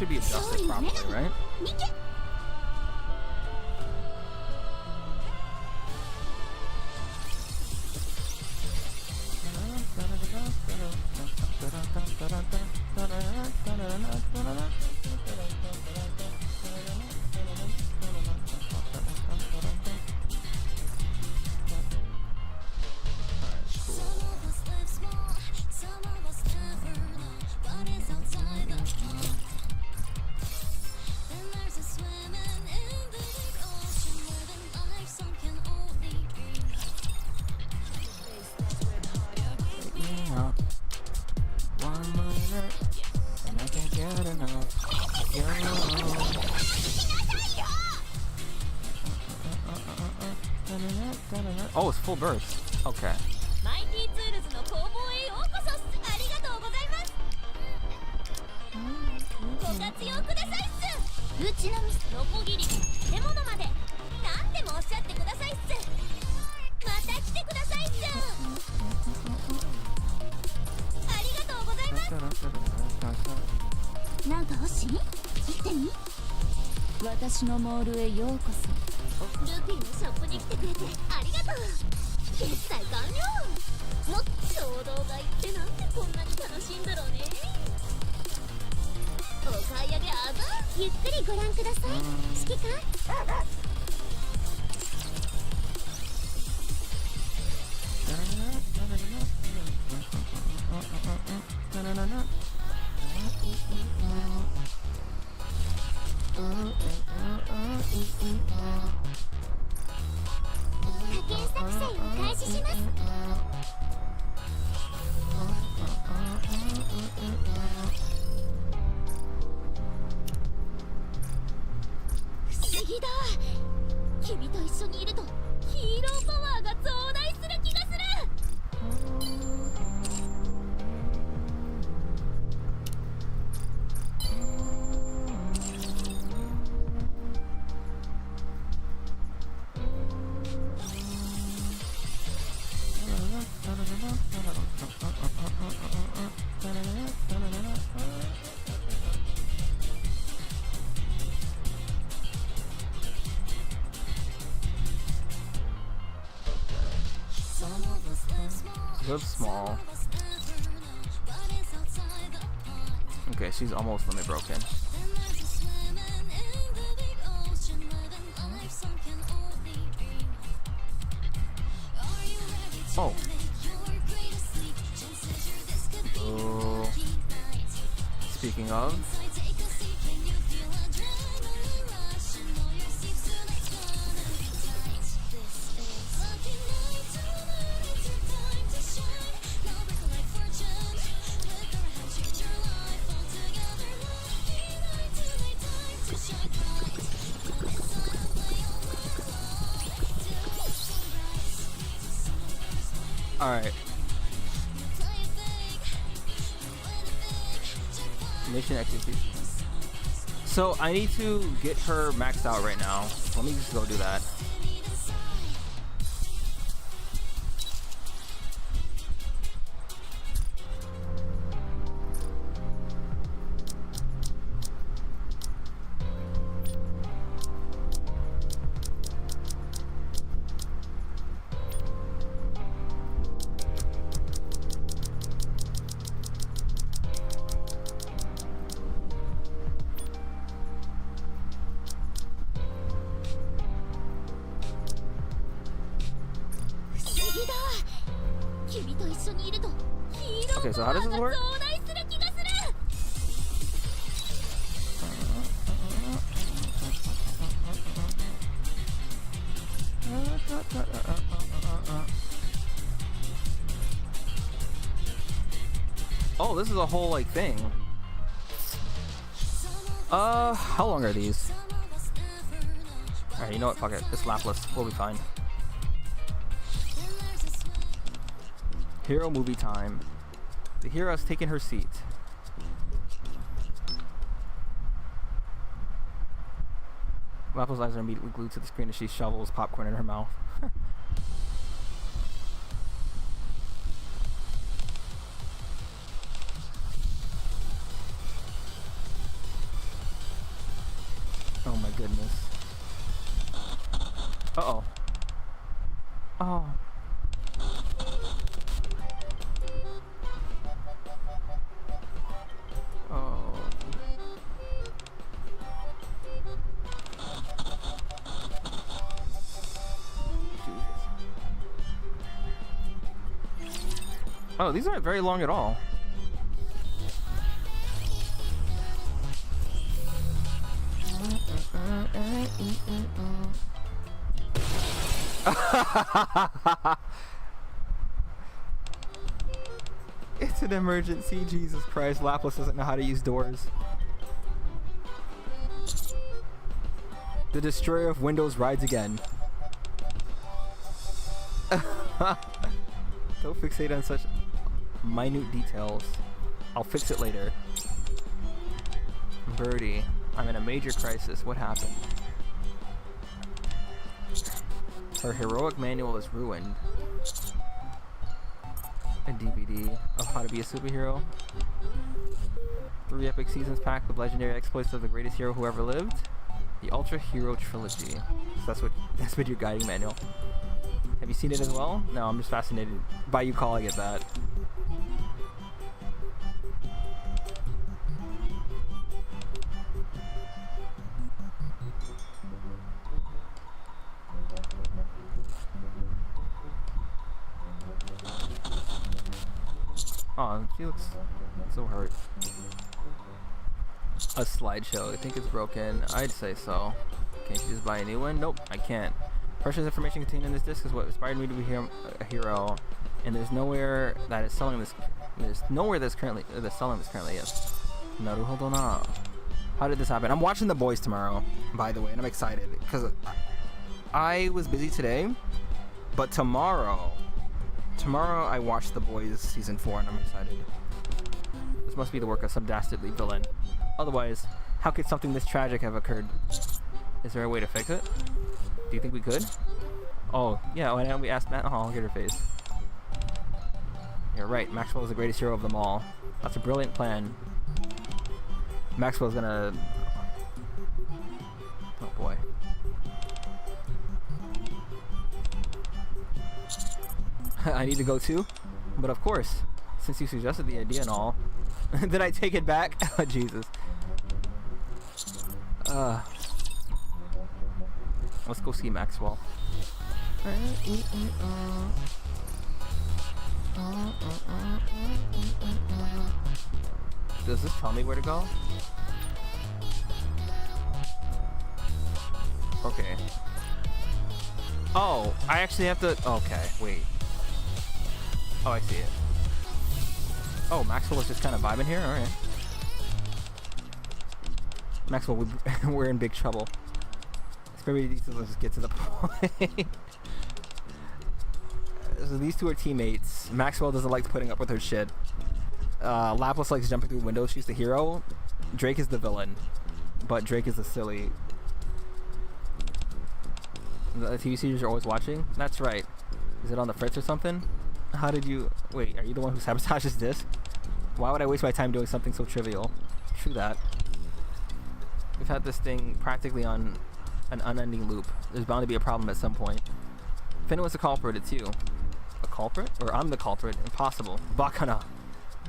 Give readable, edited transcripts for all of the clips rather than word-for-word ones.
should be adjusted properly, right? Oh, it's full burst. Okay. Live small. Okay, she's almost limit broken. Oh. Oh. Speaking of. Alright. Mission execution. So I need to get her maxed out right now. Let me just go do that. Okay, so how does this work? Oh, this is a whole like thing. How long are these? Alright, you know what? Fuck it. It's lapless. We'll be fine. Hero movie time. The hero has taken her seat. Apple's eyes are immediately glued to the screen as she shovels popcorn in her mouth. Oh my goodness. Uh-oh. Oh. Oh. Oh, these aren't very long at all. It's an emergency. Jesus Christ. Lapis doesn't know how to use doors. The destroyer of windows rides again. Don't fixate on such minute details. I'll fix it later. Birdie, I'm in a major crisis. What happened? Her heroic manual is ruined. A DVD of how to be a superhero. 3 epic seasons packed with legendary exploits of the greatest hero who ever lived. The Ultra Hero Trilogy. So that's what your guiding manual. Have you seen it as well? No, I'm just fascinated by you calling it that. Oh, she looks so hurt. A slideshow. I think it's broken. I'd say so. Can't you just buy a new one? Nope, I can't. Precious information contained in this disc is what inspired me to be a hero, and there's nowhere that is selling this. There's nowhere that's selling this currently. Yes. Naruhodo na. How did this happen? I'm watching The Boys tomorrow, by the way, and I'm excited because I was busy today, but tomorrow I watched The Boys season 4, and I'm excited. This must be the work of some dastardly villain. Otherwise, how could something this tragic have occurred? Is there a way to fix it? Do you think we could? Oh, yeah, why don't we ask Matt? Oh, look at her face. You're right, Maxwell is the greatest hero of them all. That's a brilliant plan. Maxwell's gonna... Oh boy. I need to go too? But of course, since you suggested the idea and all. Did I take it back? Oh, Jesus. Let's go see Maxwell. Does this tell me where to go? Okay. Oh, I actually have to... Okay, wait. Oh, I see it. Oh, Maxwell is just kind of vibing here? Alright. Maxwell, we're in big trouble. Let's just get to the point. So these two are teammates. Maxwell doesn't like putting up with her shit. Lapis likes jumping through windows. She's the hero. Drake is the villain. But Drake is the silly. The TV series you're always watching? That's right. Is it on the fritz or something? How did you... Wait, are you the one who sabotages this? Why would I waste my time doing something so trivial? True that. We've had this thing practically on an unending loop. There's bound to be a problem at some point. If anyone's the culprit, it's you. A culprit? Or I'm the culprit? Impossible. Bakana.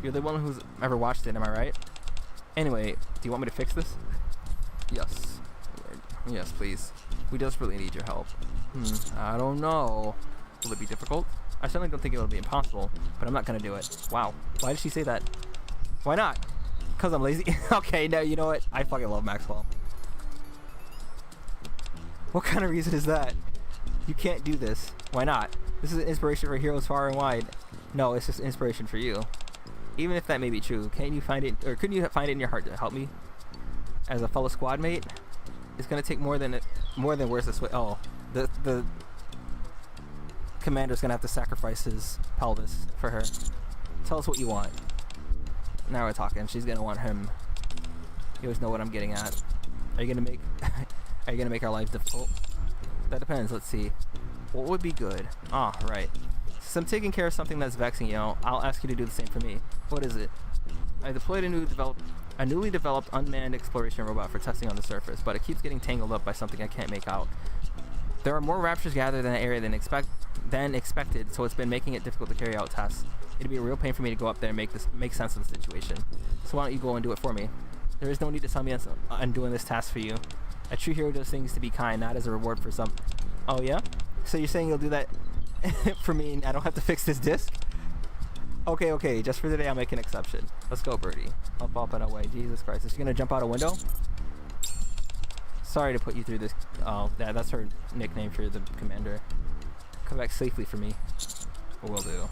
You're the one who's ever watched it, am I right? Anyway, do you want me to fix this? Yes. Yes, please. We desperately need your help. I don't know. Will it be difficult? I certainly don't think it will be impossible, but I'm not gonna do it. Wow. Why did she say that? Why not? Because I'm lazy? Okay, no, you know what? I fucking love Maxwell. What kind of reason is that? You can't do this. Why not? This is an inspiration for heroes far and wide. No, it's just inspiration for you. Even if that may be true, can't you find it, or couldn't you find it in your heart to help me? As a fellow squad mate? It's gonna take more than where's this way? Oh, the commander's gonna have to sacrifice his pelvis for her. Tell us what you want. Now we're talking. She's gonna want him. You always know what I'm getting at. Are you gonna make are you gonna make our lives difficult? That depends. Let's see. What would be good? Ah, right. Since I'm taking care of something that's vexing you, I'll ask you to do the same for me. What is it? I deployed a A newly developed unmanned exploration robot for testing on the surface, but it keeps getting tangled up by something I can't make out. There are more raptors gathered in the area than expected, so it's been making it difficult to carry out tests. It'd be a real pain for me to go up there and make sense of the situation. So why don't you go and do it for me? There is no need to tell me I'm doing this task for you. A true hero does things to be kind, not as a reward for some... Oh yeah? So you're saying you'll do that for me and I don't have to fix this disc? Okay, just for today I'll make an exception. Let's go, Birdie. Up and away. Jesus Christ. Is she gonna jump out a window? Sorry to put you through this. Oh, yeah, that's her nickname for the commander. Come back safely for me. Will do.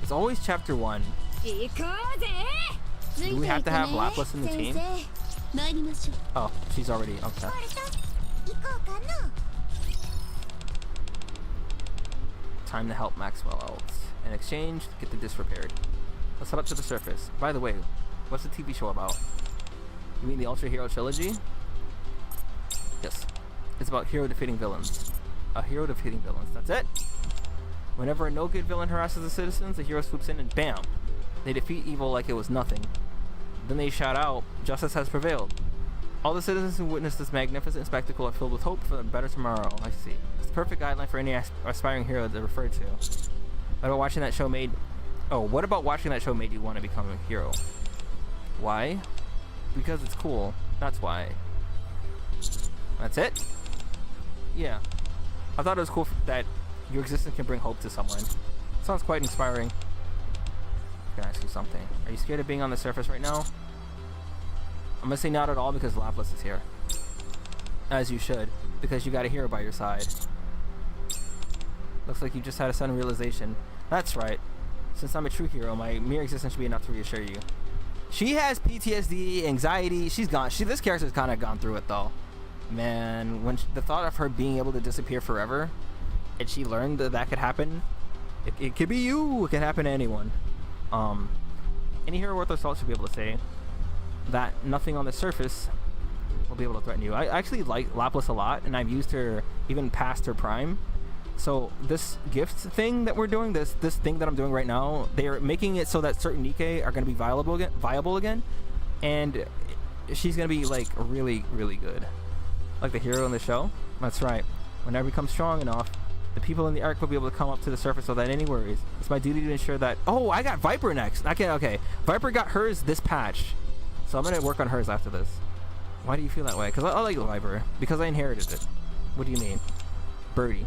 It's always chapter 1. Do we have to have Lapis in the team? Oh, she's already okay. Time to help Maxwell out. In exchange, get the disc repaired. Let's head up to the surface. By the way, what's the TV show about? You mean the Ultra Hero Trilogy? Yes. It's about hero defeating villains. A hero defeating villains. That's it. Whenever a no-good villain harasses the citizens, the hero swoops in and BAM! They defeat evil like it was nothing. Then they shout out, justice has prevailed. All the citizens who witness this magnificent spectacle are filled with hope for a better tomorrow. I see. It's the perfect guideline for any aspiring hero to refer to. What about watching that show made you want to become a hero? Why? Because it's cool. That's why. That's it? Yeah. I thought it was cool that your existence can bring hope to someone. Sounds quite inspiring. Can I ask you something? Are you scared of being on the surface right now? I'm gonna say not at all because Lapis is here. As you should, because you got a hero by your side. Looks like you just had a sudden realization. That's right. Since I'm a true hero, my mere existence should be enough to reassure you. She has PTSD, anxiety. She's gone. This character's kind of gone through it though. Man, when the thought of her being able to disappear forever, and she learned that could happen. It could be you. It can happen to anyone. Any hero worth their salt should be able to say that nothing on the surface will be able to threaten you. I actually like Lapis a lot, and I've used her even past her prime. So this gift thing that we're doing, this thing that I'm doing right now, they are making it so that certain Nikke are going to be viable again, and she's going to be like really, really good, like the hero in the show. That's right. When I become strong enough, the people in the arc will be able to come up to the surface without any worries. It's my duty to ensure that... Oh, I got Viper next. Okay. Viper got hers this patch. So I'm going to work on hers after this. Why do you feel that way? Because I like Viper. Because I inherited it. What do you mean? Birdie.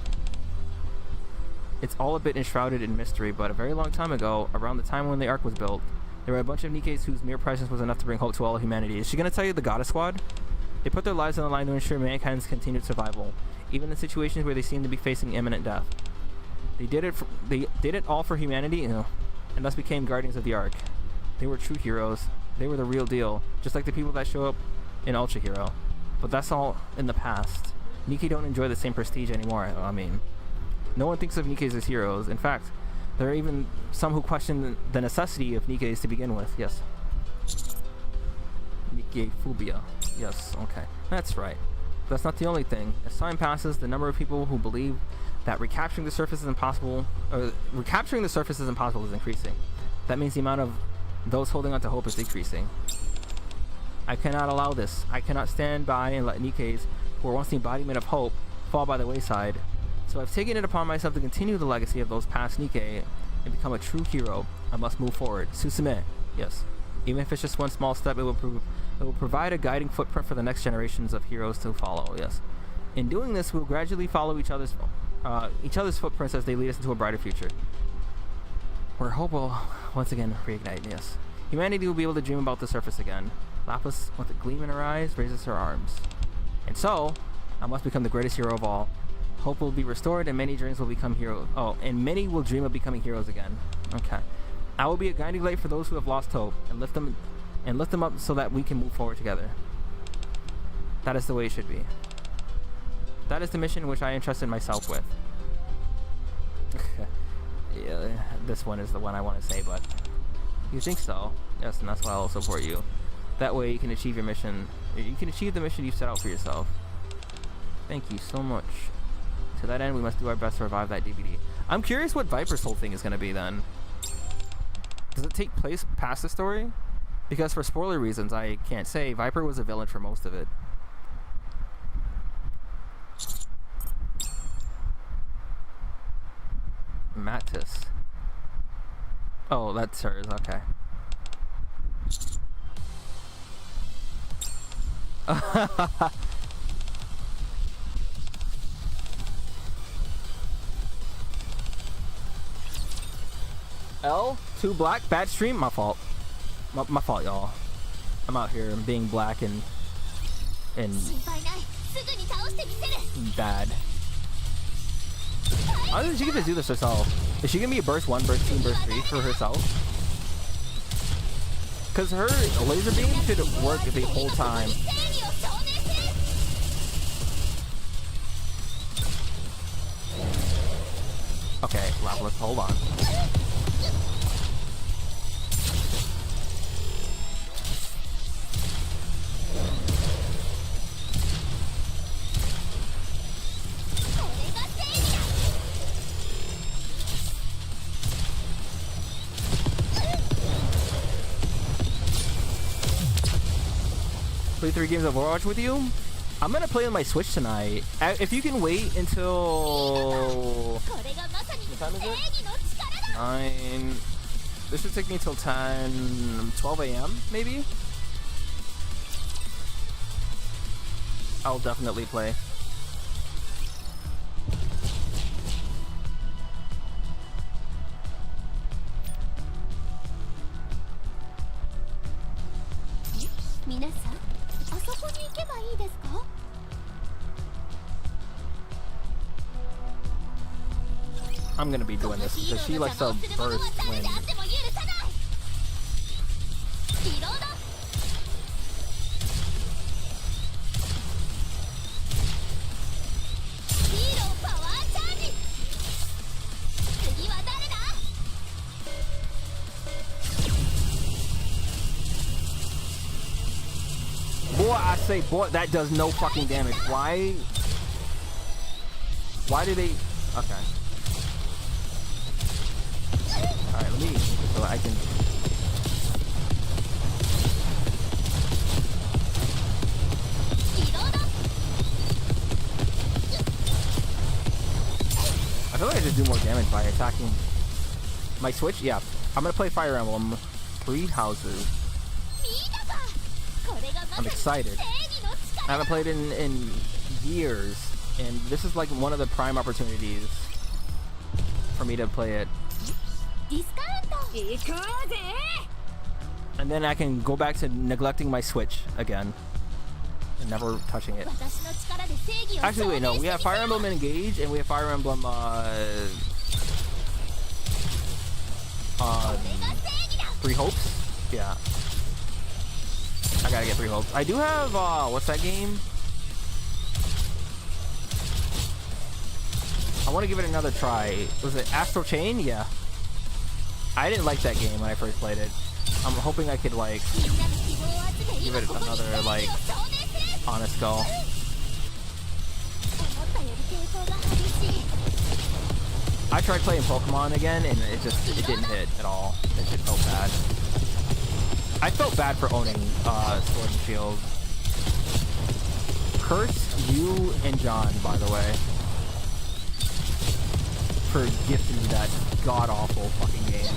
It's all a bit enshrouded in mystery, but a very long time ago, around the time when the arc was built, there were a bunch of Nikkes whose mere presence was enough to bring hope to all of humanity. Is she going to tell you the Goddess Squad? They put their lives on the line to ensure mankind's continued survival, even in situations where they seem to be facing imminent death. They did it all for humanity, and thus became guardians of the Ark. They were true heroes. They were the real deal, just like the people that show up in Ultra Hero. But that's all in the past. Nikke don't enjoy the same prestige anymore. I mean, no one thinks of Nikkes as heroes. In fact, there are even some who question the necessity of Nikkes to begin with. Yes. Nikke phobia. Yes, okay. That's right. But that's not the only thing. As time passes, the number of people who believe that recapturing the surface is impossible is increasing. That means the amount of those holding on to hope is decreasing. I cannot allow this. I cannot stand by and let Nikkes, who are once the embodiment of hope, fall by the wayside. So I've taken it upon myself to continue the legacy of those past Nikke and become a true hero. I must move forward. Susume. Yes. Even if it's just one small step, it will provide a guiding footprint for the next generations of heroes to follow. Yes. In doing this, we'll gradually follow each other's footprints as they lead us into a brighter future, where hope will once again reignite. Yes. Humanity will be able to dream about the surface again. Lapis, with a gleam in her eyes, raises her arms. And so, I must become the greatest hero of all. Hope will be restored, and many dreams will become heroes. Oh, and many will dream of becoming heroes again. Okay. I will be a guiding light for those who have lost hope, and lift them up so that we can move forward together. That is the way it should be. That is the mission which I entrusted myself with. Yeah, this one is the one I want to say, but you think so? Yes, and that's why I'll support you. That way you can achieve your mission. You can achieve the mission you've set out for yourself. Thank you so much. To that end, we must do our best to revive that DVD. I'm curious what Viper's whole thing is going to be then. Does it take place past the story? Because for spoiler reasons, I can't say. Viper was a villain for most of it. Mattis. Oh, that's hers. Okay. L? Too black? Bad stream? My fault. My fault, y'all. I'm out here being black and bad. I don't think she can just do this herself. Is she gonna be a burst 1, burst 2, burst 3 for herself? Because her laser beam should work the whole time. Okay, let's hold on. Play 3 games of Overwatch with you? I'm gonna play on my Switch tonight. If you can wait until... What time is it? 9... This should take me till 12 a.m. maybe? I'll definitely play. I'm gonna be doing this because she likes to burst when... Boy, I say, boy, that does no fucking damage. Why? Why do they... Okay. Alright, let me... So I can... I feel like I just do more damage by attacking my Switch. Yeah, I'm gonna play Fire Emblem 3 Houses. I'm excited. I haven't played in years, and this is like one of the prime opportunities for me to play it. And then I can go back to neglecting my Switch again and never touching it. Actually, wait, no. We have Fire Emblem Engage, and we have Fire Emblem 3 Hopes. Yeah. I gotta get 3 Hopes. I do have, what's that game? I want to give it another try. Was it Astral Chain? Yeah. I didn't like that game when I first played it. I'm hoping I could, like, give it another, like, honest go. I tried playing Pokemon again, and it didn't hit at all. It just felt bad. I felt bad for owning Sword and Shield. Curse you and John, by the way, for gifting me that god-awful fucking game.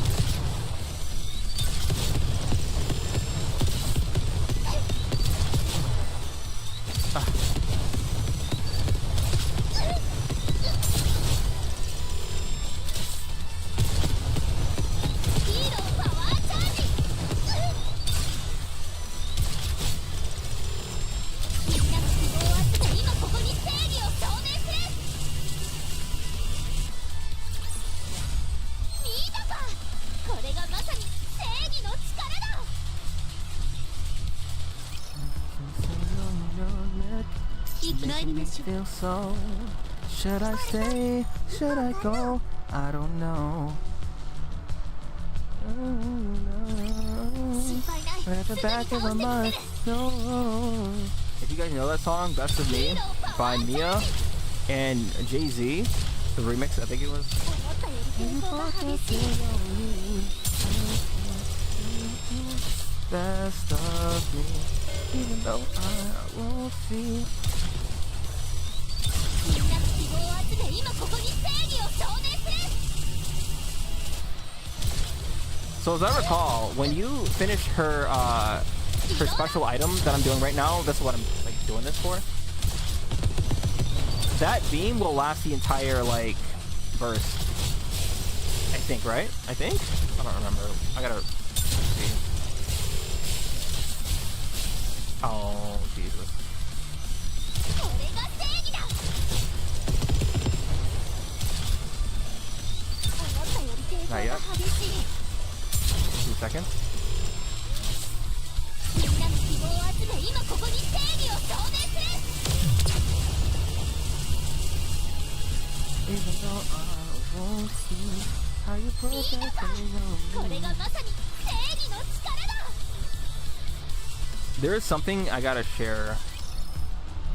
me feel so. Should I stay? Should I go? I don't know. But at the back of my mind, no. If you guys know that song, Best of Me, by Mia and Jay-Z, the remix, I think it was. Best of me, even though I won't see. So as I recall, when you finish her special item that I'm doing right now, this is what I'm like doing this for. That beam will last the entire like burst. I think, right? I think? I don't remember. I gotta see. Oh, Jesus. Not yet. 2 seconds. Even though I won't see how you put that thing on me. There is something I gotta share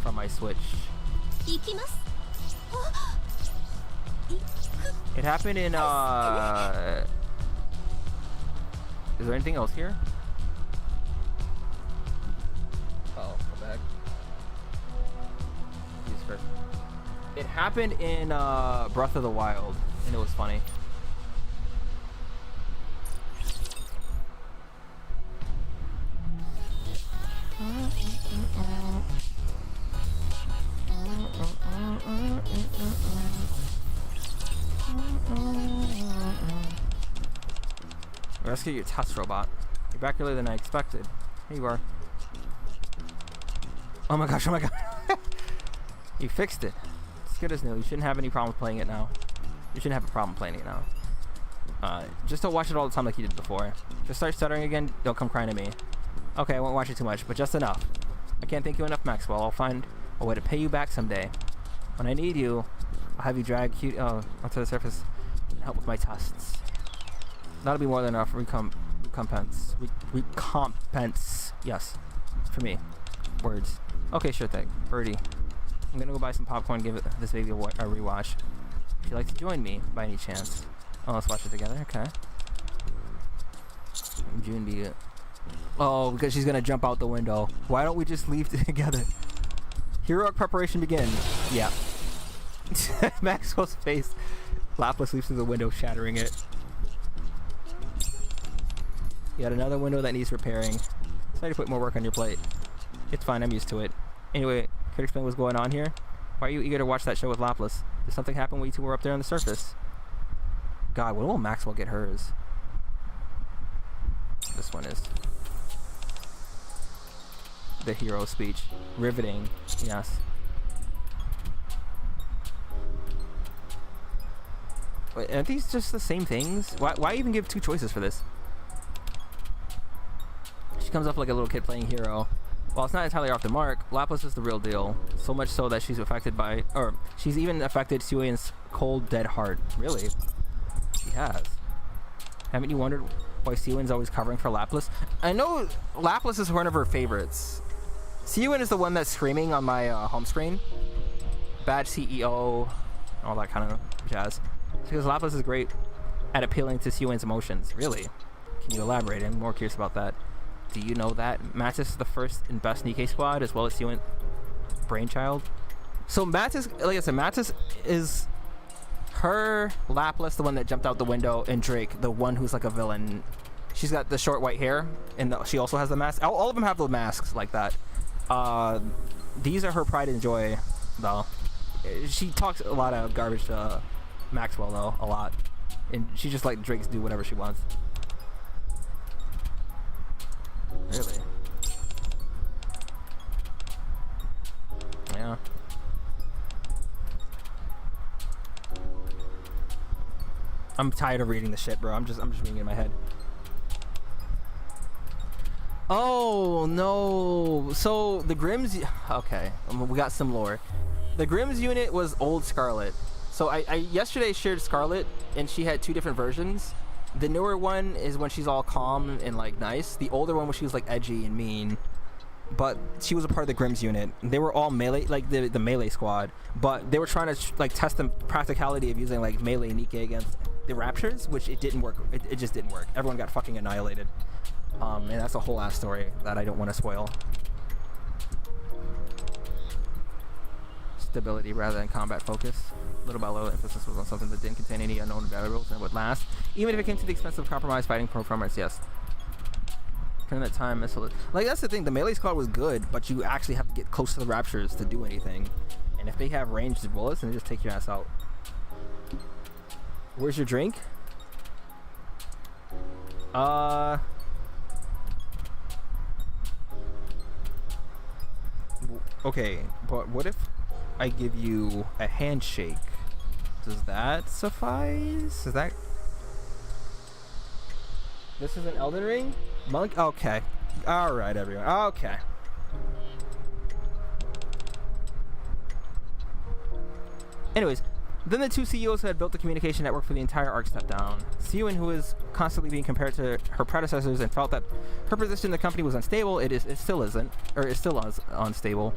from my Switch. It happened in is there anything else here? Oh, go back. Jesus Christ. It happened in Breath of the Wild, and it was funny. Rescue your test robot. You're back earlier than I expected. Here you are. Oh my gosh, oh my god. You fixed it. It's good as new. You shouldn't have any problems playing it now. You shouldn't have a problem playing it now. Just don't watch it all the time like you did before. Just start stuttering again, don't come crying to me. Okay, I won't watch it too much, but just enough. I can't thank you enough, Maxwell. I'll find a way to pay you back someday. When I need you, I'll have you drag onto the surface and help with my tests. That'll be more than enough recompense. Recompense. Yes. For me. Words. Okay, sure thing. Birdie. I'm gonna go buy some popcorn, give this baby a rewatch. Would you like to join me, by any chance? Oh, let's watch it together. Okay. June be it. Oh, because she's gonna jump out the window. Why don't we just leave together? Heroic preparation begin. Yeah. Maxwell's face. Lapis leaps through the window, shattering it. You had another window that needs repairing. Sorry to put more work on your plate. It's fine, I'm used to it. Anyway, could you explain what's going on here? Why are you eager to watch that show with Lapis? Did something happen when you two were up there on the surface? God, when will Maxwell get hers? This one is. The hero speech. Riveting. Yes. Wait, aren't these just the same things? Why even give two choices for this? She comes up like a little kid playing hero. While it's not entirely off the mark, Lapis is the real deal. So much so that she's affected by, or she's even affected Suien's cold, dead heart. Really? She has. Haven't you wondered why Suien's always covering for Lapis? I know Lapis is one of her favorites. Suen is the one that's screaming on my home screen. Bad CEO, all that kind of jazz. Because Lapis is great at appealing to Suien's emotions. Really? Can you elaborate? I'm more curious about that. Do you know that Mattis is the first and best Nikke squad, as well as Suien's brainchild? So Mattis, like I said, Mattis is her, Lapis, the one that jumped out the window, and Drake, the one who's like a villain. She's got the short white hair, and she also has the mask. All of them have the masks like that. These are her pride and joy, though. She talks a lot of garbage to Maxwell, though, a lot. And she just like Drake's do whatever she wants. Really? Yeah. I'm tired of reading this shit, bro. I'm just reading it in my head. Oh no! So the Grimm's. Okay, we got some lore. The Grimm's unit was old Scarlet. So I yesterday shared Scarlet, and she had 2 different versions. The newer one is when she's all calm and like nice. The older one when she was like edgy and mean. But she was a part of the Grimm's unit. They were all melee, like the melee squad. But they were trying to like test the practicality of using like melee Nikke against the Raptures, which it didn't work. It just didn't work. Everyone got fucking annihilated. And that's a whole ass story that I don't want to spoil. Stability rather than combat focus. Little by little, emphasis was on something that didn't contain any unknown variables and would last, even if it came to the expense of compromised fighting performance. Yes. Turn that time missile. Like that's the thing. The melee squad was good, but you actually have to get close to the Raptures to do anything. And if they have ranged bullets, then they just take your ass out. Where's your drink? Okay, but what if I give you a handshake? Does that suffice? Is that... This is an Elden Ring? Monk? Okay. Alright, everyone. Okay. Anyways, then the 2 CEOs who had built the communication network for the entire arc stepped down. Siyun, who was constantly being compared to her predecessors and felt that her position in the company was unstable, it still isn't, or is still unstable,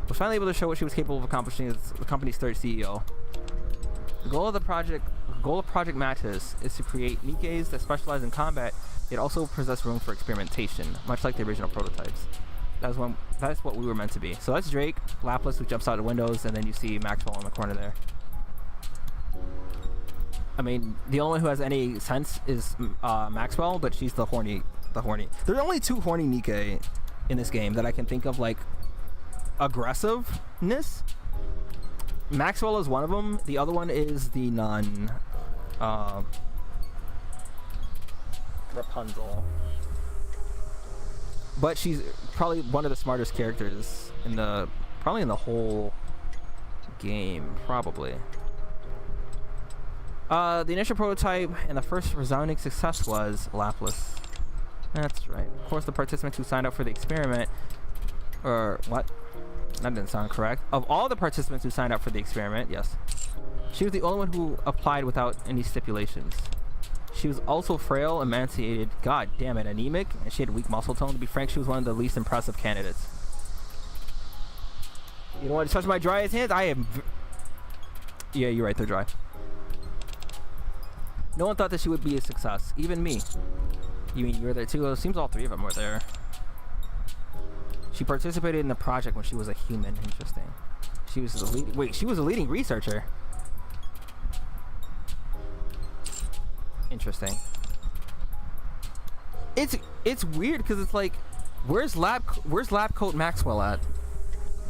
was finally able to show what she was capable of accomplishing as the company's 3rd CEO. The goal of Project Mantis is to create Nikkes that specialize in combat, yet also possess room for experimentation, much like the original prototypes. That's what we were meant to be. So that's Drake, Lapis, who jumps out the windows, and then you see Maxwell in the corner there. I mean, the only one who has any sense is Maxwell, but she's the horny. There are only 2 horny Nikke in this game that I can think of, like, aggressiveness. Maxwell is one of them. The other one is the nun, Rapunzel. But she's probably one of the smartest characters in the whole game, probably. The initial prototype and the first resounding success was Lapis. That's right. Of course, the participants who signed up for the experiment, or what? That didn't sound correct. Of all the participants who signed up for the experiment, yes, she was the only one who applied without any stipulations. She was also frail, emaciated, god damn it, anemic, and she had weak muscle tone. To be frank, she was one of the least impressive candidates. You don't want to touch my dry ass hands? I am... Yeah, you're right, they're dry. No one thought that she would be a success. Even me. You mean you were there too? It seems all 3 of them were there. She participated in the project when she was a human. Interesting. She was the lead... Wait, she was a leading researcher. Interesting. It's weird because it's like, where's lab coat Maxwell at?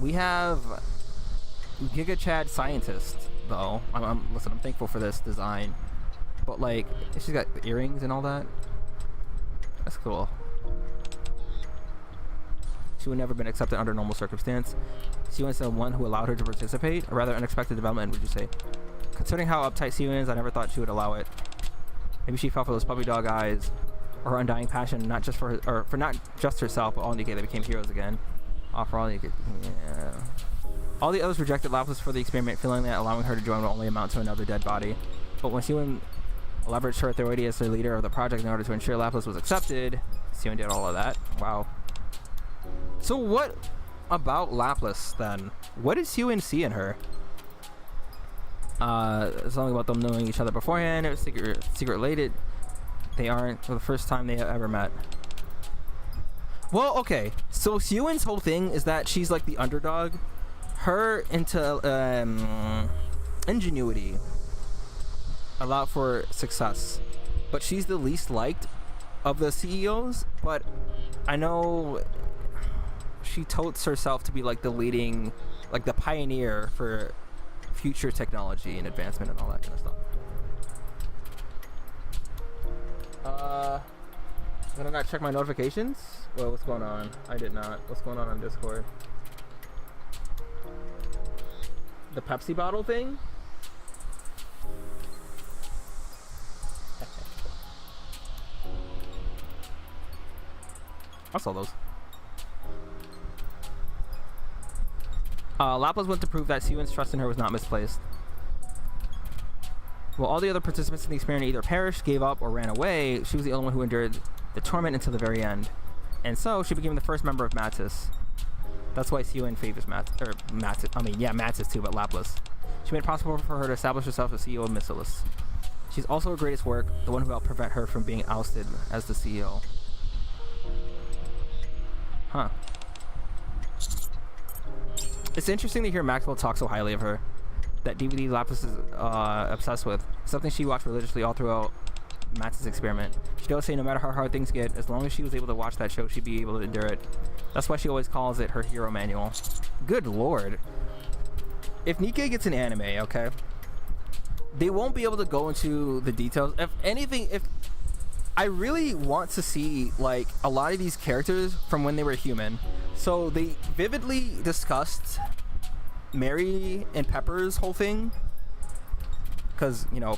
We have Giga Chad scientist though. Listen, I'm thankful for this design, but like she's got the earrings and all that. That's cool. She would never been accepted under normal circumstance. Siyun is the one who allowed her to participate. A rather unexpected development, would you say? Considering how uptight Siyun is, I never thought she would allow it. Maybe she fell for those puppy dog eyes, or her undying passion, not just for her, or for not just herself, but all Nikke. They became heroes again. For all Nikke. Yeah. All the others rejected Lapis for the experiment, feeling that allowing her to join would only amount to another dead body. But when Siyun leveraged her authority as the leader of the project in order to ensure Lapis was accepted, Siyun did all of that. Wow. So what about Lapis then? What did Siyun see in her? Something about them knowing each other beforehand. It was secret related. They aren't for the first time they have ever met. Well, okay. So Siyun's whole thing is that she's like the underdog. Her ingenuity allowed for success, but she's the least liked of the CEOs. But I know she totes herself to be like the leading, like the pioneer for future technology and advancement and all that kind of stuff. Then I gotta check my notifications. Well, what's going on? I did not. What's going on Discord? The Pepsi bottle thing? I saw those. Laplace went to prove that Siyun's trust in her was not misplaced. While all the other participants in the experiment either perished, gave up, or ran away, she was the only one who endured the torment until the very end. And so, she became the first member of Mattis. That's why Siyun favors Mattis. I mean, yeah, Mattis too, but Laplace. She made it possible for her to establish herself as CEO of Missilis. She's also her greatest work, the one who helped prevent her from being ousted as the CEO. Huh. It's interesting to hear Maxwell talk so highly of her. That DVD Lapis is obsessed with. Something she watched religiously all throughout Matt's experiment. She does say no matter how hard things get, as long as she was able to watch that show, she'd be able to endure it. That's why she always calls it her hero manual. Good lord. If Nikke gets an anime, okay, they won't be able to go into the details. If anything, if I really want to see like a lot of these characters from when they were human. So they vividly discussed Mary and Pepper's whole thing, because you know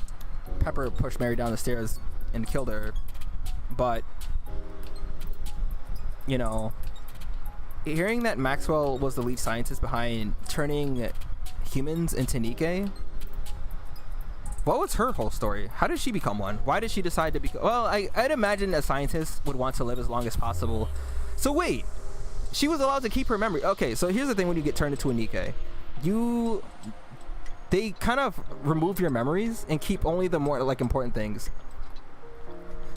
Pepper pushed Mary down the stairs and killed her, but you know, hearing that Maxwell was the lead scientist behind turning humans into Nikke, what was her whole story? How did she become one? Why did she decide to become... Well, I'd imagine a scientist would want to live as long as possible. So wait, she was allowed to keep her memory. Okay, so here's the thing: when you get turned into a Nikke, they kind of remove your memories and keep only the more like important things.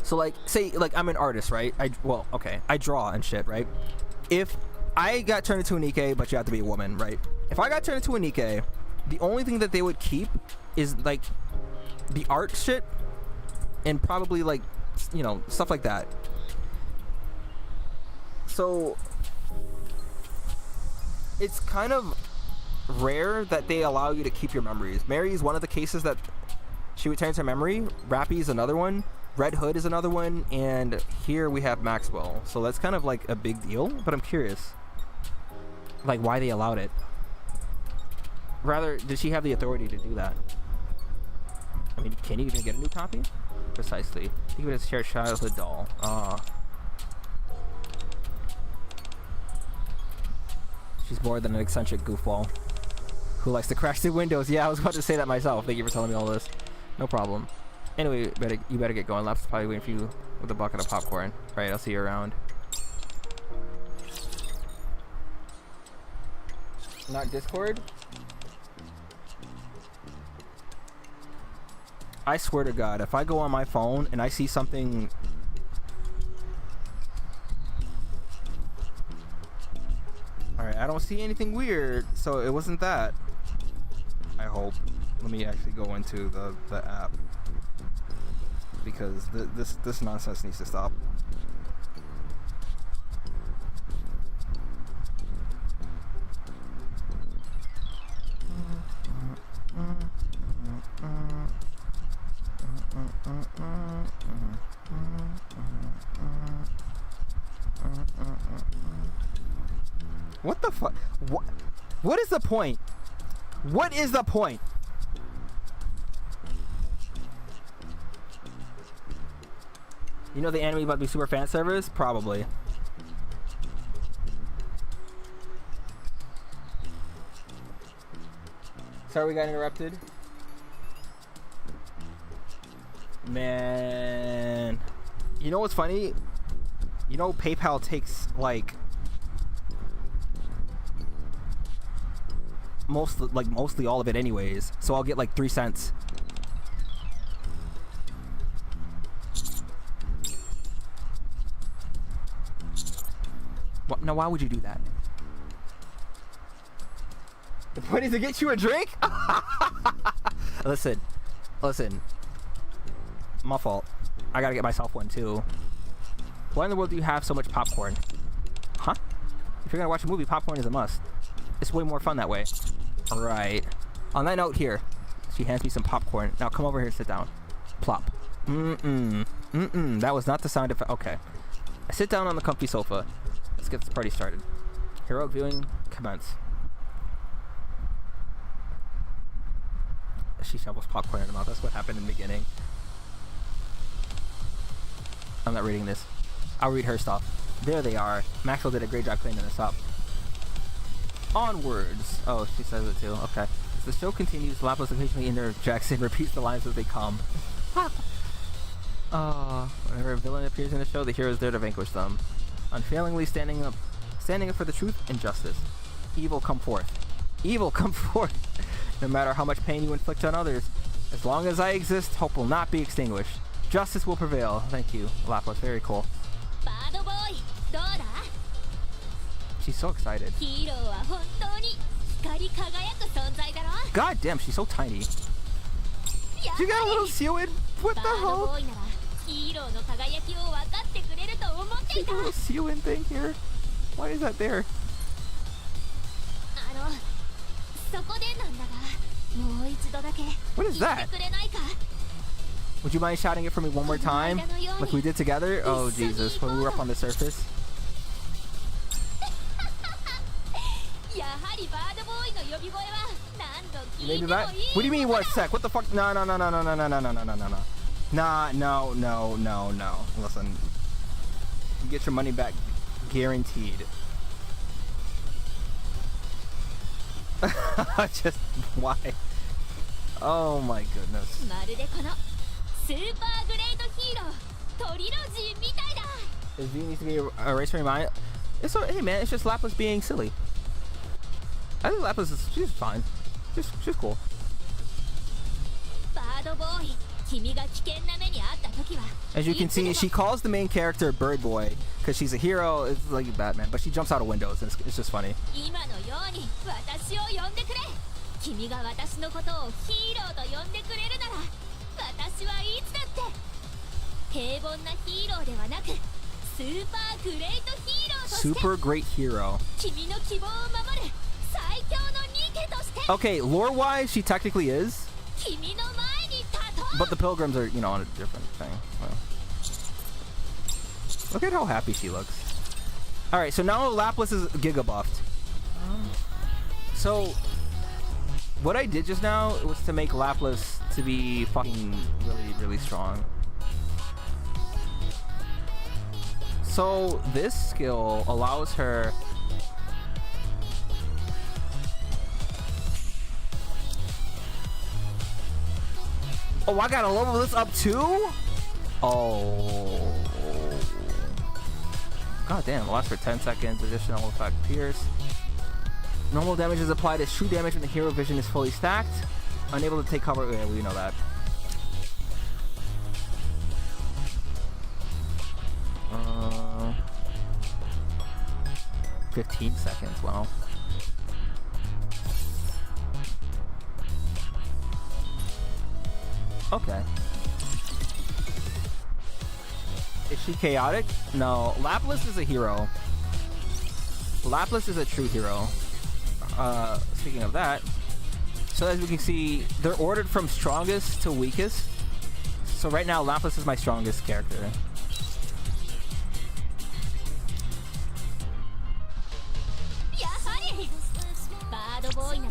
So like, say like I'm an artist, right? I draw and shit, right? If I got turned into a Nikke, but you have to be a woman, right? If I got turned into a Nikke, the only thing that they would keep is like the art shit and probably like, you know, stuff like that. So it's kind of rare that they allow you to keep your memories. Mary is one of the cases that she retains her memory. Rappy is another one. Red Hood is another one. And here we have Maxwell. So that's kind of like a big deal, but I'm curious like why they allowed it. Rather, did she have the authority to do that? I mean, can you even get a new copy? Precisely. Think of it as a shared childhood doll. She's more than an eccentric goofball who likes to crash through windows. Yeah, I was about to say that myself. Thank you for telling me all this. No problem. Anyway, you better get going. Laps is probably waiting for you with a bucket of popcorn. Alright, I'll see you around. Not Discord? I swear to God, if I go on my phone and I see something... Alright, I don't see anything weird, so it wasn't that. I hope. Let me actually go into the app. Because this nonsense needs to stop. What the fuck? What is the point? What is the point? You know the anime about to be super fan service? Probably. Sorry we got interrupted. Man. You know what's funny? You know PayPal takes like mostly all of it anyways, so I'll get like 3 cents. What? Now why would you do that? The point is to get you a drink? listen my fault. I gotta get myself one too. Why in the world do you have so much popcorn? Huh? If you're gonna watch a movie, popcorn is a must. It's way more fun that way. Alright. On that note here, she hands me some popcorn. Now come over here and sit down. Plop. That was not the sound effect. Okay. I sit down on the comfy sofa. Let's get this party started. Heroic viewing, commence. She shovels popcorn in her mouth. That's what happened in the beginning. I'm not reading this. I'll read her stuff. There they are. Maxwell did a great job cleaning this up. Onwards. Oh, she says it too. Okay. As the show continues, Lapis occasionally interjects and repeats the lines as they come. Whenever a villain appears in the show, the hero is there to vanquish them, unfailingly standing up for the truth and justice. Evil come forth. Evil come forth. No matter how much pain you inflict on others, as long as I exist, hope will not be extinguished. Justice will prevail. Thank you, Lapis. Very cool. She's so excited. God damn, she's so tiny. She got a little Seoin. What the hell? She got a little Seoin thing here. Why is that there? What is that? Would you mind shouting it for me one more time? Like we did together? Oh Jesus, when we were up on the surface. Maybe that? What do you mean 1 sec? What the fuck? No. Nah, no. Listen. You get your money back. Guaranteed. Just why? Oh my goodness. This view needs to be erased from your mind. It's so, hey man, it's just Lapis being silly. I think Lapis is, she's fine. She's cool. As you can see, she calls the main character Bird Boy because she's a hero. It's like Batman, but she jumps out of windows. And it's just funny. Super great hero. Okay, lore-wise, she technically is. But the pilgrims are, you know, on a different thing. Well. Look at how happy she looks. Alright, so now Lapis is giga buffed. So, what I did just now was to make Lapis to be fucking really, really strong. So, this skill allows her... Oh, I gotta level this up too? Oh. God damn, it lasts for 10 seconds. Additional effect pierce. Normal damage is applied as true damage when the hero vision is fully stacked. Unable to take cover. Yeah, we know that. 15 seconds, wow. Okay. Is she chaotic? No. Lapis is a hero. Lapis is a true hero. Speaking of that, so as we can see, they're ordered from strongest to weakest. So right now, Lapis is my strongest character.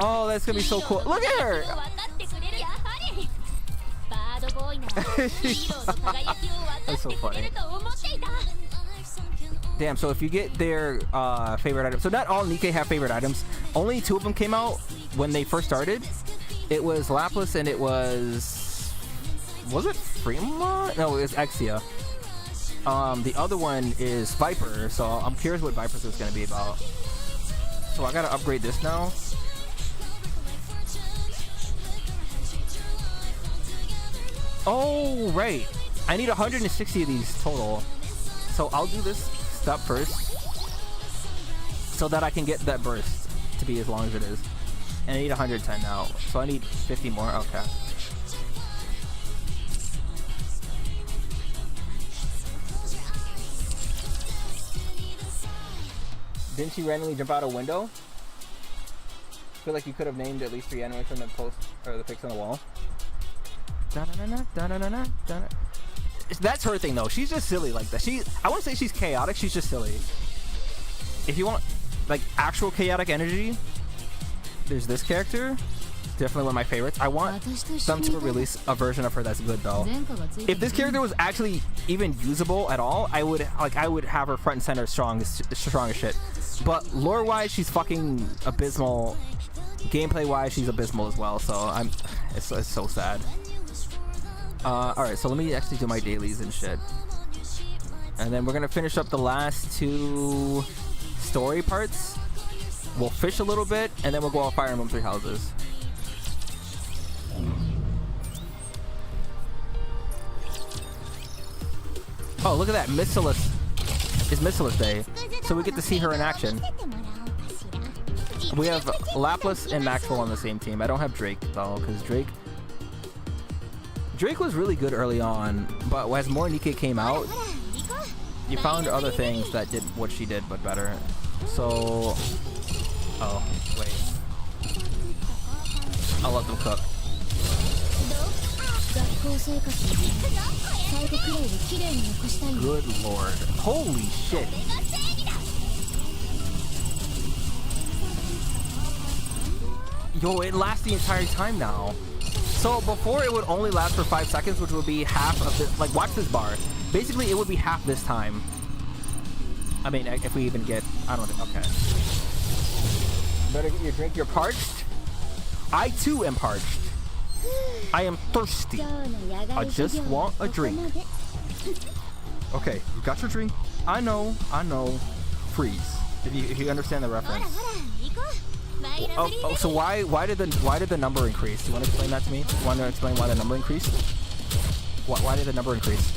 Oh, that's gonna be so cool. Look at her! That's so funny. Damn, so if you get their favorite item, so not all Nikke have favorite items. Only 2 of them came out when they first started. It was Lapis and it was it Fremont? No, it was Exia. The other one is Viper, so I'm curious what Viper's is gonna be about. So I gotta upgrade this now. Oh, right. I need 160 of these total. So I'll do this step first so that I can get that burst to be as long as it is. And I need 110 now. So I need 50 more. Okay. Didn't she randomly jump out a window? I feel like you could have named at least 3 enemies from the post or the pics on the wall. That's her thing though. She's just silly like that. I wouldn't say she's chaotic, she's just silly. If you want like actual chaotic energy, there's this character. definitely one of my favorites. I want them to release a version of her that's good though. If this character was actually even usable at all, I would have her front and center strong as shit. But lore wise, she's fucking abysmal. Gameplay wise, she's abysmal as well. So it's so sad. All right, so let me actually do my dailies and shit, and then we're gonna finish up the last 2 story parts. We'll fish a little bit, and then we'll go on Fire Emblem 3 Houses. Oh, look at that. Missilus. It's Missilus Day. So we get to see her in action. We have Lapras and Maxwell on the same team. I don't have Drake, though, because Drake was really good early on, but as more Nikke came out, you found other things that did what she did, but better. So... Oh, wait. I'll let them cook. Good lord. Holy shit. Yo, it lasts the entire time now. So before it would only last for 5 seconds, which would be half of this. Like, watch this bar. Basically, it would be half this time. I mean, if we even get... I don't think... Okay. Better get your drink. You're parched? I too am parched. I am thirsty. I just want a drink. Okay, you got your drink. I know. Freeze. If you understand the reference. Oh, so why did the number increase? Do you want to explain that to me? Want to explain why the number increased? Why did the number increase?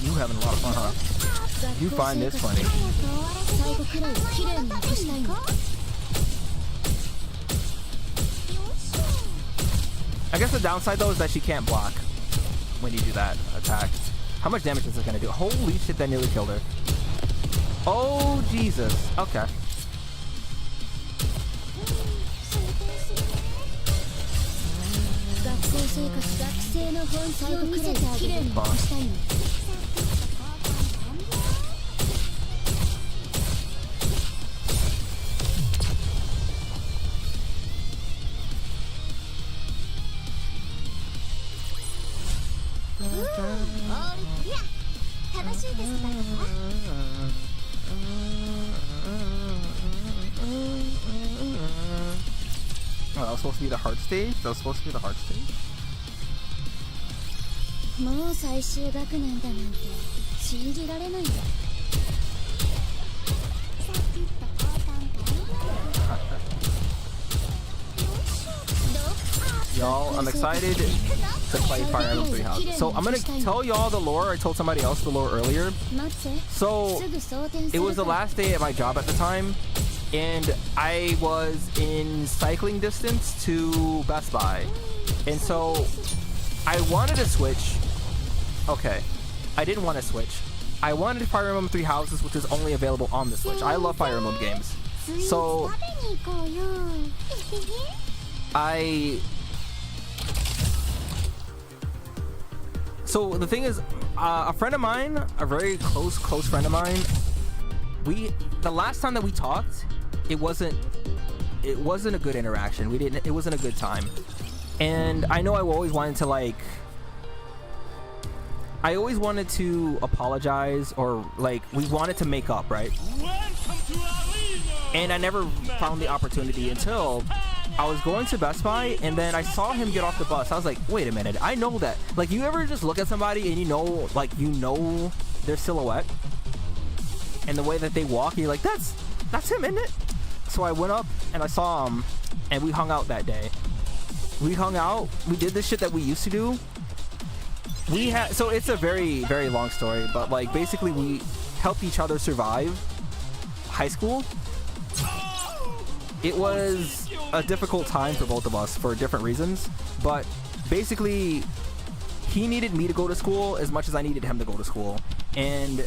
You having a lot of fun, huh? You find this funny. I guess the downside though is that she can't block when you do that attack. How much damage is this gonna do? Holy shit, that nearly killed her. Oh Jesus. Okay. Oh, that was supposed to be the heart stage? That was supposed to be the heart stage? Y'all, I'm excited to play Fire Emblem 3 Houses. So I'm gonna tell y'all the lore. I told somebody else the lore earlier. So it was the last day at my job at the time, and I was in cycling distance to Best Buy, and so I wanted to switch. Okay, I didn't want to switch. I wanted Fire Emblem 3 Houses, which is only available on the Switch. I love Fire Emblem games. So So the thing is, a friend of mine, a very close friend of mine, the last time that we talked, it wasn't a good interaction. It wasn't a good time. And I know I always wanted to apologize, or like we wanted to make up, right? And I never found the opportunity until I was going to Best Buy, and then I saw him get off the bus. I was like, wait a minute, I know that. Like, you ever just look at somebody and you know their silhouette and the way that they walk, and you're like, that's him, isn't it? So I went up and I saw him, and we hung out that day. We hung out, we did this shit that we used to do. So it's a very, very long story, but like basically we helped each other survive high school. It was a difficult time for both of us for different reasons, but basically he needed me to go to school as much as I needed him to go to school, and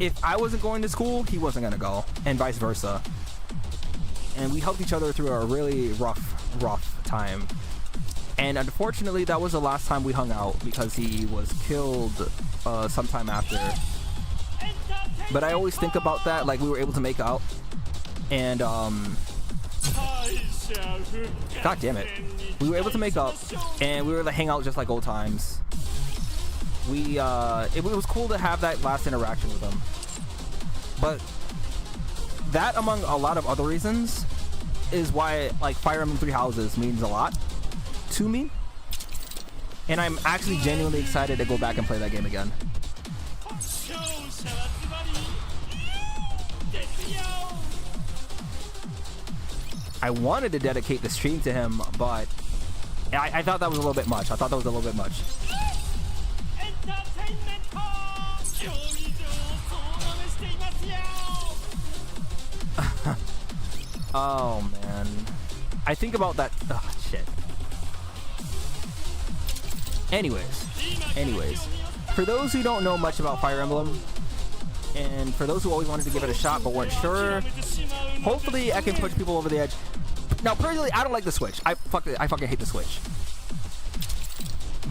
if I wasn't going to school, he wasn't gonna go, and vice versa. And we helped each other through a really rough time. And unfortunately, that was the last time we hung out because he was killed sometime after. But I always think about that, like we were able to make out. And God damn it. We were able to make up, and we were to hang out just like old times. It was cool to have that last interaction with him. But that, among a lot of other reasons, is why like Fire Emblem Three Houses means a lot to me. And I'm actually genuinely excited to go back and play that game again. I wanted to dedicate the stream to him, but I thought that was a little bit much. Oh man, I think about that. Oh shit. Anyways, for those who don't know much about Fire Emblem, and for those who always wanted to give it a shot but weren't sure, hopefully I can push people over the edge. Now, personally, I don't like the Switch. I fucking hate the Switch.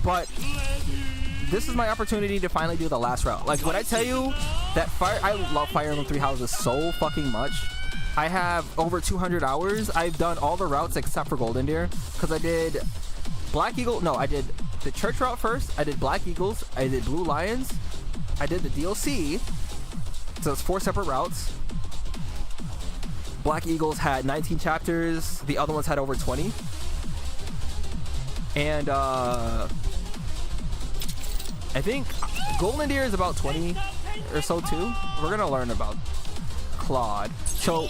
But this is my opportunity to finally do the last route. Like, when I tell you that I love Fire Emblem Three Houses so fucking much. I have over 200 hours. I've done all the routes except for Golden Deer, because I did Black Eagle. No, I did the church route first. I did Black Eagles. I did Blue Lions. I did the DLC. So it's 4 separate routes. Black Eagles had 19 chapters. The other ones had over 20. And I think Golden Deer is about 20 or so too. We're gonna learn about Claude. So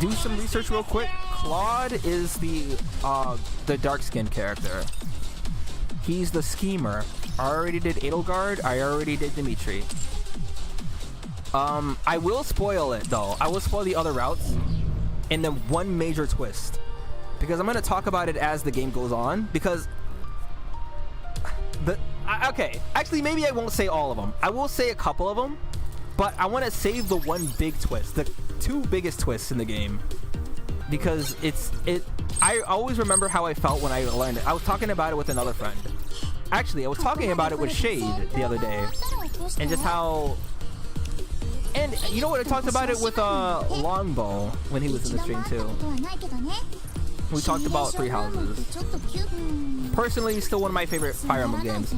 do some research real quick. Claude is the dark skinned character. He's the schemer. I already did Edelgard. I already did Dimitri. I will spoil it though. I will spoil the other routes and then one major twist, because I'm going to talk about it as the game goes on, because okay, actually maybe I won't say all of them. I will say a couple of them, but I want to save the one big twist, the 2 biggest twists in the game, because I always remember how I felt when I learned it. I was talking about it with another friend. Actually, I was talking about it with Shade the other day, and just how. And you know what? I talked about it with Longbow when he was in the stream too. We talked about Three Houses. Personally, still one of my favorite Fire Emblem games.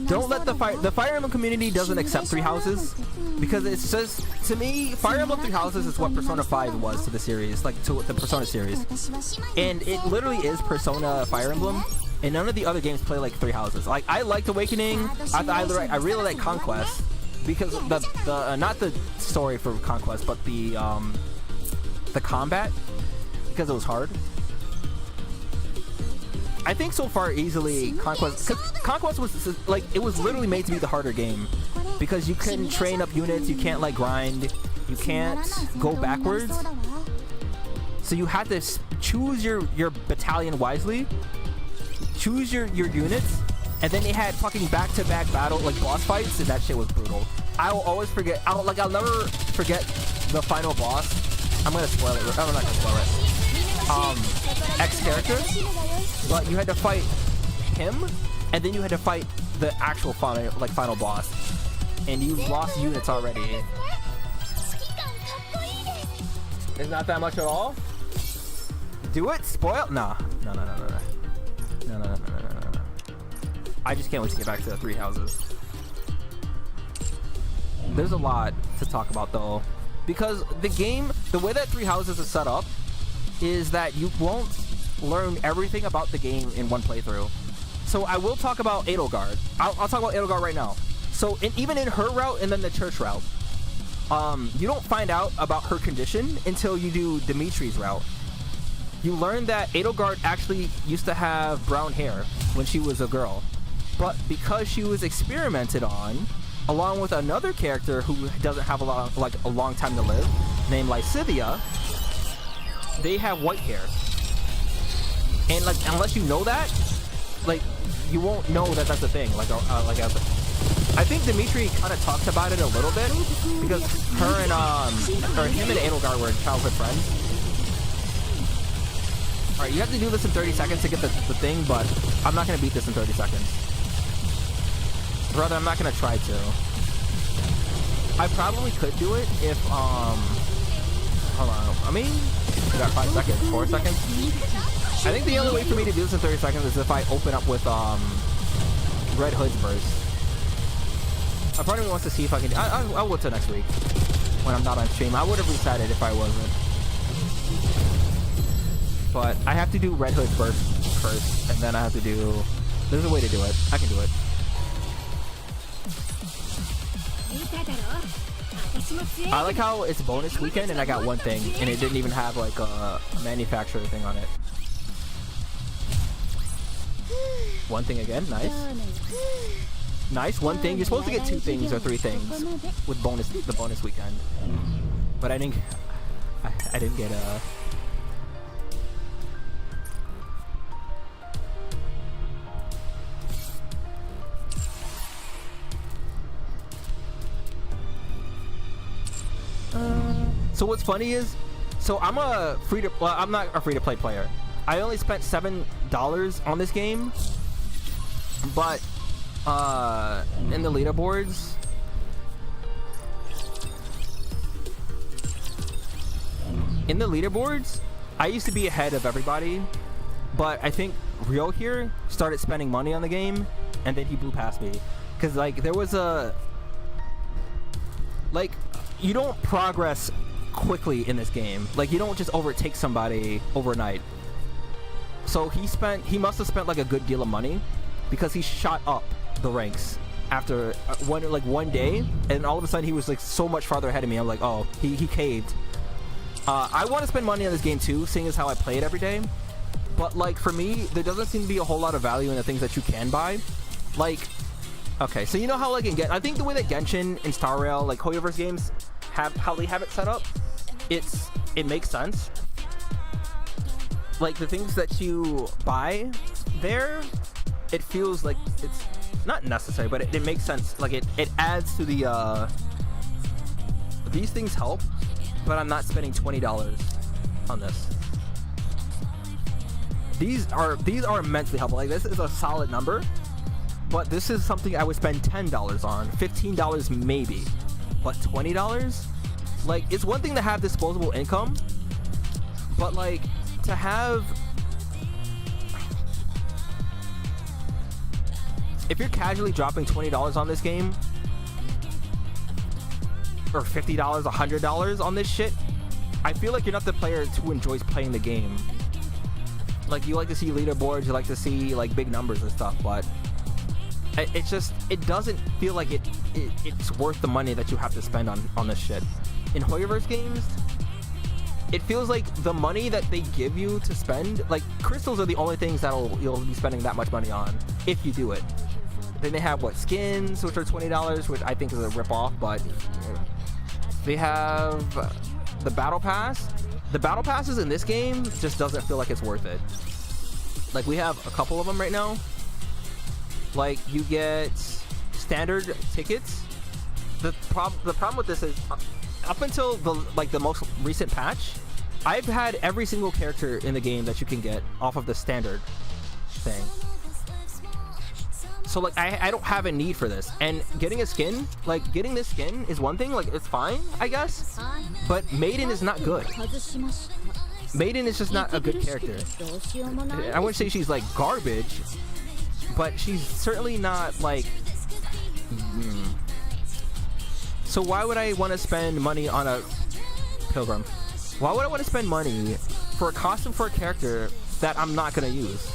Don't let the Fire Emblem community doesn't accept Three Houses, because it's just, to me, Fire Emblem Three Houses is what Persona 5 was to the series, like to the Persona series. And it literally is Persona Fire Emblem, and none of the other games play like Three Houses. Like, I liked Awakening. I really like Conquest, because the not the story for Conquest, but the combat, because it was hard. I think so far easily Conquest, because Conquest was like, it was literally made to be the harder game, because you couldn't train up units, you can't like grind, you can't go backwards, so you had to choose your battalion wisely, choose your units, and then they had fucking back-to-back battle, like boss fights, and that shit was brutal. I will always forget, I'll never forget the final boss. I'm gonna spoil it. I'm not gonna spoil it. X character, but you had to fight him, and then you had to fight the actual final boss, and you lost units already. It's not that much at all. Do it? Spoil? Nah. No. I just can't wait to get back to the Three Houses. There's a lot to talk about though, because the game, the way that Three Houses is set up, is that you won't learn everything about the game in one playthrough. So I will talk about Edelgard. I'll talk about Edelgard right now. So even in her route and then the church route, you don't find out about her condition until you do Dimitri's route. You learn that Edelgard actually used to have brown hair when she was a girl, but because she was experimented on, along with another character who doesn't have a long time to live, named Lysithea, they have white hair. And like, unless you know that, like, you won't know that that's a thing. I think Dimitri kind of talked about it a little bit, because him and Edelgard were childhood friends. All right, you have to do this in 30 seconds to get the thing, but I'm not gonna beat this in 30 seconds. Brother, I'm not gonna try to. I probably could do it if hold on. I mean, We got 5 seconds, 4 seconds. I think the only way for me to do this in 30 seconds is if I open up with Red Hood's burst. A part of me wants to see if I can. I'll wait till next week when I'm not on stream. I would have reset it if I wasn't. But I have to do Red Hood first, and then I have to do. There's a way to do it. I can do it. I like how it's bonus weekend and I got one thing, and it didn't even have like a manufacturer thing on it. One thing again, nice. Nice, one thing. You're supposed to get 2 things or 3 things with the bonus weekend. But I didn't get a. So what's funny is, so I'm a I'm not a free to play player. I only spent $7 on this game, but in the leaderboards, I used to be ahead of everybody, but I think Rio here started spending money on the game, and then he blew past me, because like there was a like you don't progress quickly in this game. Like you don't just overtake somebody overnight. So he must have spent like a good deal of money, because he shot up the ranks after one day, and all of a sudden he was like so much farther ahead of me. I'm like, oh, he caved. I want to spend money on this game too, seeing as how I play it every day. But like for me, there doesn't seem to be a whole lot of value in the things that you can buy. Like, okay, so you know how like in I think the way that Genshin and Star Rail, like Hoyoverse games, how they have it set up, it makes sense. Like the things that you buy there, it feels like it's not necessary, but it makes sense. Like it adds to the these things help, but I'm not spending $20 on this. These are immensely helpful. Like this is a solid number, but this is something I would spend $10 on, $15 maybe, but $20? Like it's one thing to have disposable income, but like to have, if you're casually dropping $20 on this game, or $50, $100 on this shit, I feel like you're not the player who enjoys playing the game. Like you like to see leaderboards, you like to see like big numbers and stuff, but it doesn't feel like it's worth the money that you have to spend on this shit. In Hoyoverse games, it feels like the money that they give you to spend, like crystals are the only things you'll be spending that much money on if you do it. Then they have skins, which are $20, which I think is a rip-off, but they have the battle pass. The battle passes in this game just doesn't feel like it's worth it. Like we have a couple of them right now. Like you get standard tickets. The problem with this is, up until the most recent patch, I've had every single character in the game that you can get off of the standard thing. So like I don't have a need for this. And getting a skin, like getting this skin is one thing, like it's fine, I guess. But Maiden is not good. Maiden is just not a good character. I wouldn't say she's like garbage, but she's certainly not like So why would I want to spend money on a Pilgrim? Why would I want to spend money for a costume for a character that I'm not gonna use?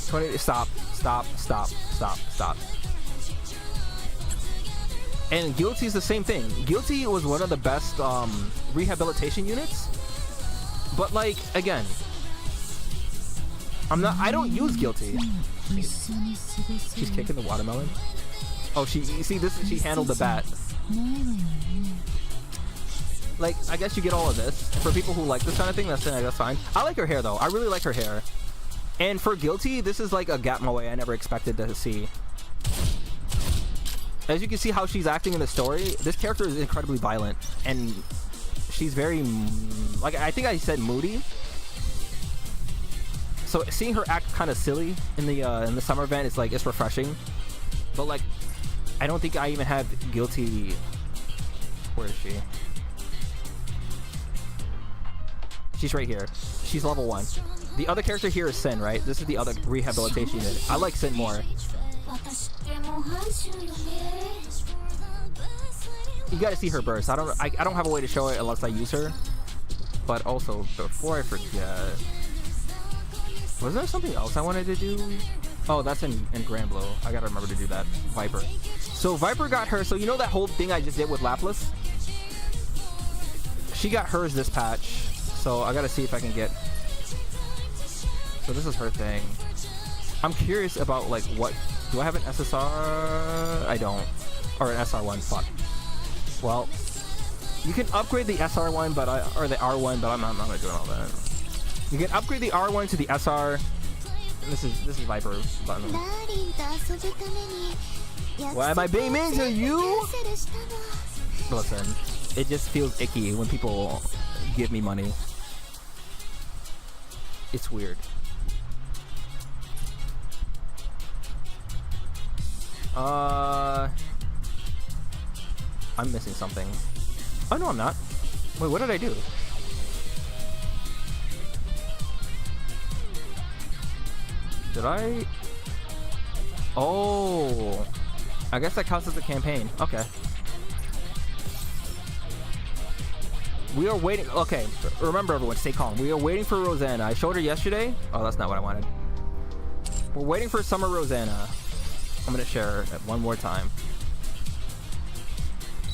20. Stop. And Guilty is the same thing. Guilty was one of the best rehabilitation units, but like again, I don't use Guilty. She's kicking the watermelon. Oh, you see this? She handled the bat. Like, I guess you get all of this. For people who like this kind of thing, that's fine. I like her hair though. I really like her hair. And for Guilty, this is like a gap in my way I never expected to see. As you can see how she's acting in the story, this character is incredibly violent, and she's very, like I think I said moody. So seeing her act kind of silly in the summer event is like, it's refreshing. But like, I don't think I even have Guilty. Where is she? She's right here. She's level 1. The other character here is Sin, right? This is the other rehabilitation unit. I like Sin more. You gotta see her burst. I don't have a way to show it unless I use her. But also, before I forget, was there something else I wanted to do? Oh, that's in Grand Blow. I gotta remember to do that. Viper. So Viper got her. So you know that whole thing I just did with Laplas? She got hers this patch. So I gotta see if I can get. So this is her thing. I'm curious about like what. Do I have an SSR? I don't. Or an SR1. Fuck. Well, you can upgrade the SR1, but or the R1, but I'm not doing all that. You can upgrade the R1 to the SR. This is Viper button. Why am I being mean to you? Listen, it just feels icky when people give me money. It's weird. I'm missing something. Oh no, I'm not. Wait, what did I do? Did I? Oh, I guess that counts as a campaign. Okay. We are waiting. Okay, remember everyone, stay calm. We are waiting for Rosanna. I showed her yesterday. Oh, that's not what I wanted. We're waiting for Summer Rosanna. I'm gonna share her one more time.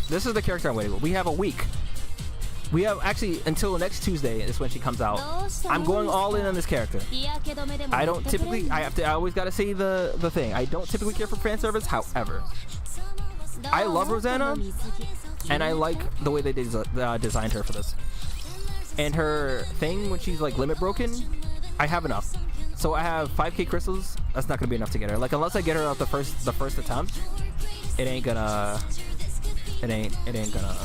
This is the character I'm waiting for. We have a week. We have actually until next Tuesday is when she comes out. I'm going all in on this character. I don't typically. I always gotta say the thing. I don't typically care for fan service. However, I love Rosanna, and I like the way they designed her for this. And her thing when she's like limit broken, I have enough. So I have 5k crystals. That's not gonna be enough to get her. Like unless I get her out the first attempt, it ain't gonna. It ain't gonna.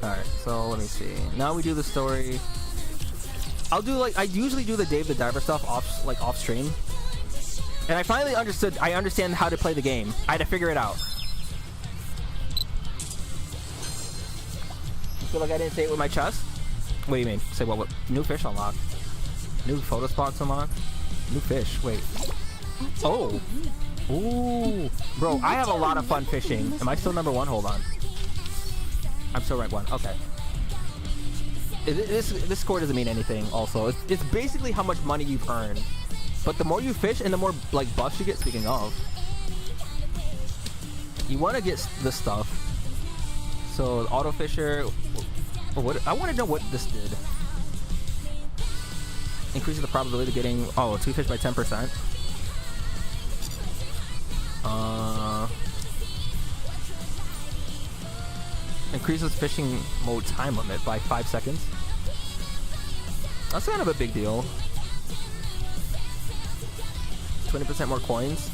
Alright, so let me see. Now we do the story. I'll do like I usually do the Dave the Diver stuff off stream. And I finally understood. I understand how to play the game. I had to figure it out. You feel like I didn't say it with my chest? What do you mean? Say what? What? New fish unlocked. New photo spots unlocked. New fish. Wait. Oh. Ooh. Bro, I have a lot of fun fishing. Am I still number 1? Hold on. I'm still rank 1. Okay. This score doesn't mean anything. Also, it's basically how much money you've earned. But the more you fish and the more like buffs you get. Speaking of, you want to get this stuff. So auto fisher. What I want to know what this did. Increases the probability of getting 2 fish by 10%. Increases fishing mode time limit by 5 seconds. That's kind of a big deal. 20% more coins.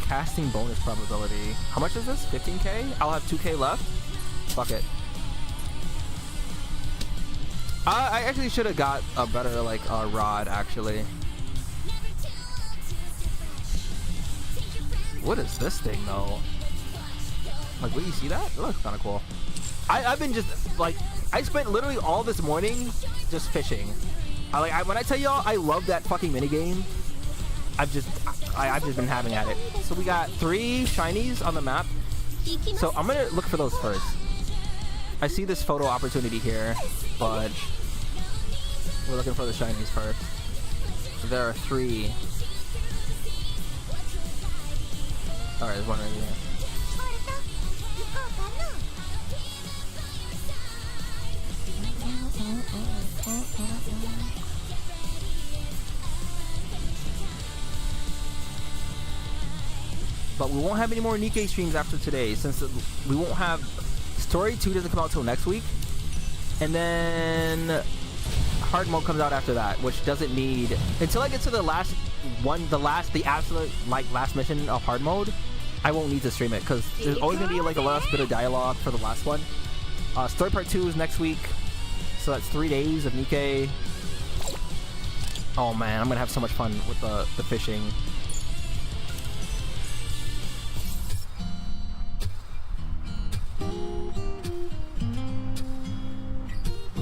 Casting bonus probability. How much is this? 15k? I'll have 2k left. Fuck it. I actually should have got a better rod actually. What is this thing though? Like, what, you see that? It looks kind of cool. I've been just like, I spent literally all this morning just fishing. When I tell y'all I love that fucking minigame, I've just been having at it. So we got 3 shinies on the map. So I'm gonna look for those first. I see this photo opportunity here, but we're looking for the shinies first. There are 3. Alright, there's one right here. But we won't have any more Nikke streams after today, since we won't have Story 2 doesn't come out till next week, and then hard mode comes out after that, which doesn't need until I get to the last one, the absolute last mission of hard mode. I won't need to stream it because there's always gonna be a last bit of dialogue for the last one. Story part 2 is next week, so that's 3 days of Nikke. Oh man, I'm gonna have so much fun with the fishing.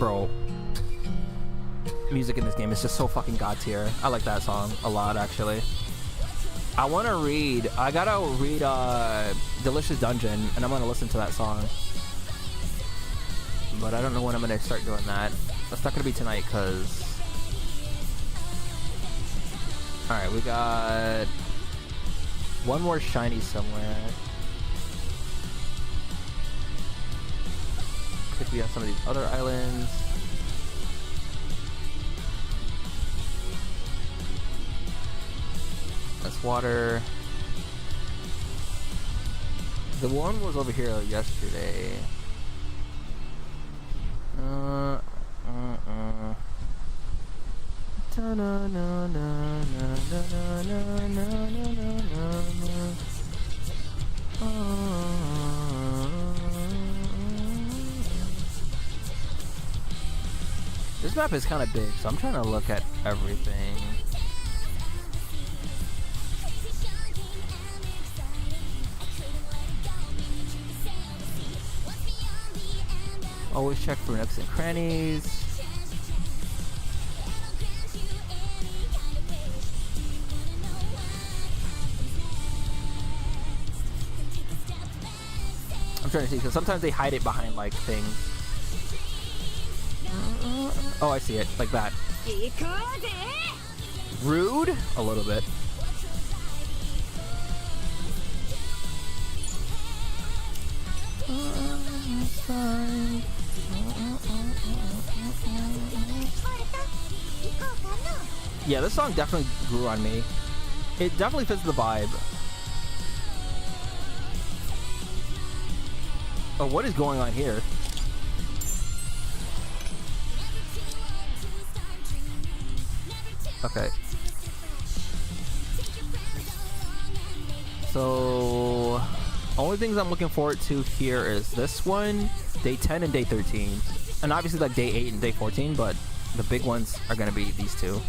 Bro. Music in this game is just so fucking god tier. I like that song a lot, actually. I gotta read Delicious Dungeon, and I'm gonna listen to that song. But I don't know when I'm gonna start doing that. That's not gonna be tonight, cause... Alright, we got... one more shiny somewhere. Could be on some of these other islands. That's water. The one was over here yesterday. This map is kind of big, so I'm trying to look at everything. Always check for nooks and crannies. I'm trying to see, because sometimes they hide it behind like things. Oh, I see it, like that. Rude? A little bit. Yeah, this song definitely grew on me. It definitely fits the vibe. Oh, what is going on here? Okay. So, only things I'm looking forward to here is this one, day 10 and day 13. And obviously like day 8 and day 14, but the big ones are gonna be these two.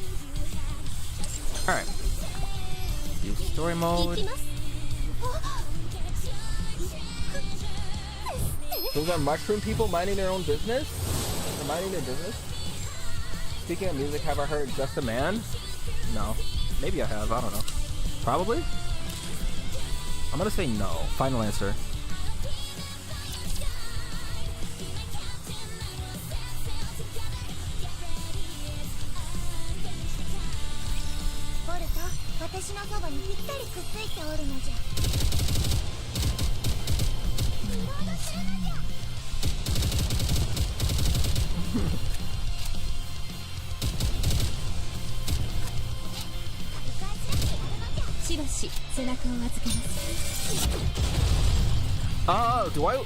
Alright. Use story mode. Those are mushroom people minding their own business? Or minding their business? Speaking of music, have I heard Just a Man? No. Maybe I have, I don't know. Probably? I'm gonna say no. Final answer.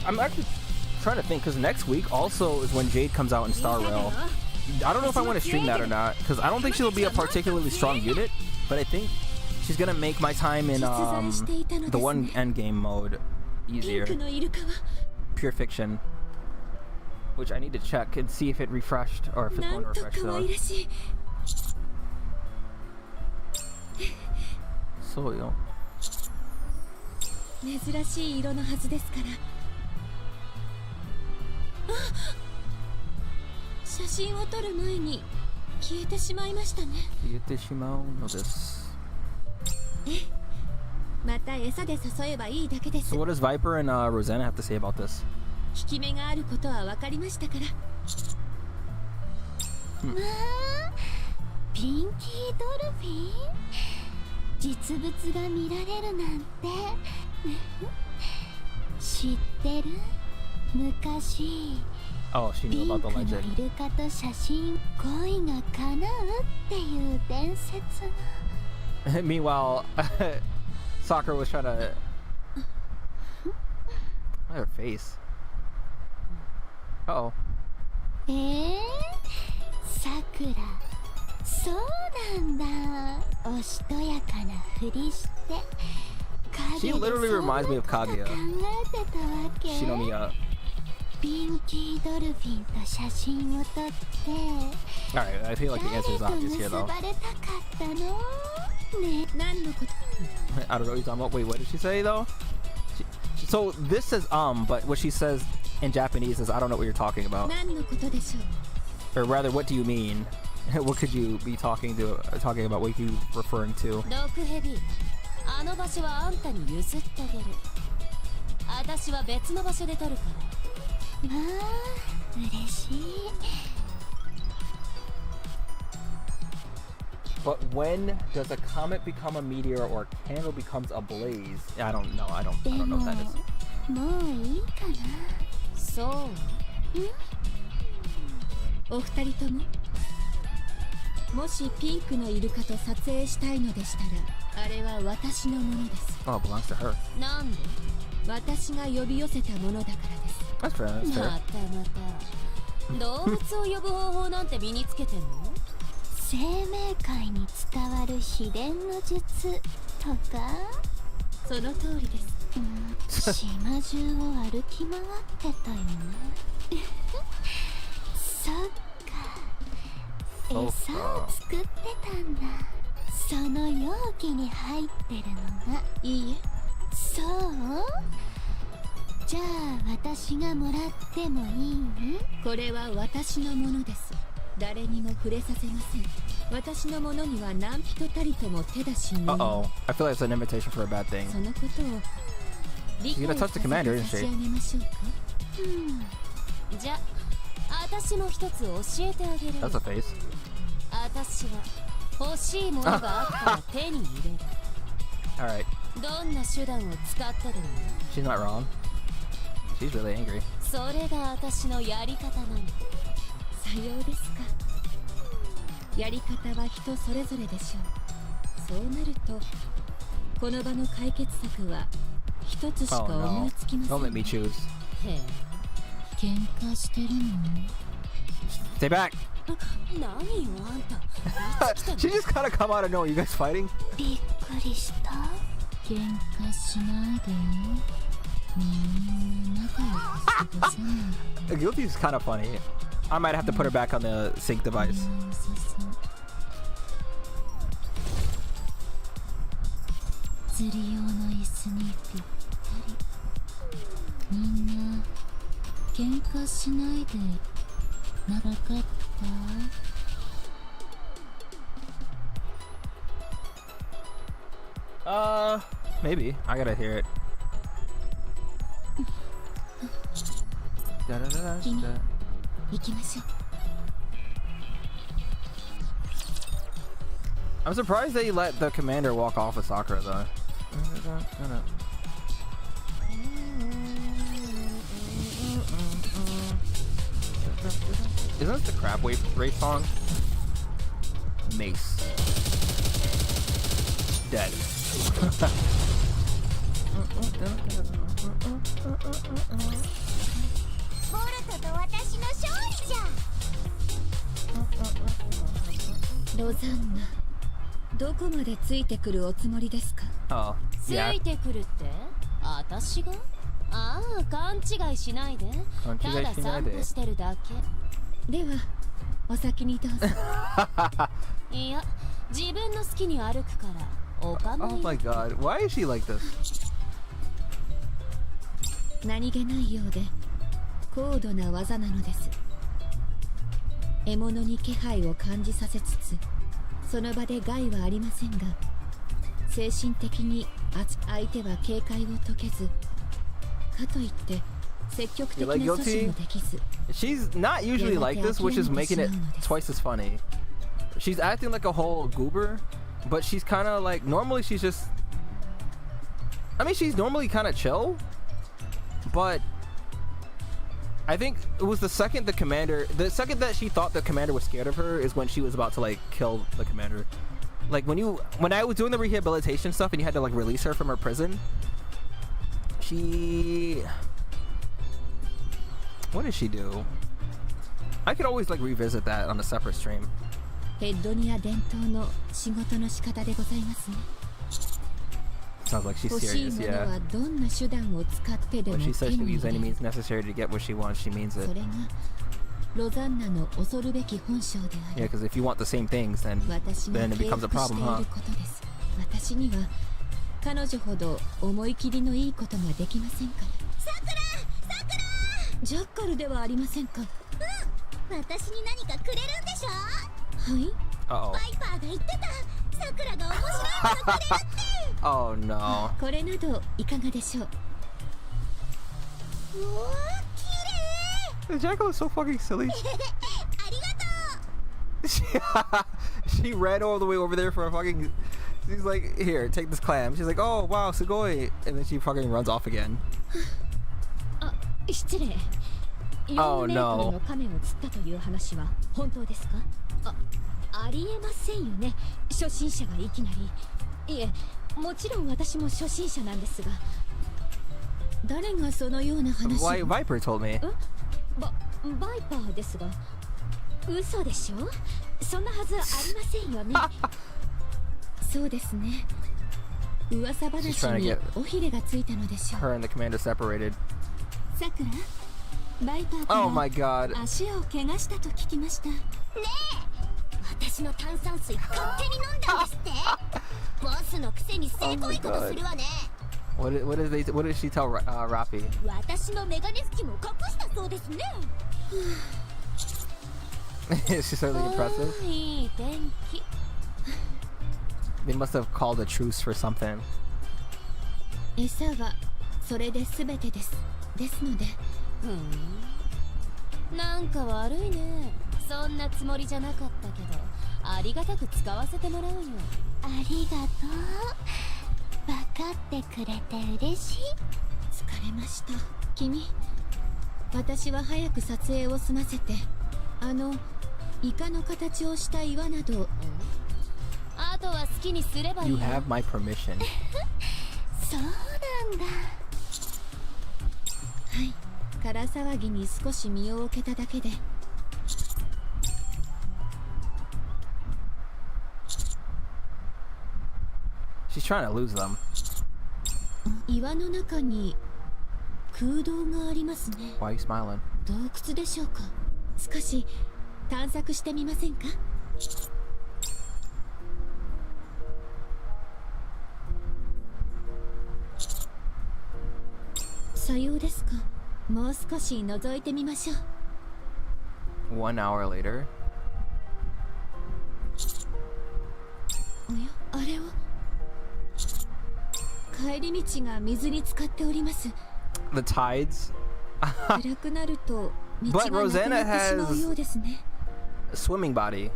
I'm actually trying to think, because next week also is when Jade comes out in Star Rail. I don't know if I want to stream that or not, because I don't think she'll be a particularly strong unit, but I think she's gonna make my time in the one endgame mode easier. Pure Fiction, which I need to check and see if it refreshed or if it's going to refresh though. So you know. 珍しい色のはずですから。あ、写真を撮る前に消えてしまいましたね。消えてしまうのです。また餌で誘えばいいだけです。So what does Viper and Rosanna have to say about this? 効き目があることは分かりましたから。まあ、ピンキードルフィン、実物が見られるなんて。知ってる？昔、ピンクのイルカと写真、恋が叶うっていう伝説が。Meanwhile, Soccer was trying to. Her face. Uh oh. さくら、そうなんだ。おしとやかなふりして。She literally reminds me of Kaguya. Shinomiya. Alright, I feel like the answer is obvious here though. I don't know what you're talking about. Wait, what did she say though? So this says but what she says in Japanese is I don't know what you're talking about. Or rather, what do you mean? What could you be talking about? What are you referring to? ドクヘビ、あの場所はあんたに譲ってあげる。私は別の場所で撮るから。まあ、嬉しい。But when does a comet become a meteor or a candle becomes a blaze? I don't know. I don't know what that is. もういいかな。そう。お二人とも、もしピンクのイルカと撮影したいのでしたら、あれは私のものです。Oh, it belongs to her. なんで？私が呼び寄せたものだからです。That's fair. That's fair. また動物を呼ぶ方法なんて身につけてんの？生命界に伝わる秘伝の術とか？その通りです。島中を歩き回ってたよね。そっか。餌を作ってたんだ。その容器に入ってるのが。いいえ。そう？じゃあ私がもらってもいい？これは私のものです。誰にも触れさせません。私のものには何人たりとも手出しに。Uh-oh. I feel like it's an invitation for a bad thing. そのことを理解させて差し上げましょうか。じゃあ、私も一つ教えてあげる。That's a face. 私は欲しいものがあったら手に入れる。Alright. どんな手段を使ってでも。She's not wrong. She's really angry. それが私のやり方なの。さようですか。やり方は人それぞれでしょう。そうなるとこの場の解決策は一つしか思いつきません。Don't let me choose. へえ、喧嘩してるの？ Stay back. 何よあんた。She just kind of come out of nowhere. You guys fighting? びっくりした。喧嘩しないで。みんな仲良く過ごせない。Guilty is kind of funny. I might have to put her back on the sync device. 釣り用の椅子にぴったり。みんな喧嘩しないでなかった？ Maybe. I gotta hear it. Da-da-da-da-da. 行きましょう。 I'm surprised they let the commander walk off with Sakura though. Isn't this the crab wave race song? Mace. Dead. Rosanna, どこまでついてくるおつもりですか？ Oh, つ yeah. いてくるって？私が？ああ、勘違いしないで。ただ散歩してるだけ。では、お先にどうぞ。いや、自分の好きに歩くから、お構い。Oh my god, why is she like this? 何気ないようで、高度な技なのです。獲物に気配を感じさせつつ、その場で害はありませんが、精神的に相手は警戒を解けず、かといって積極的な阻止もできず。 She's not usually like this, which is making it twice as funny. She's acting like a whole goober, but she's kind of like, normally she's just, I mean, she's normally kind of chill, but I think it was the second that she thought the commander was scared of her is when she was about to like kill the commander. Like when I was doing the rehabilitation stuff and you had to like release her from her prison, what did she do? I could always like revisit that on a separate stream. ヘッドニア伝統の仕事の仕方でございますね。 Sounds like she's serious, yeah. はどんな手段を使ってでも When she says 手 she'll に use 入 any れる。 means necessary to get what she wants, she means そ it. れがロザンナの恐るべき本性であ Yeah, る。 because if you want the same things, then 私が it 敬 becomes a 服して problem, い huh? ることです。私には彼女ほど思い切りのいいことができませんから。さくら、さくら。ジャッカルではありませんか。私に何かくれるんでしょ。はい。Uh-oh. バイパーが言ってた。さくらが面白いものくれるって。Oh no. これなどいかがでしょう。うわ、綺麗。 The jackal is so fucking silly. ありがとう。 She ran all the way over there for a fucking. She's like, here, take this clam. She's like, oh wow, sugoi, and then she fucking runs off again. あ、失礼。Oh no. の亀を釣ったという話は本当ですか？ありえませんよね。初心者がいきなり。いえ、もちろん私も初心者なんですが。誰がそのような話を？ Viper told me. バイパーですが。嘘でしょ？そんなはずありませんよね。そうですね。噂話に尾ひれがついたのでしょう。 Her and the commander separated. さくら、バイパーから Oh my god. 足を怪我したと聞きました。ねえ、私の炭酸水勝手に飲んだんですって。ボスのくせにせこいことするわね。What did she tell Rafi? 私のメガネ拭きも隠したそうですね。She's certainly impressive. いい天気。 They must have called a truce for something. 餌はそれで全てです。ですので。なんか悪いね。そんなつもりじゃなかったけど、ありがたく使わせてもらうよ。ありがとう。分かってくれて嬉しい。疲れました。君、私は早く撮影を済ませて、イカの形をした岩など。あとは好きにすればいい。 You have my permission. そうなんだ。はい、空騒ぎに少し身を置けただけで。She's trying to lose them. 岩の中に空洞がありますね。 Why are you smiling? 洞窟でしょうか。少し探索してみませんか？さようですか。もう少し覗いてみましょう。 1 hour later. おや、あれは帰り道が水に浸かっております。 The tides. 暗くなると道がなくなってしまうようですね。 Swimming body.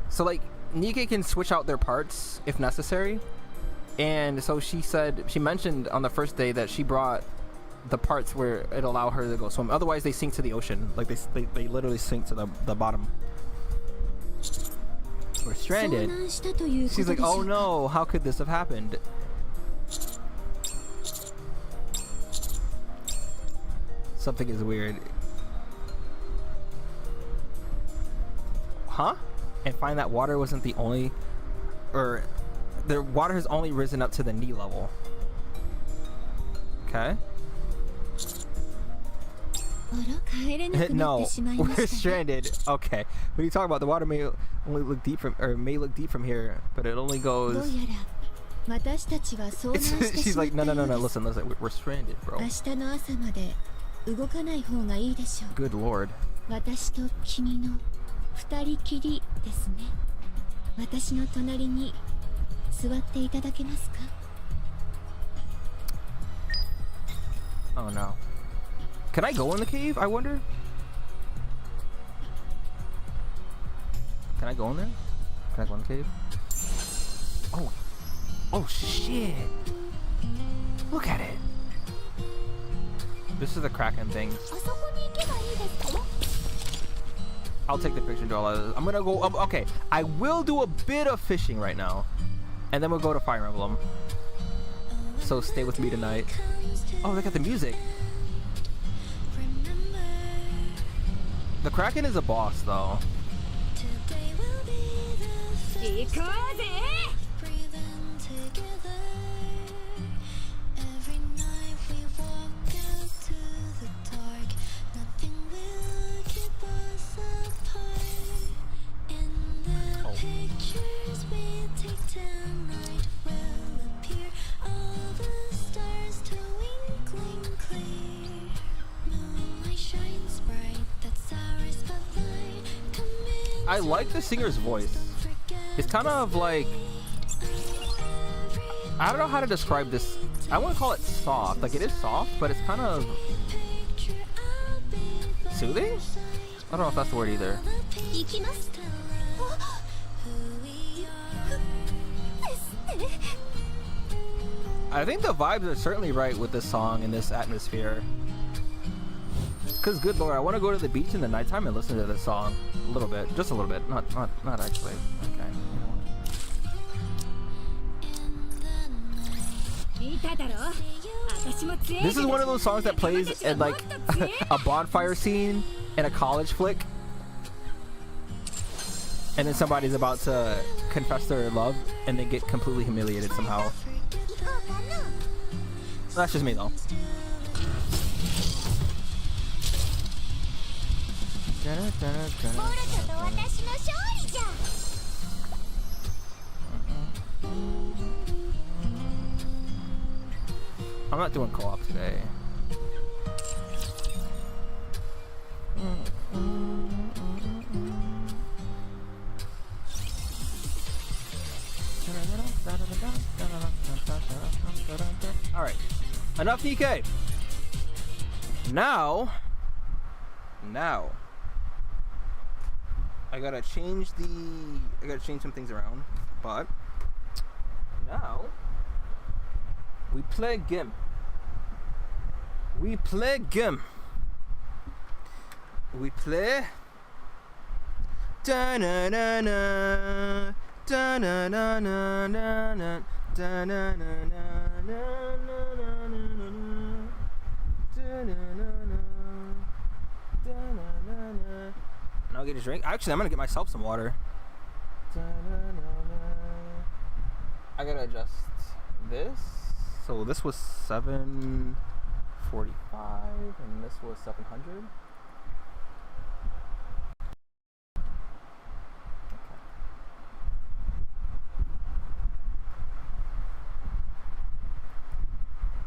So like Nikke can switch out their parts if necessary. And so she mentioned on the first day that she brought the parts where it allow her to go swim. Otherwise they sink to the ocean. Like they literally sink to the bottom. We're stranded. She's like, oh no, how could this have happened? Something is weird. Huh? And find that water wasn't the only, or the water has only risen up to the knee level. Okay. No, we're stranded. Okay. What are you talking about? The water may only look deep from here, but it only goes. She's like, no. Listen. We're stranded, bro. Good lord. 私と君の二人きりですね。私の隣に座っていただけますか？ Oh no. Can I go in the cave? I wonder. Can I go in there? Can I go in the cave? Oh shit. Look at it. This is the Kraken thing. I'll take the picture and do all of this. I'm gonna go. Okay, I will do a bit of fishing right now, and then we'll go to Fire Emblem. So stay with me tonight. Oh, look at the music. The Kraken is a boss, though. I like the singer's voice. It's kind of like, I don't know how to describe this. I wouldn't call it soft. Like, it is soft, but it's kind of soothing? I don't know if that's the word either. I think the vibes are certainly right with this song and this atmosphere. Cause good lord, I want to go to the beach in the nighttime and listen to this song a little bit, just a little bit, not actually. Okay, you know what? This is one of those songs that plays at like a bonfire scene in a college flick, and then somebody's about to confess their love and they get completely humiliated somehow. That's just me though. I'm not doing co-op today. Alright. Enough Nikke. Now I gotta change some things around, but now we play game. We play da na na na da na na na na na da na na na na na. And I'll get a drink. Actually, I'm gonna get myself some water. I gotta adjust this. So this was 745 and this was 700.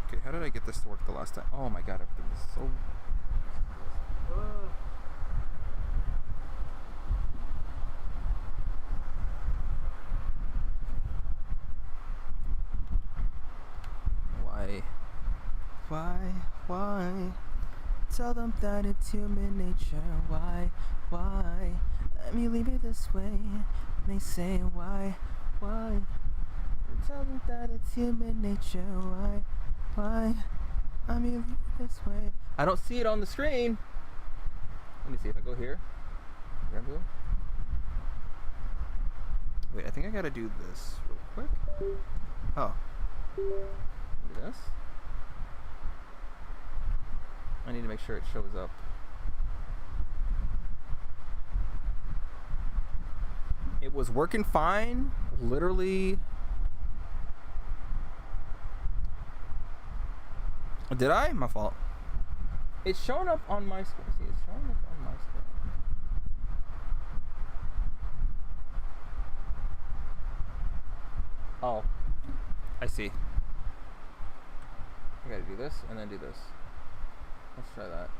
Okay, how did I get this to work the last time? Oh my god, everything is so... Why? Tell them that it's human nature. Why? Let me leave it this way. And they say why? Tell them that it's human nature. Why? Let me leave it this way. I don't see it on the screen. Let me see if I go here. Wait, I think I gotta do this real quick. Oh. Do this. I need to make sure it shows up. It was working fine, literally. Did I? My fault. It's showing up on my screen. See, it's showing up on my screen. Oh, I see. I gotta do this and then do this. Let's try that.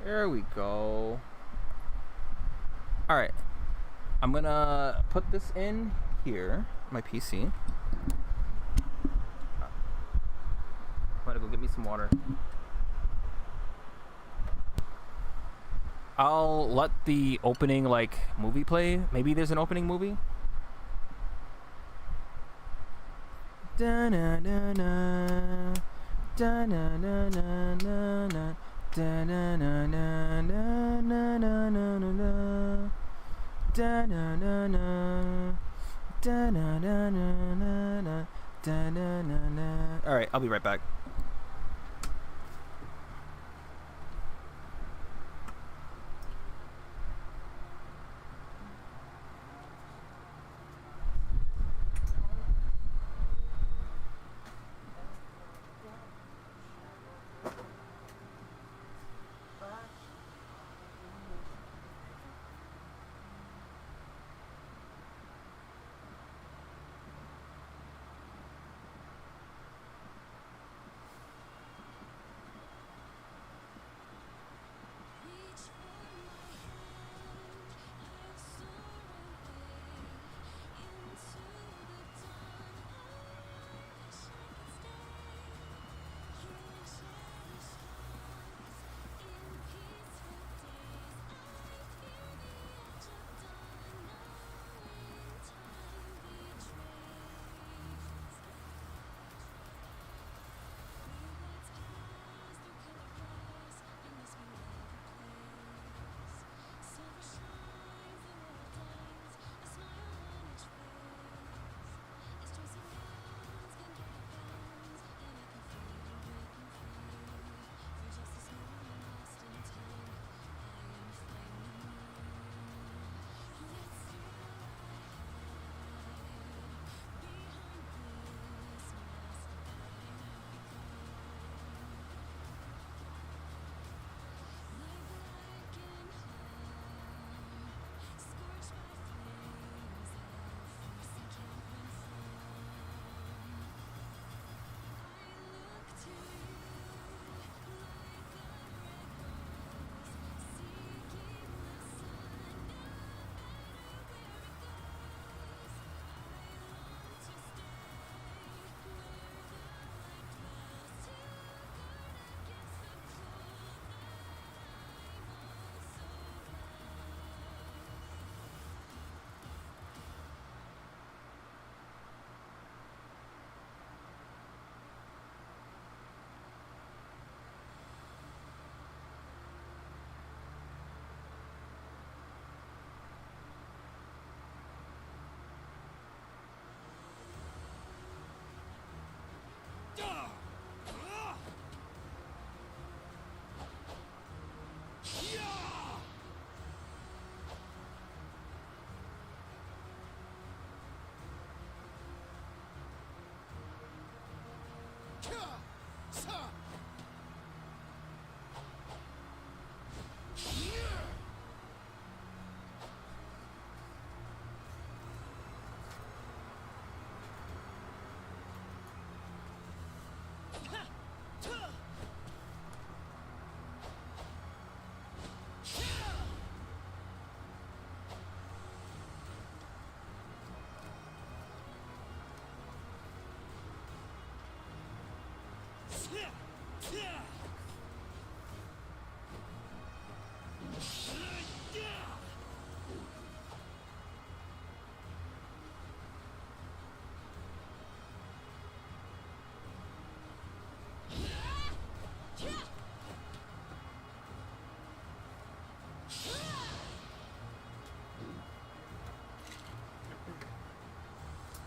There we go. All right. I'm gonna put this in here, my PC. I'm gonna go get me some water. I'll let the opening like movie play. Maybe there's an opening movie. Da-na-na-na, da-na-na-na-na-na, da-na-na-na-na-na-na-na. Da-na-na-na, da-na-na-na-na, da-na-na-na. All right, I'll be right back.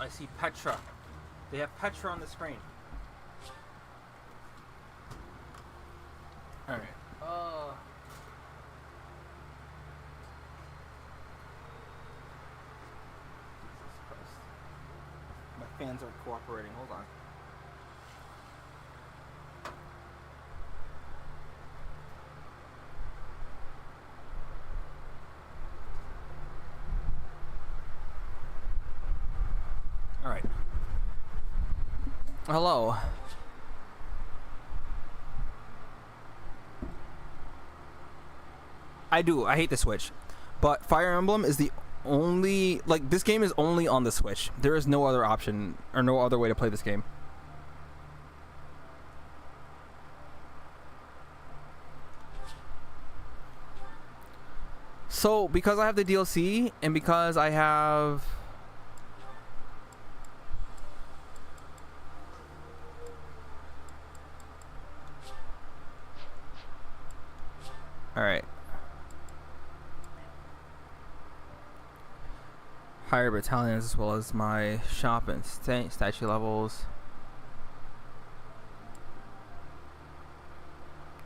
I see Petra. They have Petra on the screen. Alright. Jesus Christ. My fans aren't cooperating. Hold on. Alright. Hello. I do. I hate the Switch. But Fire Emblem is the only... Like, this game is only on the Switch. There is no other option or no other way to play this game. So, because I have the DLC and because I have... Alright. Higher battalions as well as my shop and statue levels.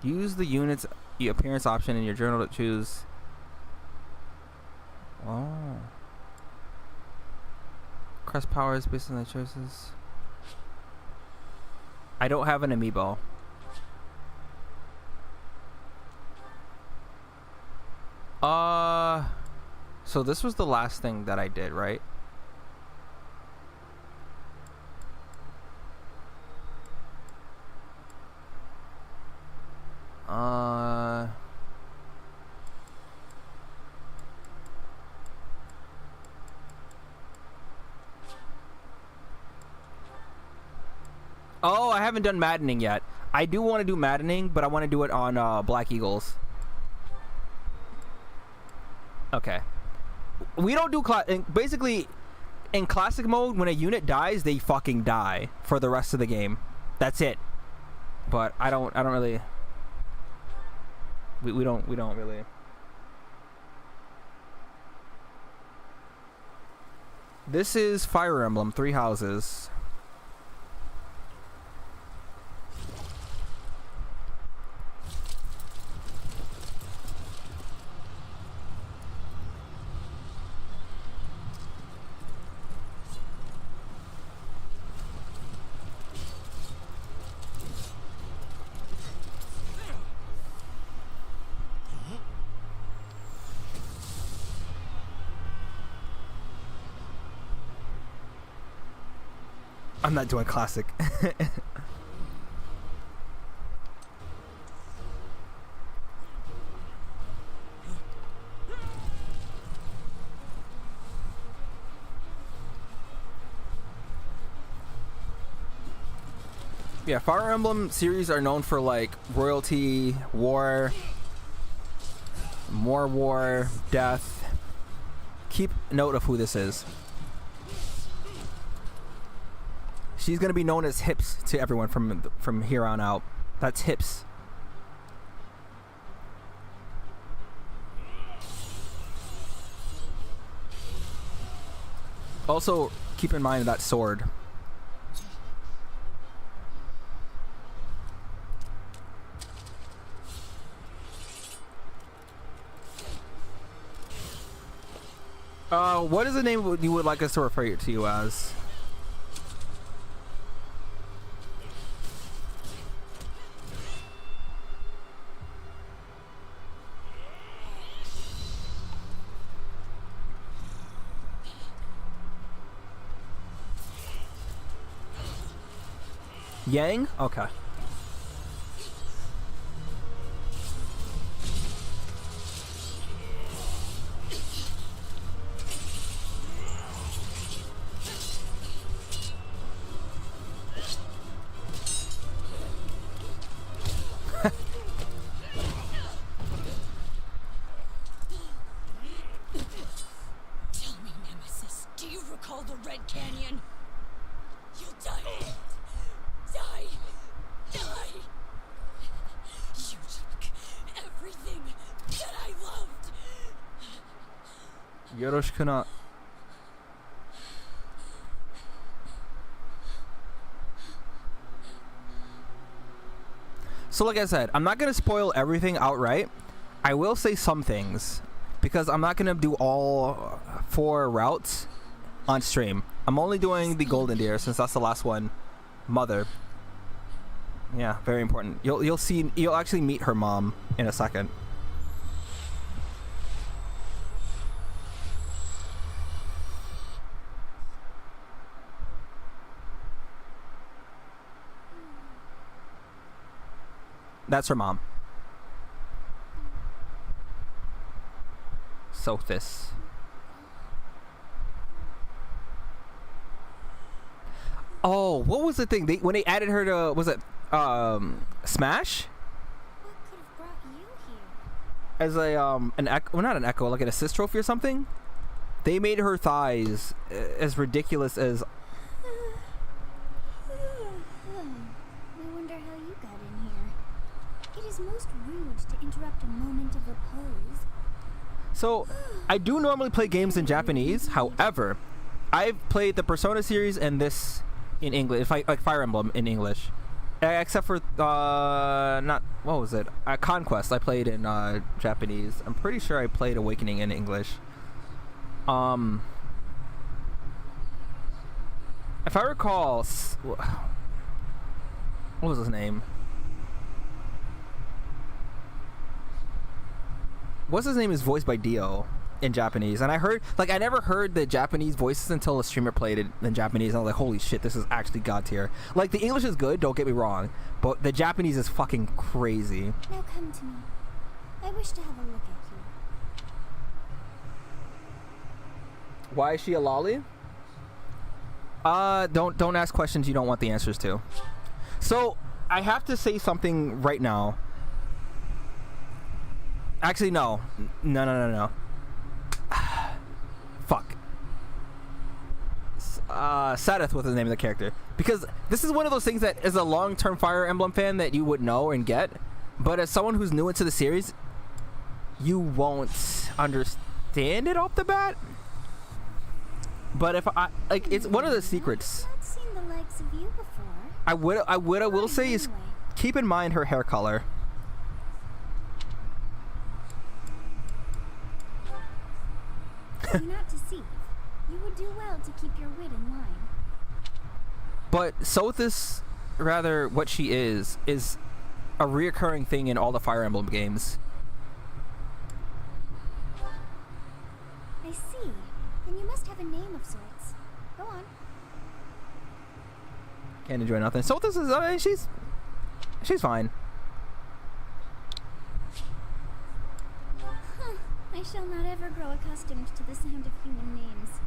Use the unit's appearance option in your journal to choose. Oh. Crest powers based on the choices. I don't have an amiibo. So this was the last thing that I did, right? Oh, I haven't done maddening yet. I do want to do maddening, but I want to do it on Black Eagles. Okay. We don't do basically in classic mode. When a unit dies, they fucking die for the rest of the game. That's it. But I don't really. We don't really. This is Fire Emblem 3 Houses. I'm not doing classic. Yeah, Fire Emblem series are known for like royalty, war, more war, death. Keep note of who this is. She's gonna be known as Hips to everyone from here on out. That's Hips. Also, keep in mind that sword. What is the name you would like us to refer to you as? Yang? Okay. Yoroshiku na. So like I said, I'm not gonna spoil everything outright. I will say some things because I'm not gonna do all 4 routes on stream. I'm only doing the golden deer since that's the last one. Mother. Yeah, very important. You'll actually meet her mom in a second. That's her mom. Sothis. Oh, what was the thing? When they added her to, was it Smash? What could have brought you here? As a an echo, well, not an echo, like an assist trophy or something. They made her thighs as ridiculous as. I wonder how you got in here. It is most rude to interrupt a moment of repose. So, I do normally play games in Japanese. However, I've played the Persona series and this in English, like Fire Emblem in English, except for not what was it? Conquest. I played in Japanese. I'm pretty sure I played Awakening in English. If I recall, what was his name? What's his name is voiced by Dio in Japanese, and I never heard the Japanese voices until a streamer played it in Japanese, and I was like, holy shit, this is actually god tier. Like, the English is good, don't get me wrong, but the Japanese is fucking crazy. Now come to me. I wish to have a look at you. Why is she a lolly? Don't ask questions you don't want the answers to. So, I have to say something right now. Actually, no. No. Fuck. Sadith was the name of the character. Because this is one of those things that as a long-term Fire Emblem fan that you would know and get, but as someone who's new into the series, you won't understand it off the bat. But if I like, it's one of the secrets. I've not seen the likes of you before. I will say is keep in mind her hair color. Do not deceive. You would do well to keep your wit in line. But Sothis, rather what she is a reoccurring thing in all the Fire Emblem games. I see. Then you must have a name of sorts. Go on. Can't enjoy nothing. Sothis is, she's fine. I shall not ever grow accustomed to the sound of human names.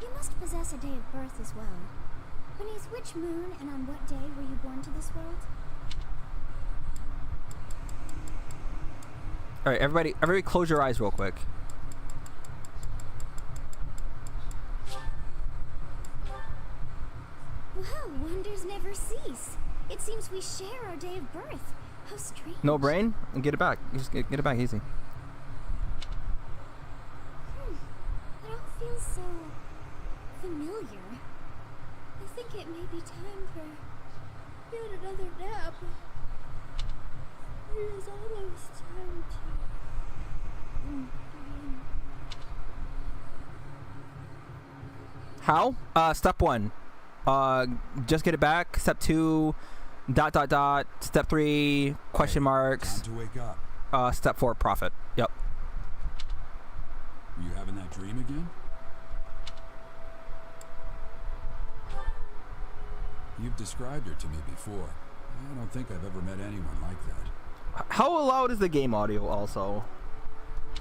You must possess a day of birth as well. Beneath which moon and on what day were you born to this world? Alright, everybody close your eyes real quick. Well, wonders never cease. It seems we share our day of birth. How strange. No brain? Get it back. You just get it back easy. It all feels so familiar. I think it may be time for yet another nap. It is almost time to... How? Step 1. Just get it back. Step 2, ... Step 3, question marks. Time to wake up. Step 4, profit. Yep. Were you having that dream again? You've described her to me before. I don't think I've ever met anyone like that. How loud is the game audio also?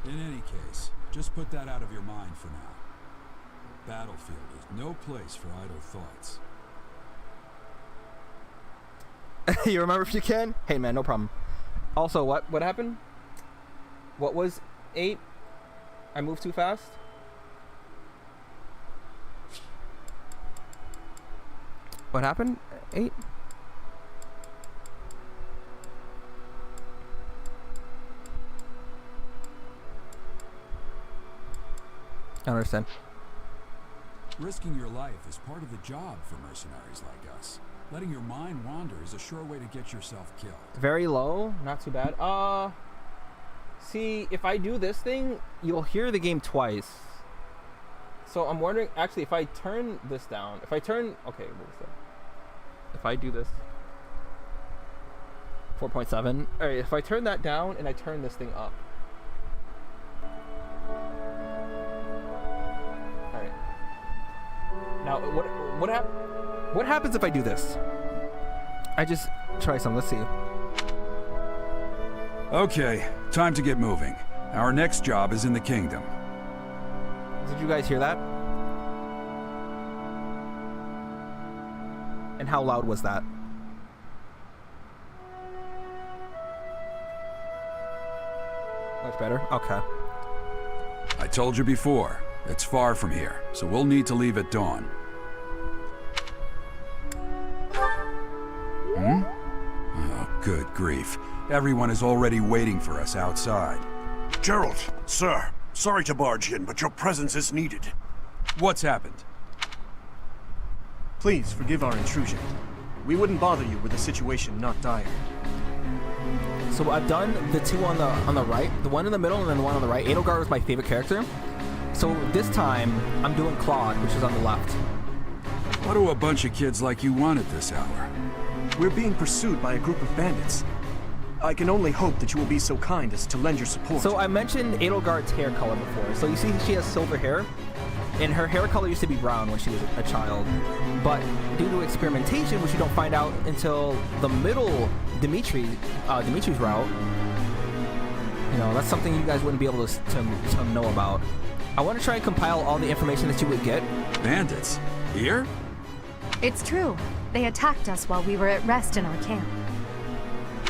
In any case, just put that out of your mind for now. Battlefield is no place for idle thoughts. You remember if you can? Hey man, no problem. Also, what happened? What was 8? I moved too fast? What happened? 8? I understand. Risking your life is part of the job for mercenaries like us. Letting your mind wander is a sure way to get yourself killed. Very low, not too bad. See, if I do this thing, you'll hear the game twice. So I'm wondering, actually, if I turn this down, if I turn, okay, what was that? If I do this, 4.7. All right, if I turn that down and I turn this thing up. All right. Now, what happens if I do this? I just try some. Let's see. Okay, time to get moving. Our next job is in the kingdom. Did you guys hear that? And how loud was that? Much better? Okay. I told you before, it's far from here, so we'll need to leave at dawn. Oh, good grief. Everyone is already waiting for us outside. Gerald, sir, sorry to barge in, but your presence is needed. What's happened? Please forgive our intrusion. We wouldn't bother you with a situation not dire. So I've done the two on the right, the one in the middle and then the one on the right. Edelgard was my favorite character. So this time I'm doing Claude, which is on the left. What do a bunch of kids like you want at this hour? We're being pursued by a group of bandits. I can only hope that you will be so kind as to lend your support. So I mentioned Edelgard's hair color before. So you see she has silver hair, and her hair color used to be brown when she was a child. But due to experimentation, which you don't find out until the middle Dimitri's route, you know, that's something you guys wouldn't be able to know about. I want to try and compile all the information that you would get. Bandits? Here? It's true. They attacked us while we were at rest in our camp.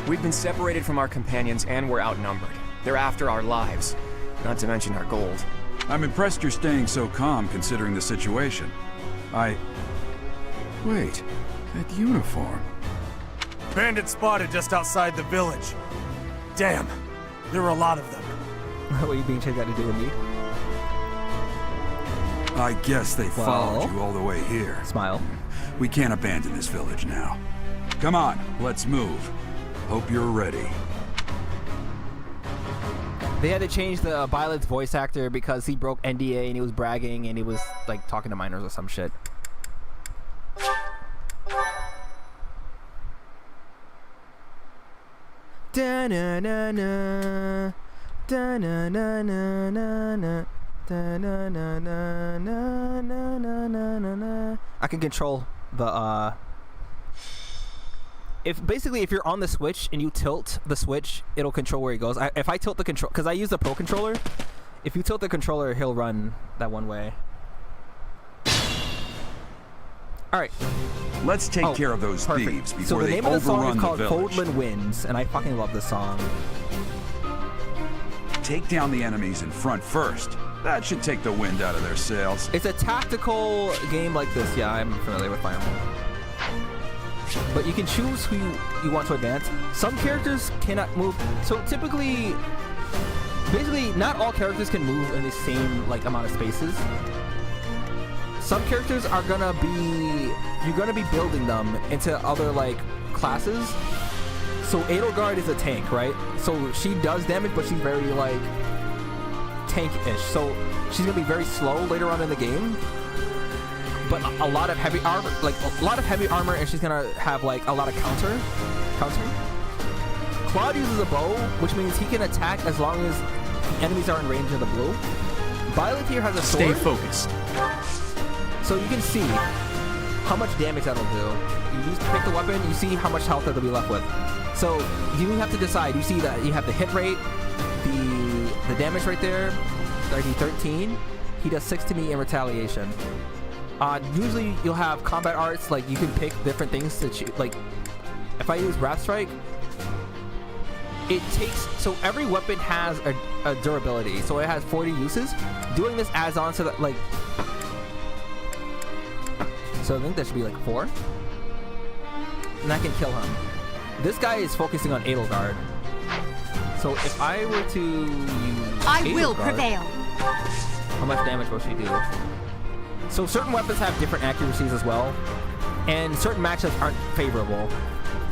We've been separated from our companions and we're outnumbered. They're after our lives, not to mention our gold. I'm impressed you're staying so calm considering the situation. Wait, that uniform. Bandits spotted just outside the village. Damn, there were a lot of them. What are you being chased got to do with me? I guess they followed you all the way here. Smile. We can't abandon this village now. Come on, let's move. Hope you're ready. They had to change the Violet's voice actor because he broke NDA and he was bragging and he was like talking to minors or some shit. Da-na-na-na, da-na-na-na-na-na, da-na-na-na-na-na-na-na. I can control the if you're on the Switch and you tilt the Switch, it'll control where he goes. If I tilt the control, because I use the Pro Controller, if you tilt the controller, he'll run that one way. All right. Let's take care of those thieves before they overrun the village. So the name of the song is called Coldland Winds, and I fucking love this song. Take down the enemies in front first. That should take the wind out of their sails. It's a tactical game like this. Yeah, I'm familiar with Fire Emblem. But you can choose who you want to advance. Some characters cannot move. So basically, not all characters can move in the same like amount of spaces. Some characters are you're gonna be building them into other like classes. So Edelgard is a tank, right? So she does damage, but she's very like tank-ish. So she's gonna be very slow later on in the game. But a lot of heavy armor, and she's gonna have like a lot of countering. Claude uses a bow, which means he can attack as long as the enemies are in range of the blue. Violet here has a sword. Stay focused. So you can see how much damage that'll do. You just pick the weapon, you see how much health that'll be left with. So you have to decide. You see that you have the hit rate, the damage right there. I do 13. He does 6 to me in retaliation. Usually you'll have combat arts, like you can pick different things to choose. Like if I use Wrath Strike, it takes, so every weapon has a durability, so it has 40 uses. Doing this adds on to that, like, so I think that should be like 4, and I can kill him. This guy is focusing on Edelgard, so if I were to use I will prevail. How much damage will she do? So certain weapons have different accuracies as well, and certain matchups aren't favorable.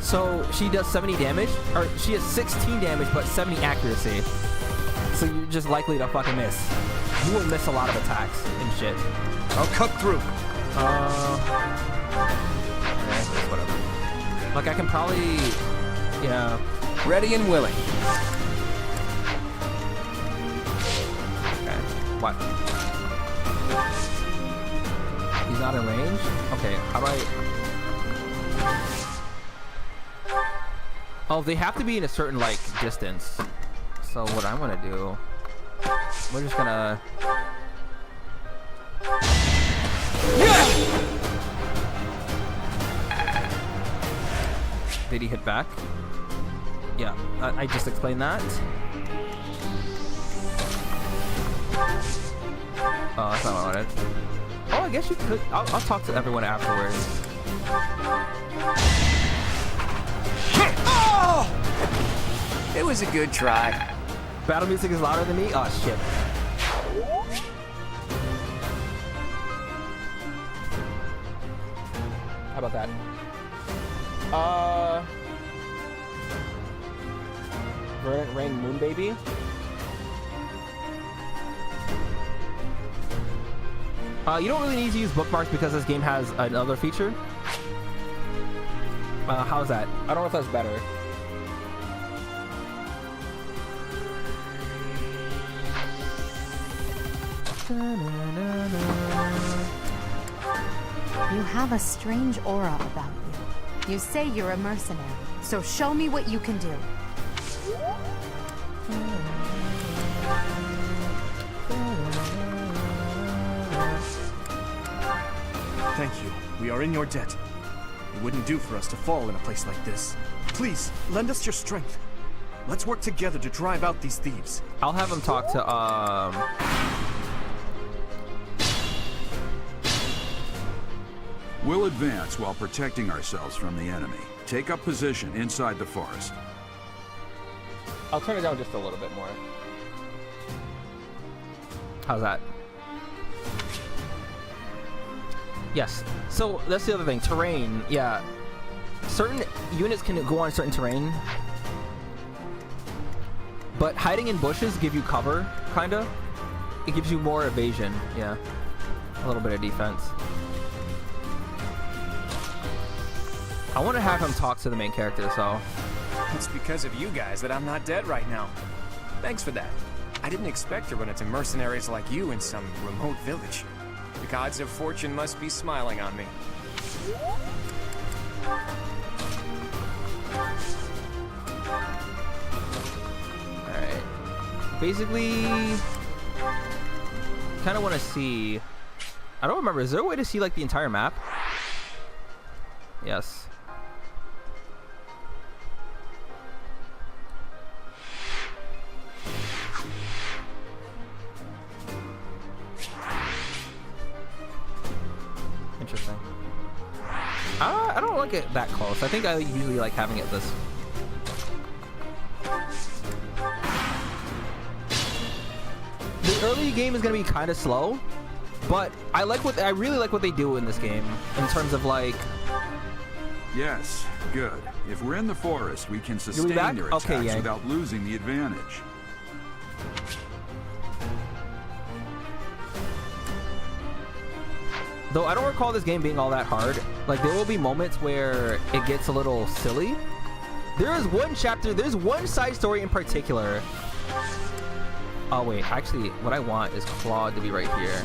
So she does 70 damage, or she has 16 damage but 70 accuracy. So you're just likely to fucking miss. You will miss a lot of attacks and shit. I'll cut through. Whatever. Like I can probably, yeah. Ready and willing. Okay. What? He's not in range? Okay, how do I... Oh, they have to be in a certain, like, distance. So what I'm gonna do... We're just gonna... Did he hit back? Yeah, I just explained that. Oh, that's not what I wanted. Oh, I guess you could. I'll talk to everyone afterwards. Oh! It was a good try. Battle music is louder than me? Oh, shit. How about that? Verdant Rain Moon Baby. You don't really need to use bookmarks because this game has another feature. How's that? I don't know if that's better. You have a strange aura about you. You say you're a mercenary, so show me what you can do. Thank you. We are in your debt. It wouldn't do for us to fall in a place like this. Please, lend us your strength. Let's work together to drive out these thieves. I'll have him talk to, We'll advance while protecting ourselves from the enemy. Take up position inside the forest. I'll turn it down just a little bit more. How's that? Yes. So that's the other thing. Terrain. Yeah. Certain units can go on certain terrain, but hiding in bushes give you cover, kinda. It gives you more evasion. Yeah. A little bit of defense. I want to have him talk to the main character, so. It's because of you guys that I'm not dead right now. Thanks for that. I didn't expect to run into mercenaries like you in some remote village. The gods of fortune must be smiling on me. Alright. Basically, kind of want to see. I don't remember. Is there a way to see like the entire map? Yes. Interesting. I don't like it that close. I think I usually like having it this. The early game is gonna be kind of slow, but I really like what they do in this game in terms of like. Yes, good. If we're in the forest, we can sustain their attacks without losing the advantage. Though I don't recall this game being all that hard. Like, there will be moments where it gets a little silly. There is one chapter, there's one side story in particular. Oh wait, actually, what I want is Claude to be right here.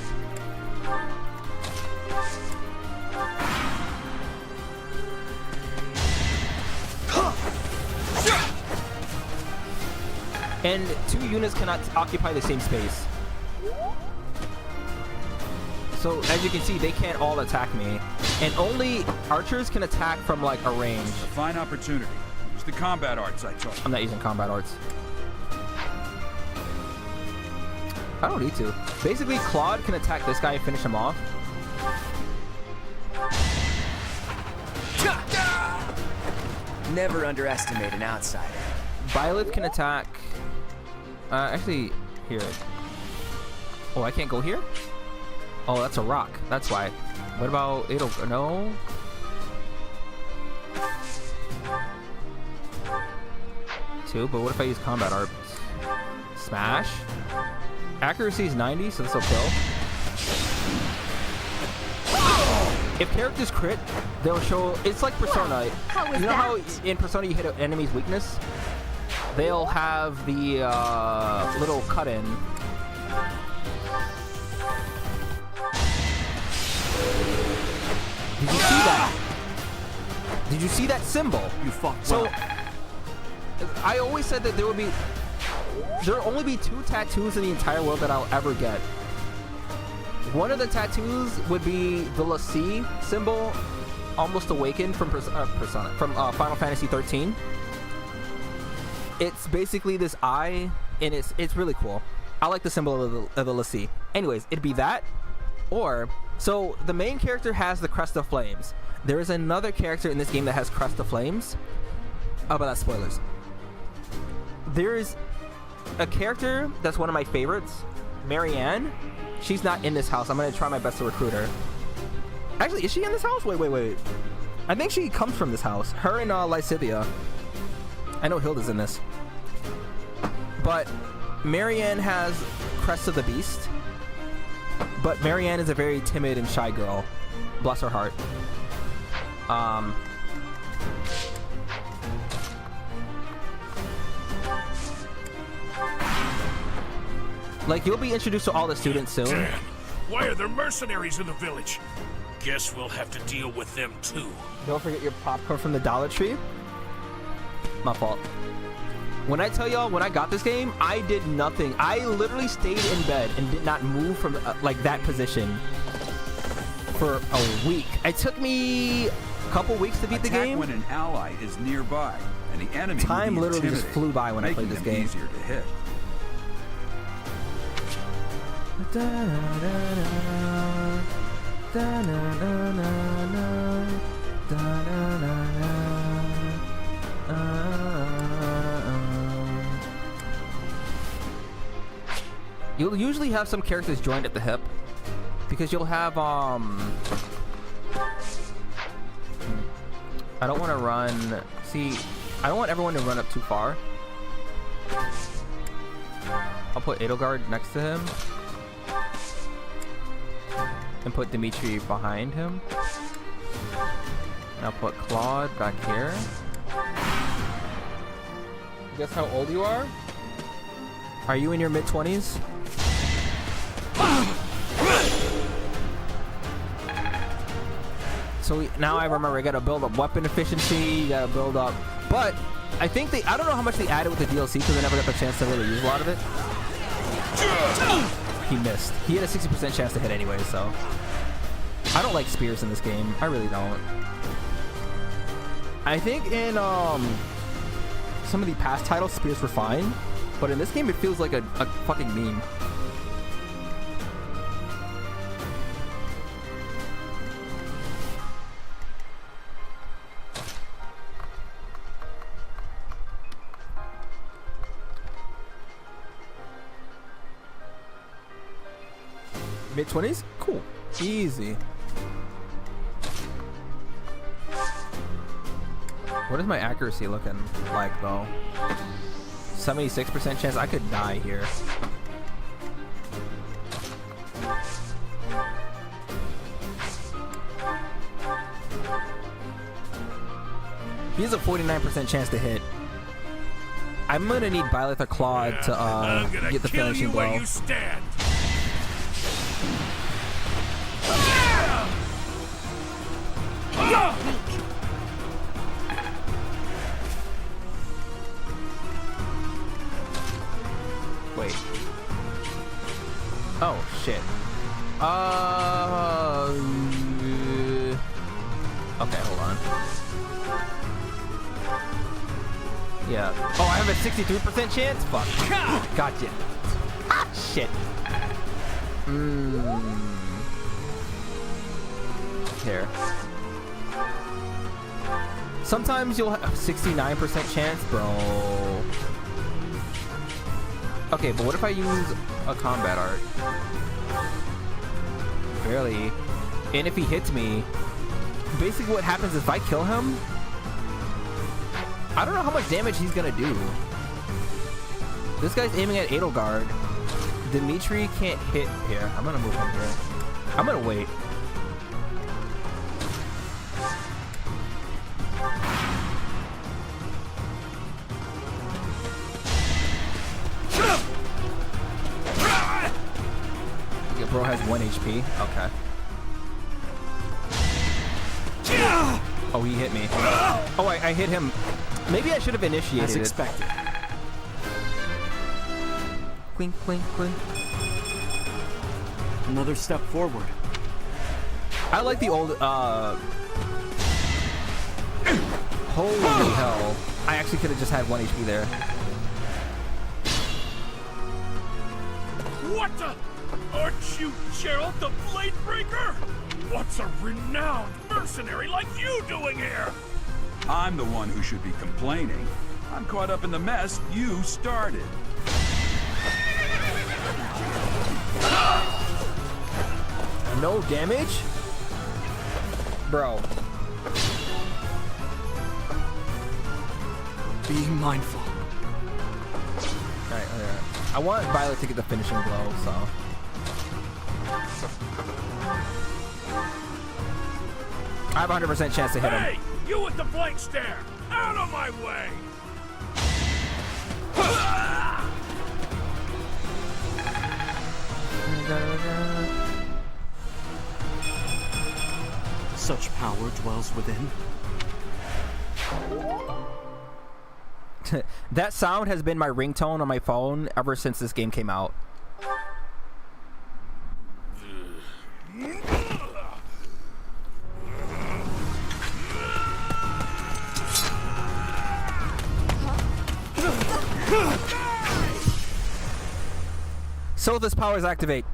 And two units cannot occupy the same space. So as you can see, they can't all attack me. And only archers can attack from like a range. A fine opportunity. Use the combat arts I taught you. I'm not using combat arts. I don't need to. Basically, Claude can attack this guy and finish him off. Never underestimate an outsider. Byleth can attack. Actually, here. Oh, I can't go here? Oh, that's a rock. That's why. What about it'll no? Two, but what if I use combat art? Smash. Accuracy is 90, so this will kill. If characters crit, they'll show. It's like Persona. How was you know that? how in Persona you hit an enemy's weakness? They'll have the little cut in. Did you see that? Did you see that symbol? You fought So, well. I always said that there'll only be 2 tattoos in the entire world that I'll ever get. One of the tattoos would be the Lassie symbol, Almost Awakened from Final Fantasy 13. It's basically this eye, and it's really cool. I like the symbol of the Lassie. Anyways, it'd be that, or so the main character has the Crest of Flames. There is another character in this game that has Crest of Flames. Oh, but that's spoilers. There is a character that's one of my favorites, Marianne. She's not in this house. I'm gonna try my best to recruit her. Actually, is she in this house? Wait. I think she comes from this house. Her and Lysithia. I know Hilda's in this. But Marianne has Crest of the Beast. But Marianne is a very timid and shy girl. Bless her heart. Like, you'll be introduced to all the students soon. Damn. Why are there mercenaries in the village? Guess we'll have to deal with them too. Don't forget your popcorn from the Dollar Tree. My fault. When I tell y'all, when I got this game, I did nothing. I literally stayed in bed and did not move from like that position for a week. It took me a couple weeks to beat the game. When an ally is nearby, and the enemy Time will be literally just intimidated, flew by when I played making this them game. easier to hit. You'll usually have some characters joined at the hip because you'll have I don't want to run. See, I don't want everyone to run up too far. I'll put Edelgard next to him and put Dimitri behind him. And I'll put Claude back here. Guess how old you are? Are you in your mid-20s? So now I remember I gotta build up weapon efficiency, you gotta build up, but I think I don't know how much they added with the DLC because I never got the chance to really use a lot of it. He missed. He had a 60% chance to hit anyway, so. I don't like spears in this game. I really don't. I think in some of the past titles, spears were fine, but in this game it feels like a fucking meme. Mid-20s? Cool. Easy. What is my accuracy looking like, though? 76% chance I could die here. He has a 49% chance to hit. I'm gonna need Byleth or Claude to get the finishing blow. Where you stand. Wait. Oh shit. Okay, hold on. Yeah. Oh, I have a 63% chance? Fuck. Gotcha. Ah, shit. Here. Sometimes you'll have a 69% chance, bro. Okay, but what if I use a combat art? Barely. And if he hits me, basically what happens is if I kill him, I don't know how much damage he's gonna do. This guy's aiming at Edelgard. Dimitri can't hit here. I'm gonna move him here. I'm gonna wait. Your bro has 1 HP. Okay. Oh, he hit me. Oh, I hit him. Maybe I should have initiated As expected. Clink, clink, clink. Another step forward. I like the old, holy hell. I actually could have just had 1 HP there. What the? Aren't you Gerald the Bladebreaker? What's a renowned mercenary like you doing here? I'm the one who should be complaining. I'm caught up in the mess you started. No damage? Bro. Be mindful. Alright. I want Violet to get the finishing blow, so. I have a 100% chance to hit him. Hey, you with the blank stare! Out of my way! Such power dwells within. That sound has been my ringtone on my phone ever since this game came out. Sothis powers activate.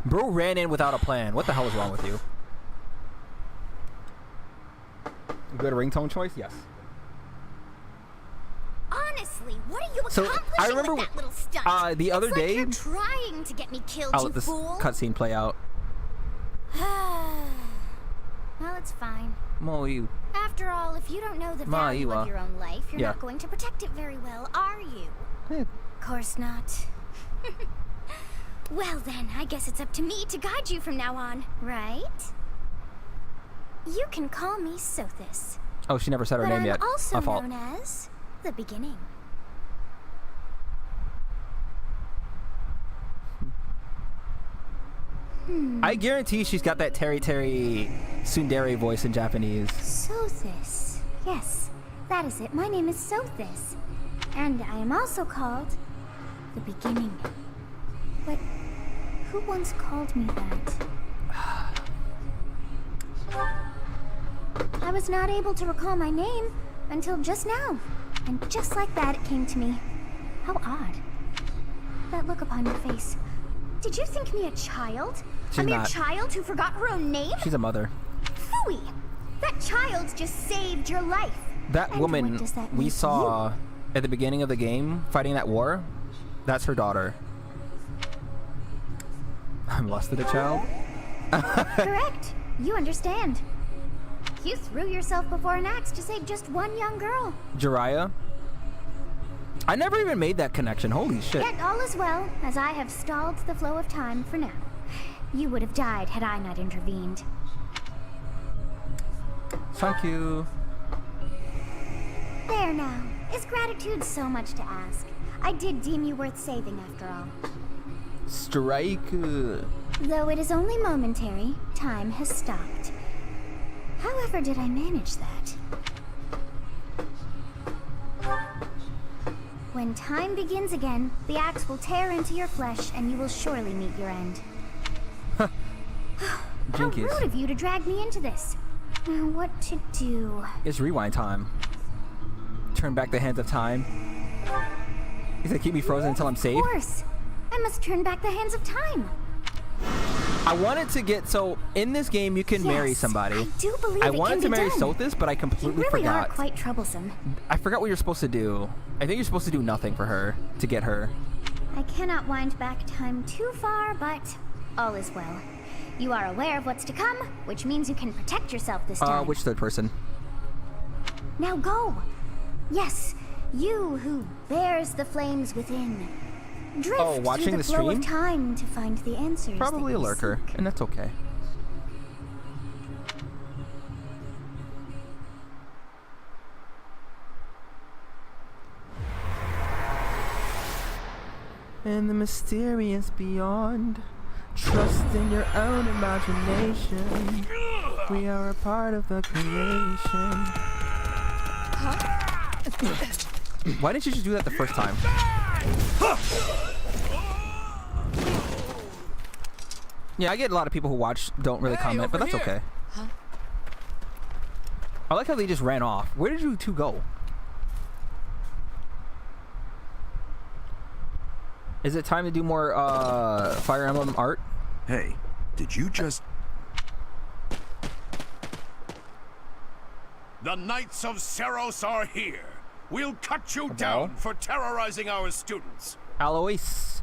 Bro ran in without a plan. What the hell is wrong with you? Good ringtone choice? Yes. Honestly, what are you So, accomplishing I remember, with that little stunt? the other It's like day- you're trying to get me killed, I'll you let this fool. cutscene play out. Well, it's fine. Mo, you. After all, if you don't know the Ma, value you of are. your own life, you're Yeah. not going to protect it very well, are you? Eh, Course not. Well then, I guess it's up to me to guide you from now on, right? You can call me Sothis. Oh, she never said her But name I'm yet. also My fault. known as the Beginning. I guarantee she's got that Terry Tsundere voice in Japanese. Sothis. Yes, that is it. My name is Sothis. And I am also called the Beginning. But who once called me that? I was not able to recall my name until just now. And just like that, it came to me. How odd. That look upon your face. Did you think me a child? She's a mere not. child who forgot her own name? She's a mother. Phooey! That child just saved your life. That And woman what does that we make saw at the beginning of the game fighting that war, that's her daughter. I molested a child? Correct. You understand. You threw yourself before an axe to save just one young girl. Jiraiya? I never even made that connection. Holy shit. Yet all is well, as I have stalled the flow of time for now. You would have died had I not intervened. Thank you. There now. Is gratitude so much to ask? I did deem you worth saving after all. Strike. Though it is only momentary, time has stopped. However did I manage that? When time begins again, the axe will tear into your flesh and you will surely meet your end. How Jinkies. rude of you to drag me into this. Now what to do? It's rewind time. Turn back the hands of time. He's gonna keep me frozen until I'm Of safe. course. I must turn back the hands of time. I wanted to get in this game you can marry somebody. I do believe I wanted to marry Sothis, but I You completely really are forgot. quite troublesome. I forgot what you're supposed to do. I think you're supposed to do nothing for her to get her. I cannot wind back time too far, but all is well. You are aware of what's to come, which means you can protect yourself this time. Which third person? Now go! Yes, you who bears the flames within. Drift watching through the the flow stream? of time to find the answers. Probably that a you lurker, seek. and that's okay. In the mysterious beyond, trust in your own imagination. We are a part of the creation. Why didn't you just do that the first time? Yeah, I get a lot of people who watch don't really comment, but that's okay. I like how they just ran off. Where did you two go? Is it time to do more Fire Emblem art? Hey, did you just... The Knights of Seros are here. We'll cut you down for terrorizing our students. Alois.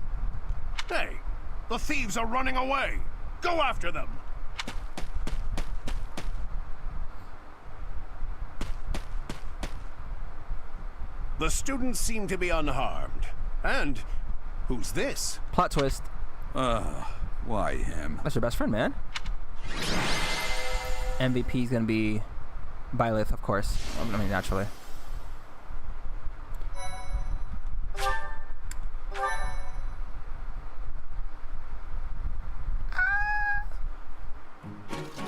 Hey, the thieves are running away. Go after them. The students seem to be unharmed. And who's this? Plot twist. Why him? That's your best friend, man. MVP is gonna be Byleth, of course. I mean, naturally.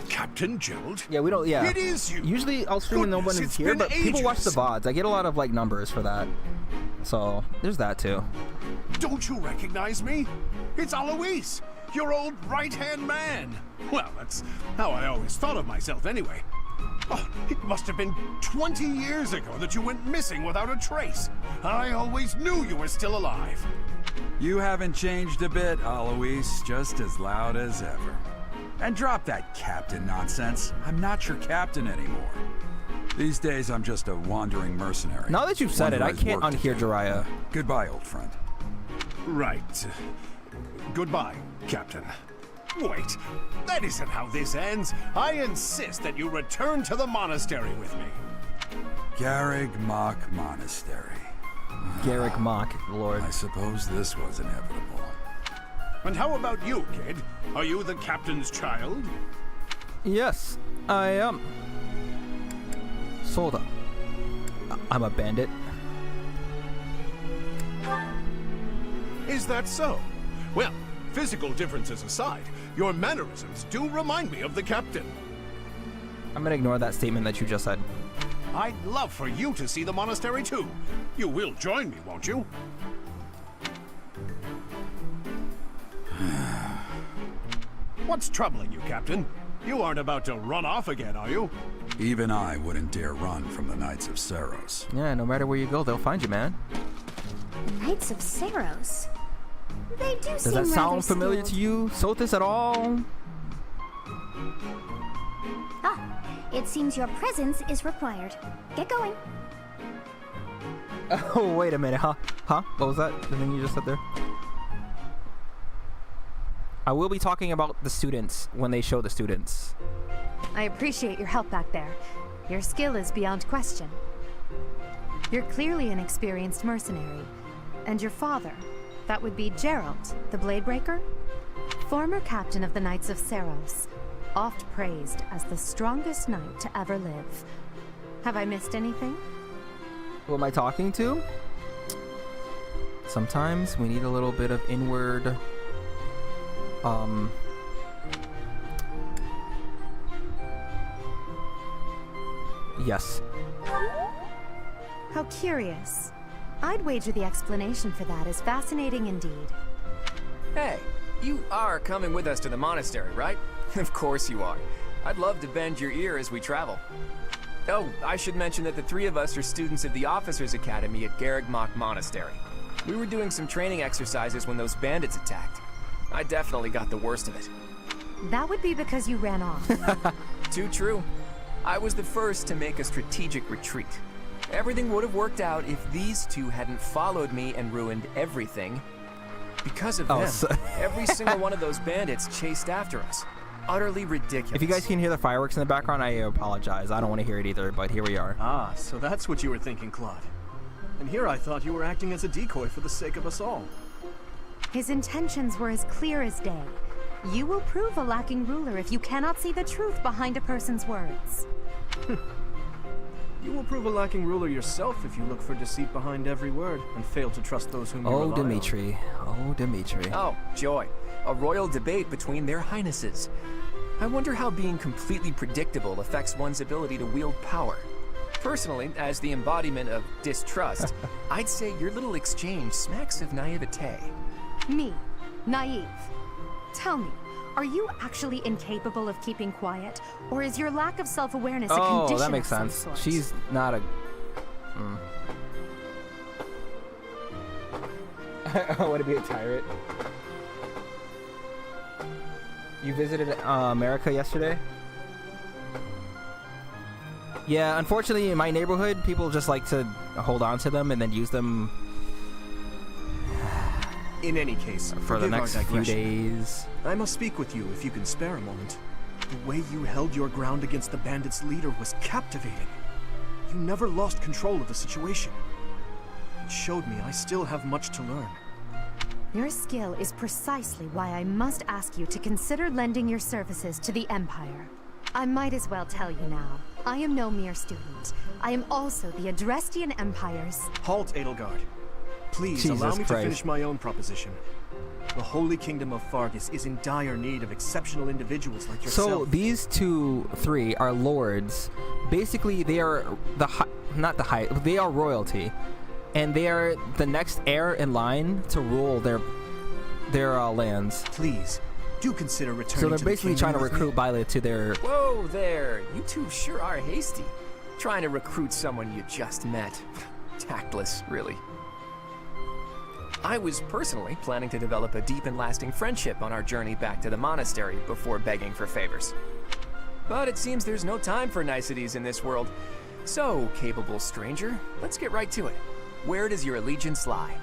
Captain Gerald? Yeah, we don't. Yeah. It is you. Usually I'll stream when no one Goodness, is it's here, been but people watch the ages. VODs. I get a lot of like numbers for that. So there's that too. Don't you recognize me? It's Alois, your old right-hand man. Well, that's how I always thought of myself anyway. Oh, it must have been 20 years ago that you went missing without a trace. I always knew you were still alive. You haven't changed a bit, Alois. Just as loud as ever. And drop that captain nonsense. I'm not your captain anymore. These days, I'm just a wandering mercenary. Now that you've said it, One I who has can't work to unhear do. Jiraiya. Goodbye, old friend. Right. Goodbye, Captain. Wait, that isn't how this ends. I insist that you return to the monastery with me. Garreg Mach Monastery. Garrick Mock, Lord. I suppose this was inevitable. And how about you, kid? Are you the captain's child? Yes, I am. Soda. I'm a bandit. Is that so? Well, physical differences aside, your mannerisms do remind me of the captain. I'm gonna ignore that statement that you just said. I'd love for you to see the monastery too. You will join me, won't you? What's troubling you, Captain? You aren't about to run off again, are you? Even I wouldn't dare run from the Knights of Seros. Yeah, no matter where you go, they'll find you, man. Knights of Seros. They do Does seem that sound rather familiar to skilled. you, Sothis, at all? Ah, it seems your presence is required. Get going. Oh, wait a minute, huh? Huh? What was that? The thing you just said there? I will be talking about the students when they show the students. I appreciate your help back there. Your skill is beyond question. You're clearly an experienced mercenary. And your father, that would be Gerald, the Bladebreaker? Former captain of the Knights of Seros, oft praised as the strongest knight to ever live. Have I missed anything? Who am I talking to? Sometimes we need a little bit of inward... Yes. How curious. I'd wager the explanation for that is fascinating indeed. Hey, you are coming with us to the monastery, right? Of course you are. I'd love to bend your ear as we travel. Oh, I should mention that the three of us are students of the Officers' Academy at Garreg Mach Monastery. We were doing some training exercises when those bandits attacked. I definitely got the worst of it. That would be because you ran off. Too true. I was the first to make a strategic retreat. Everything would have worked out if these two hadn't followed me and ruined everything. Because of them, every single one of those bandits chased after us. Utterly ridiculous. If you guys can hear the fireworks in the background, I apologize. I don't want to hear it either, but here we are. Ah, so that's what you were thinking, Claude. And here I thought you were acting as a decoy for the sake of us all. His intentions were as clear as day. You will prove a lacking ruler if you cannot see the truth behind a person's words. You will prove a lacking ruler yourself if you look for deceit behind every word and fail to trust those whom you rely on. Dimitri. Oh, Dimitri. Oh, joy. A royal debate between their highnesses. I wonder how being completely predictable affects one's ability to wield power. Personally, as the embodiment of distrust, I'd say your little exchange smacks of naivete. Me? Naive? Tell me, are you actually incapable of keeping quiet? Or is your lack of self-awareness a condition that makes of some sense. sort? She's not a... I want to be a tyrant. You visited America yesterday? Yeah, unfortunately in my neighborhood, people just like to hold on to them and then use them In any case, for the next few days. I must speak with you if you can spare a moment. The way you held your ground against the bandits' leader was captivating. You never lost control of the situation. It showed me I still have much to learn. Your skill is precisely why I must ask you to consider lending your services to the Empire. I might as well tell you now. I am no mere student. I am also the Adrestian Empire's... Halt, Edelgard. Please Jesus allow me Christ. to finish my own proposition. The Holy Kingdom of Fargus is in dire need of exceptional individuals like yourself. So these three are lords. Basically, they are they are royalty, and they are the next heir in line to rule their lands. Please, do consider returning So they're to the basically kingdom trying to with me. recruit Viola to their... Whoa there, you two sure are hasty. Trying to recruit someone you just met. Tactless, really. I was personally planning to develop a deep and lasting friendship on our journey back to the monastery before begging for favors. But it seems there's no time for niceties in this world. So, capable stranger, let's get right to it. Where does your allegiance lie?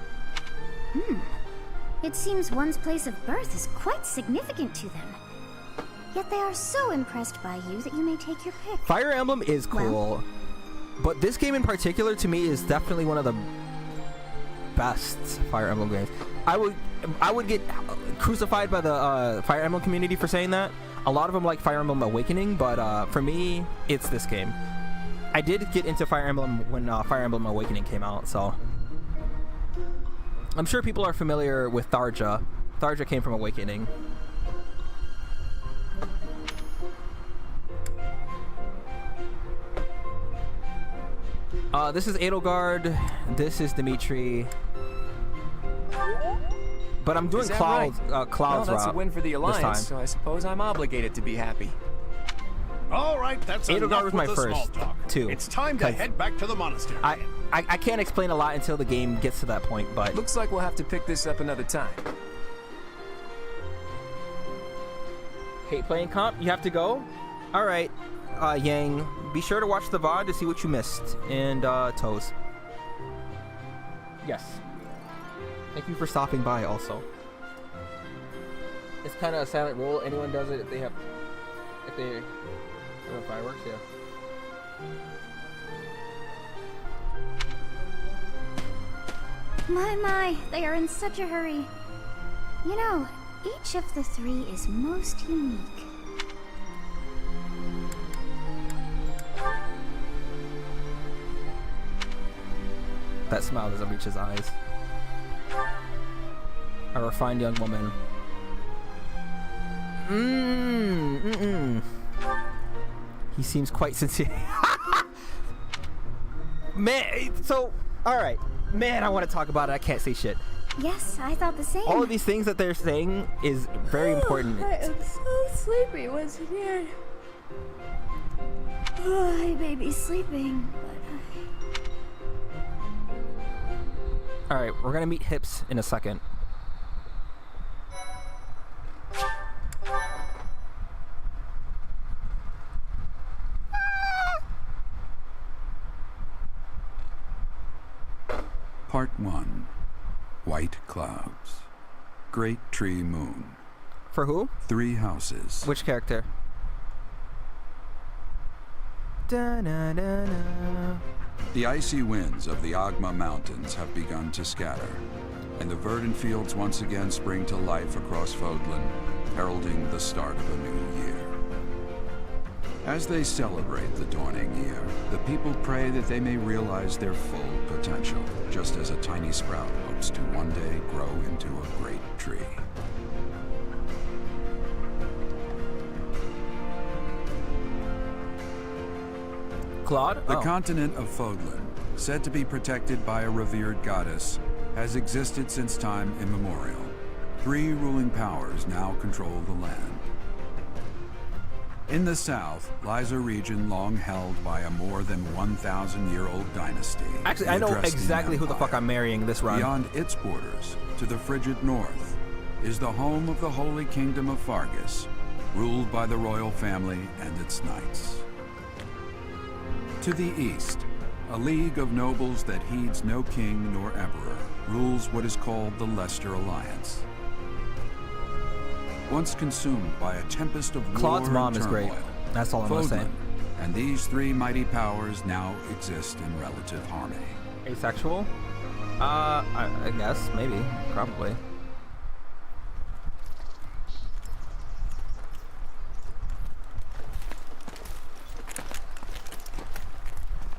It seems one's place of birth is quite significant to them. Yet they are so impressed by you that you may take your pick. Fire Emblem is cool, but this game in particular to me is definitely one of the best Fire Emblem games. I would get crucified by the Fire Emblem community for saying that. A lot of them like Fire Emblem Awakening, but for me, it's this game. I did get into Fire Emblem when Fire Emblem Awakening came out, so I'm sure people are familiar with Tharja. Tharja came from Awakening. This is Edelgard. This is Dimitri. But I'm doing Is that Cloud's right? Well, that's a route win for the this Alliance, time. so I suppose I'm obligated to be happy. All right, that's Edelgard enough was with my the small first, talk. too, It's time to 'cause head back to the monastery. I can't explain a lot until the game gets to that point, but Looks like we'll have to pick this up another time. hate playing comp. You have to go. All right, Yang. Be sure to watch the VOD to see what you missed. And Toes. Yes. Thank you for stopping by. Also, it's kind of a silent rule. Anyone does it if they have fireworks. Yeah. My, they are in such a hurry. You know, each of the three is most unique. That smile doesn't reach his eyes. A refined young woman. He seems quite sincere. Man, so, alright. Man, I want to talk about it. I can't say shit. Yes, I thought the same. All of these things that they're saying is very important. I am so sleepy once again. Oh, I may be sleeping, but Alright, we're gonna meet Hips in a second. Part 1. White Clouds. Great Tree Moon. For who? 3 houses. Which character? Da-na-na-na. The icy winds of the Agma Mountains have begun to scatter, and the verdant fields once again spring to life across Fodlan, heralding the start of a new year. As they celebrate the dawning year, the people pray that they may realize their full potential, just as a tiny sprout hopes to one day grow into a great tree. Claude? The Oh. continent of Fodlan, said to be protected by a revered goddess, has existed since time immemorial. 3 ruling powers now control the land. In the south lies a region long held by a more than 1,000-year-old dynasty. Actually, I know exactly who the fuck I'm marrying this run. Beyond its borders, to the frigid north, is the home of the Holy Kingdom of Fargus, ruled by the royal family and its knights. To the east, a league of nobles that heeds no king nor emperor rules what is called the Leicester Alliance. Once consumed by a tempest of Claude's war mom and is great. turmoil, That's all I'm gonna say. Fodlan and these 3 mighty powers now exist in relative harmony. Asexual? I guess, maybe, probably.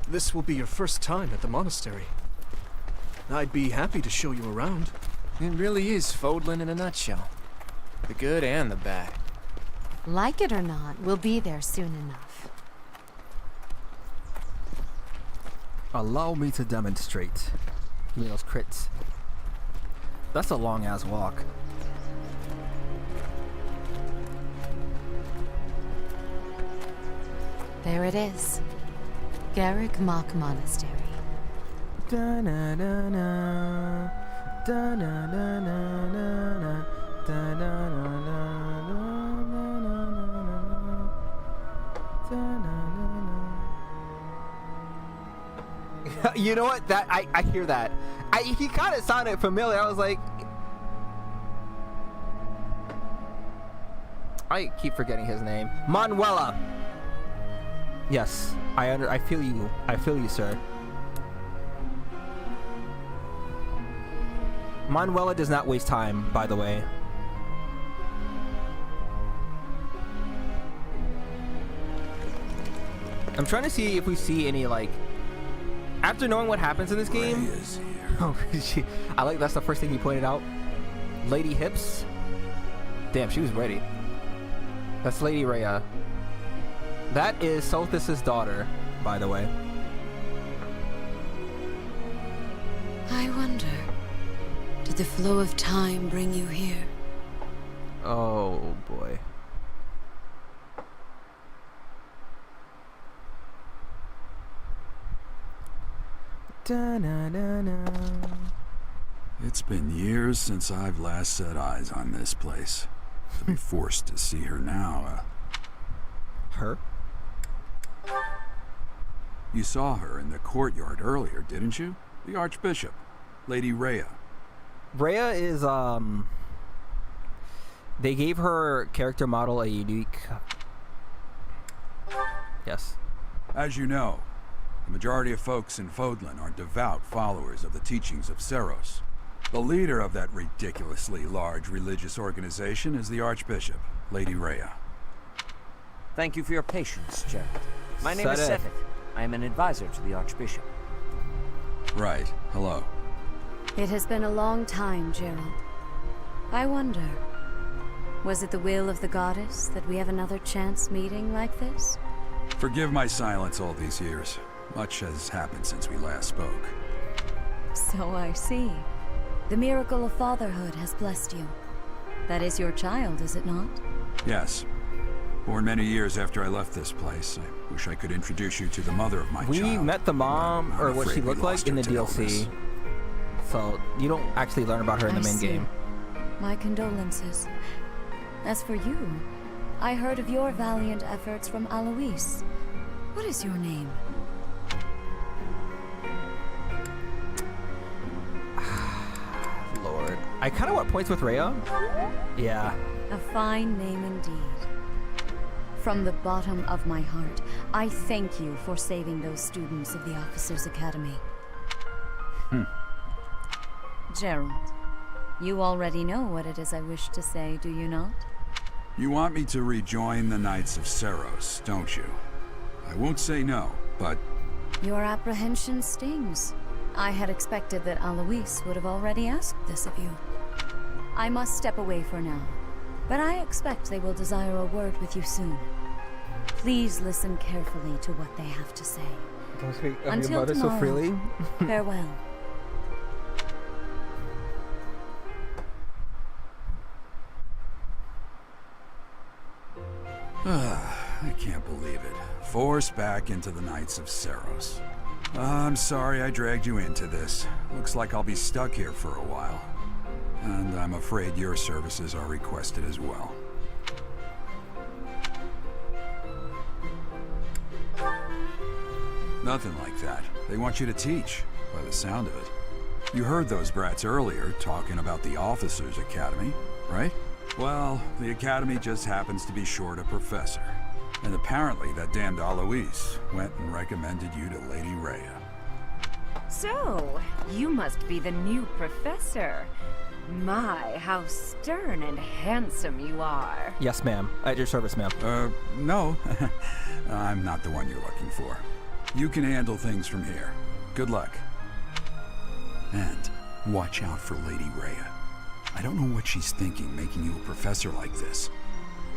This will be your first time at the monastery. I'd be happy to show you around. It really is Fodlan in a nutshell. The good and the bad. Like it or not, we'll be there soon enough. Allow me to demonstrate. Give me those crits. That's a long ass walk. There it is. Garrick Mock Monastery. Da-na-na-na. Da-na-na-na-na-na. Da-na-na-na-na-na-na-na. Da-na-na-na. You know what? That I hear that. He kind of sounded familiar. I was like, I keep forgetting his name. Manuela. Yes, I feel you. I feel you, sir. Manuela does not waste time, by the way. I'm trying to see if we see any, like, after knowing what happens in this game. Ray is here. Oh, I like that's the first thing you pointed out. Lady Hips. Damn, she was ready. That's Lady Rhea. That is Sothis' daughter, by the way. I wonder, did the flow of time bring you here? Oh boy. Da-na-na-na. It's been years since I've last set eyes on this place. To be forced to see her now, Her? You saw her in the courtyard earlier, didn't you? The Archbishop, Lady Rhea. Rhea is, they gave her character model a unique... Yes. As you know, the majority of folks in Fodlan are devout followers of the teachings of Seros. The leader of that ridiculously large religious organization is the Archbishop, Lady Rhea. Thank you for your patience, Gerald. My name is Sadek. Sethek. I am an advisor to the Archbishop. Right, hello. It has been a long time, Gerald. I wonder, was it the will of the goddess that we have another chance meeting like this? Forgive my silence all these years. Much has happened since we last spoke. So I see. The miracle of fatherhood has blessed you. That is your child, is it not? Yes. Born many years after I left this place. I wish I could introduce you to the mother of my child. We met the mom, I'm or what she afraid we looked like, lost in her the to DLC. illness. So you don't actually learn about her in the I main see. game. My condolences. As for you, I heard of your valiant efforts from Alois. What is your name? I kind of want points with Rhea. Yeah. A fine name indeed. From the bottom of my heart, I thank you for saving those students of the Officers' Academy. Gerald, you already know what it is I wish to say, do you not? You want me to rejoin the Knights of Seros, don't you? I won't say no, but... Your apprehension stings. I had expected that Alois would have already asked this of you. I must step away for now, but I expect they will desire a word with you soon. Please listen carefully to what they have to say. Don't speak of Until your mother tomorrow, so freely. Farewell. I can't believe it. Forced back into the Knights of Seros. I'm sorry I dragged you into this. Looks like I'll be stuck here for a while. And I'm afraid your services are requested as well. Nothing like that. They want you to teach, by the sound of it. You heard those brats earlier talking about the Officers' Academy, right? Well, the Academy just happens to be short a professor. And apparently that damned Alois went and recommended you to Lady Rhea. So, you must be the new professor. My, how stern and handsome you are. Yes, ma'am. At your service, ma'am. No. I'm not the one you're looking for. You can handle things from here. Good luck. And watch out for Lady Rhea. I don't know what she's thinking making you a professor like this.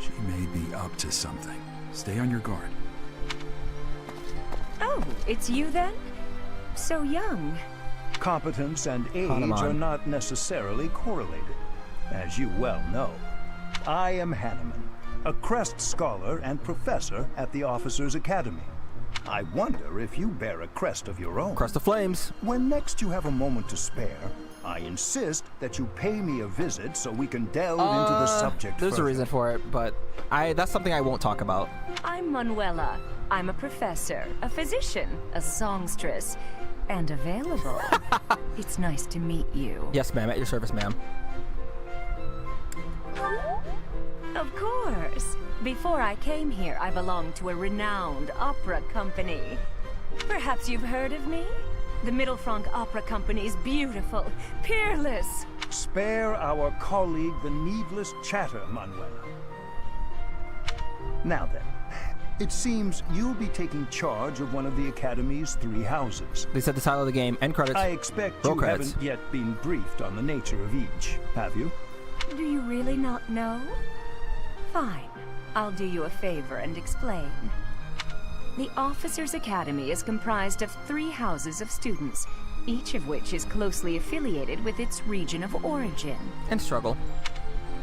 She may be up to something. Stay on your guard. Oh, it's you then? So young. Competence and age Hanuman. are not necessarily correlated, as you well know. I am Hanuman, a Crest Scholar and Professor at the Officers' Academy. I wonder if you bear a crest of your own. Crest of Flames. When next you have a moment to spare, I insist that you pay me a visit so we can delve into the subject There's further. a reason for it, but that's something I won't talk about. I'm Manuela. I'm a professor, a physician, a songstress, and available. It's nice to meet you. Yes, ma'am. At your service, ma'am. Of course. Before I came here, I belonged to a renowned opera company. Perhaps you've heard of me? The Middle Franc Opera Company is beautiful, peerless. Spare our colleague the needless chatter, Manuela. Now then, it seems you'll be taking charge of one of the Academy's 3 houses. They said the title of the game, end credits. I expect Roll you credits. haven't yet been briefed on the nature of each, have you? Do you really not know? Fine. I'll do you a favor and explain. The Officers' Academy is comprised of 3 houses of students, each of which is closely affiliated with its region of origin. And struggle.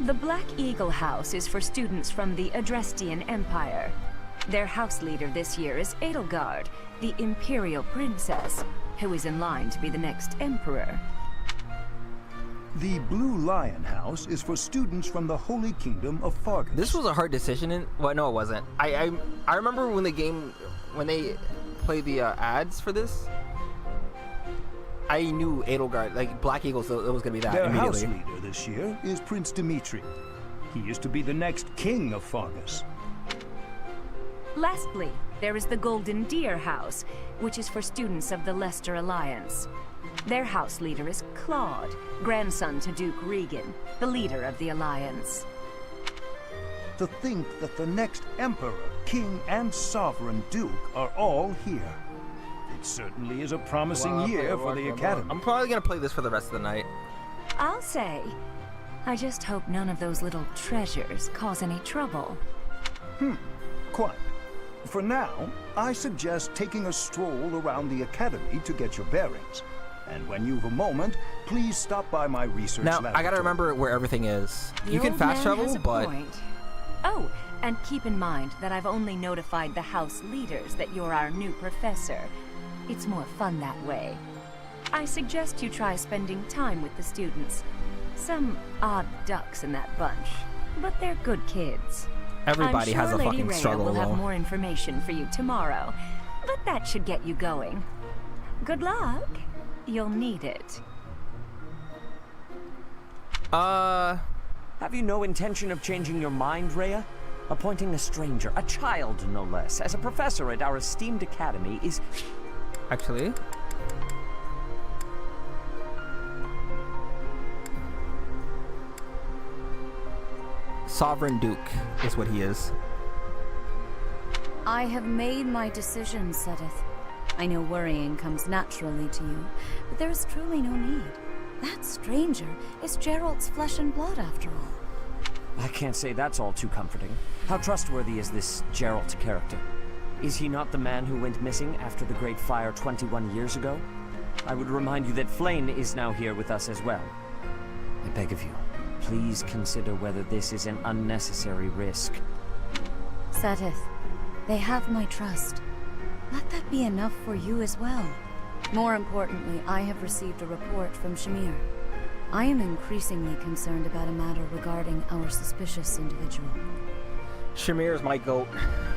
The Black Eagle House is for students from the Adrestian Empire. Their house leader this year is Edelgard, the Imperial Princess, who is in line to be the next Emperor. The Blue Lion House is for students from the Holy Kingdom of Fargus. This was a hard decision. Well, no, it wasn't. I remember when they played the ads for this. I knew Edelgard, like Black Eagles, it was gonna be that Their immediately. house leader this year is Prince Dimitri. He is to be the next king of Fargus. Lastly, there is the Golden Deer House, which is for students of the Leicester Alliance. Their house leader is Claude, grandson to Duke Regan, the leader of the Alliance. To think that the next emperor, king, and sovereign duke are all here. It certainly is a promising year for the Academy. I'm probably gonna play this for the rest of the night. I'll say. I just hope none of those little treasures cause any trouble. Quite. For now, I suggest taking a stroll around the Academy to get your bearings. And when you've a moment, please stop by my research Now, laboratory. I gotta remember where everything is. The You can old fast man has travel, a but point. Oh, and keep in mind that I've only notified the house leaders that you're our new professor. It's more fun that way. I suggest you try spending time with the students. Some odd ducks in that bunch, but they're good kids. everybody I'm has sure a Lady fucking Rhea struggle will have though. more information for you tomorrow, but that should get you going. Good luck. You'll need it. Have you no intention of changing your mind, Rhea? Appointing a stranger, a child no less, as a professor at our esteemed academy is... Actually... Sovereign Duke is what he is. I have made my decision, Sedith. I know worrying comes naturally to you, but there is truly no need. That stranger is Gerald's flesh and blood, after all. I can't say that's all too comforting. How trustworthy is this Gerald character? Is he not the man who went missing after the Great Fire 21 years ago? I would remind you that Flane is now here with us as well. I beg of you, please consider whether this is an unnecessary risk. Sedith, they have my trust. Let that be enough for you as well. More importantly, I have received a report from Shamir. I am increasingly concerned about a matter regarding our suspicious individual. Shamir is my goat.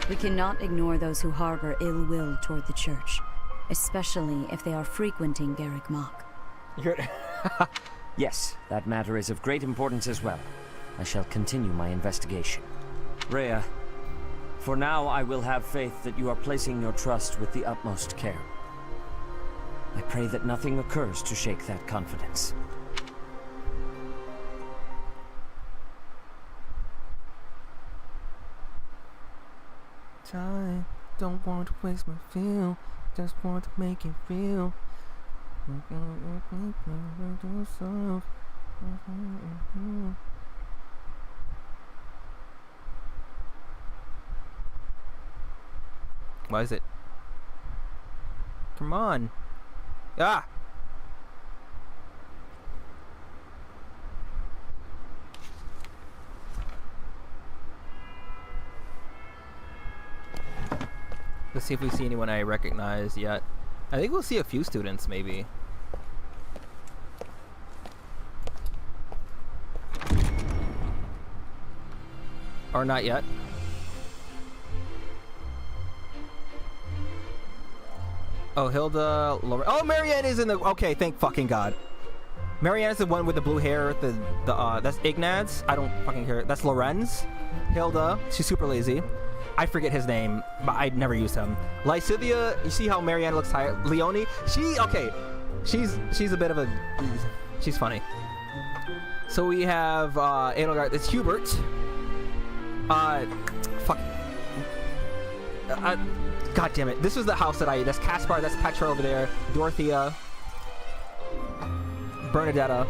We cannot ignore those who harbor ill will toward the church, especially if they are frequenting Garrick Mach. Yes, that matter is of great importance as well. I shall continue my investigation. Rhea, for now I will have faith that you are placing your trust with the utmost care. I pray that nothing occurs to shake that confidence. Time, don't want to waste my feel, just want to make it real. Why is it? Come on. Ah! Let's see if we see anyone I recognize yet. I think we'll see a few students, maybe. Or not yet. Oh, Hilda, Lauren. Oh, Marianne is in the. Okay, thank fucking God. Marianne is the one with the blue hair. That's Ignaz. I don't fucking care. That's Lorenz. Hilda. She's super lazy. I forget his name, but I'd never used him. Lysithia. You see how Marianne looks tired. Leonie. She's a bit of a. She's funny. So we have Edelgard. It's Hubert. Fuck. God damn it. This was the house that that's Caspar, that's Petra over there, Dorothea, Bernadetta,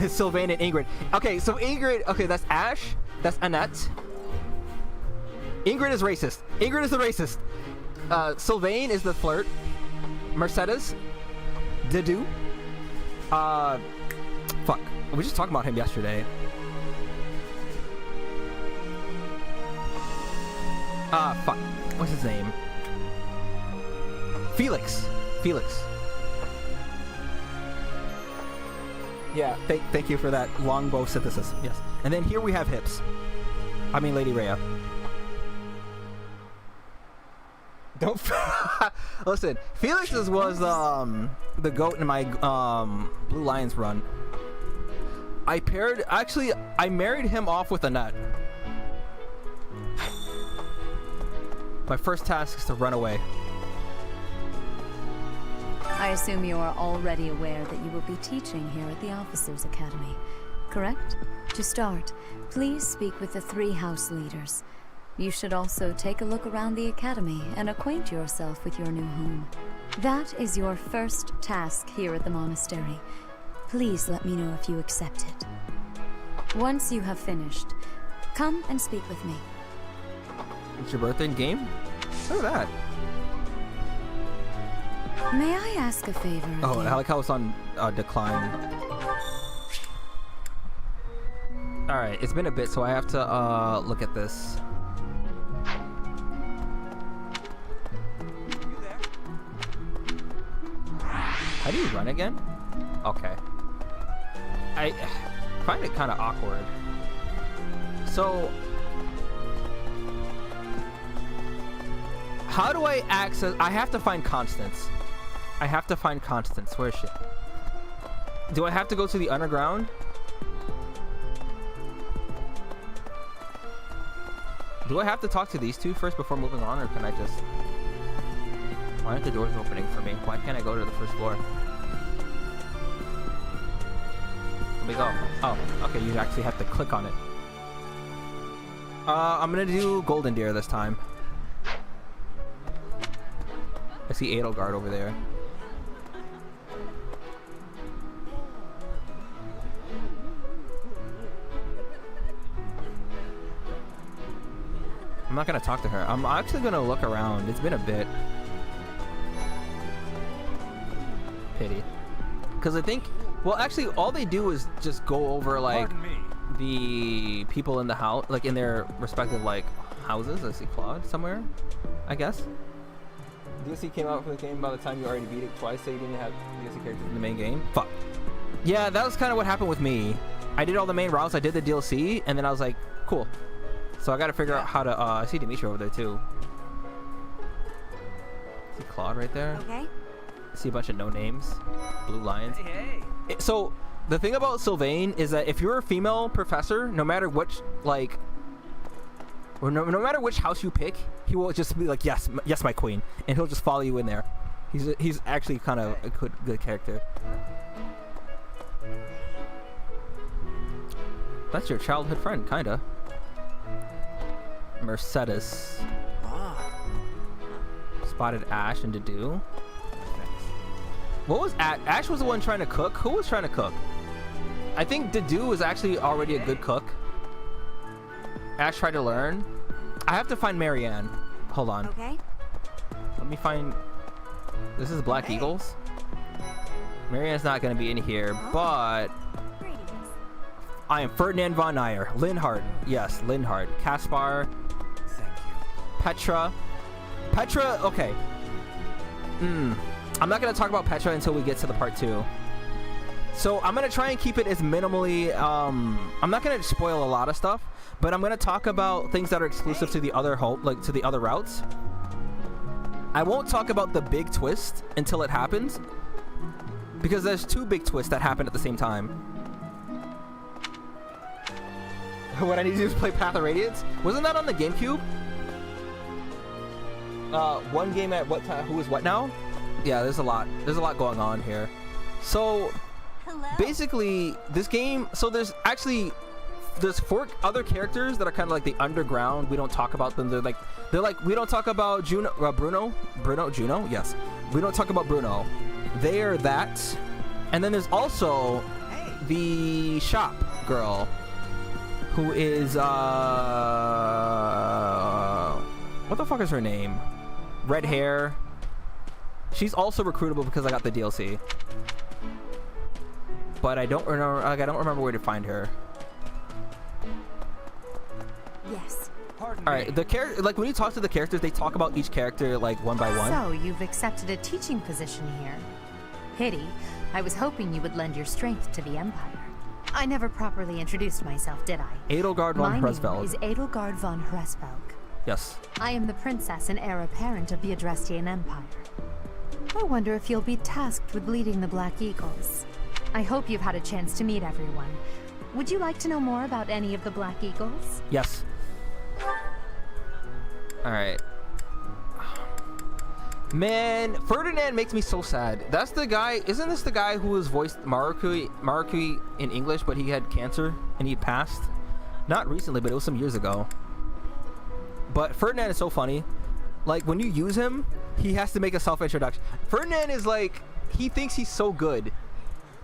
Sylvain and Ingrid. Okay, so Ingrid, okay, that's Ash, that's Annette. Ingrid is racist. Ingrid is the racist. Sylvain is the flirt. Mercedes. Dedu. Fuck. We were just talking about him yesterday. Fuck. What's his name? Felix. Yeah, thank you for that longbow synthesis. Yes. And then here we have Hips. I mean Lady Rhea. Don't listen. Felix's was the goat in my Blue Lions run. I married him off with Annette. My first task is to run away. I assume you are already aware that you will be teaching here at the Officers' Academy, correct? To start, please speak with the 3 house leaders. You should also take a look around the academy and acquaint yourself with your new home. That is your first task here at the monastery. Please let me know if you accept it. Once you have finished, come and speak with me. It's your birthday in game? Look at that. May I ask a favor of Oh, you? I like how it's on decline. Alright, it's been a bit, so I have to look at this. How do you run again? Okay. I find it kind of awkward. So, how do I access? I have to find Constance. Where is she? Do I have to go to the underground? Do I have to talk to these two first before moving on, or can I just... Why aren't the doors opening for me? Why can't I go to the first floor? Let me go. Oh, okay, you actually have to click on it. I'm gonna do Golden Deer this time. I see Edelgard over there. I'm not gonna talk to her. I'm actually gonna look around. It's been a bit. Pity. Because I think, well, actually, all they do is just go over like the people in the house, like in their respective like houses. I see Claude somewhere, I guess. DLC came out for the game by the time you already beat it twice, so you didn't have DLC characters in the main game. Fuck. Yeah, that was kind of what happened with me. I did all the main routes, I did the DLC, and then I was like, cool. So I gotta figure out how to, I see Dimitri over there too. See Claude right there? Okay. I see a bunch of no names. Blue lions. Hey. So, the thing about Sylvain is that if you're a female professor, no matter which, like, or no matter which house you pick, he will just be like, yes, yes, my queen. And he'll just follow you in there. He's actually kind of a good character. That's your childhood friend, kinda. Mercedes. Spotted Ash and Dedue. What was Ash was the one trying to cook? Who was trying to cook? I think Dedue was actually already a good cook. Ash tried to learn. I have to find Marianne. Hold on. Okay. Let me find... This is Black Eagles. Marianne's not going to be in here, but... I am Ferdinand von Meyer. Linhardt. Yes, Linhardt. Caspar. Thank you. Petra. Petra, okay. I'm not going to talk about Petra until we get to the part 2. So I'm going to try and keep it as minimally... I'm not going to spoil a lot of stuff, but I'm going to talk about things that are exclusive to the other to the other routes. I won't talk about the big twist until it happens, because there's 2 big twists that happen at the same time. What I need to do is play Path of Radiance. Wasn't that on the GameCube? One game at what time? Who is what now? Yeah, there's a lot going on here. So basically this game, so there's 4 other characters that are kind of like the underground. We don't talk about them. They're like we don't talk about Juno. Yes, we don't talk about Bruno. They are that, and then there's also the shop girl, who is what the fuck is her name? Red hair. She's also recruitable because I got the DLC, but I don't remember. I don't remember where to find her. Yes. All right, the character, like when you talk to the characters, they talk about each character like one by one. So you've accepted a teaching position here. Pity. I was hoping you would lend your strength to the Empire. I never properly introduced myself, did I? Edelgard von Hresvelg. My name is Edelgard von Hresvelg. Yes. I am the princess and heir apparent of the Adrestian Empire. I wonder if you'll be tasked with leading the Black Eagles. I hope you've had a chance to meet everyone. Would you like to know more about any of the Black Eagles? Yes. Alright. Man, Ferdinand makes me so sad. That's the guy, isn't this the guy who was voiced Marukui in English, but he had cancer and he passed? Not recently, but it was some years ago. But Ferdinand is so funny. Like, when you use him, he has to make a self-introduction. Ferdinand is like, he thinks he's so good.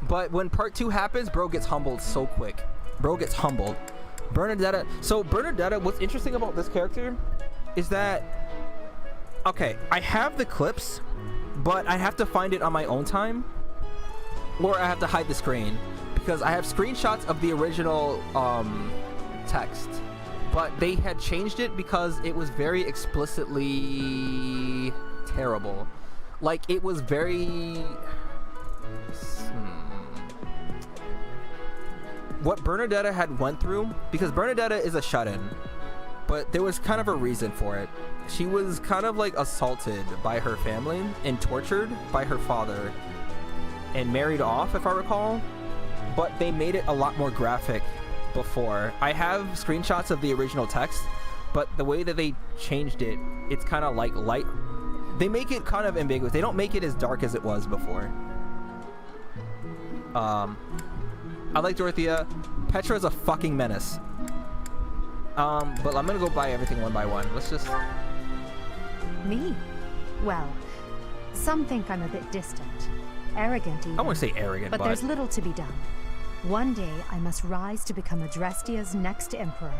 But when part 2 happens, bro gets humbled so quick. Bro gets humbled. Bernadetta. So Bernadetta, what's interesting about this character is that, okay, I have the clips, but I have to find it on my own time, or I have to hide the screen, because I have screenshots of the original text, but they had changed it because it was very explicitly terrible. Like, it was very... What Bernadetta had went through, because Bernadetta is a shut-in, but there was kind of a reason for it. She was kind of like assaulted by her family and tortured by her father and married off, if I recall, but they made it a lot more graphic before. I have screenshots of the original text, but the way that they changed it, it's kind of like light. They make it kind of ambiguous. They don't make it as dark as it was before. I like Dorothea. Petra is a fucking menace. But I'm gonna go by everything one by one. Let's just... Me? Well, some think I'm a bit distant. Arrogant even. I won't say arrogant, but there's little to be done. One day, I must rise to become Adrestia's next emperor.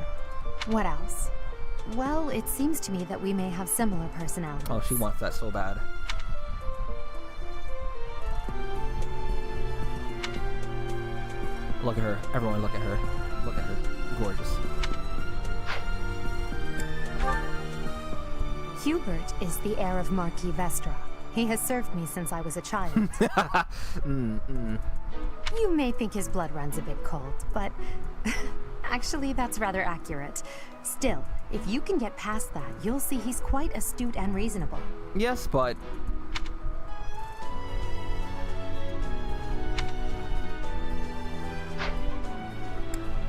What else? Well, it seems to me that we may have similar personalities. Oh, she wants that so bad. Look at her. Everyone look at her. Look at her. Gorgeous. Hubert is the heir of Marquis Vestra. He has served me since I was a child. You may think his blood runs a bit cold, but actually that's rather accurate. Still, if you can get past that, you'll see he's quite astute and reasonable. Yes, but...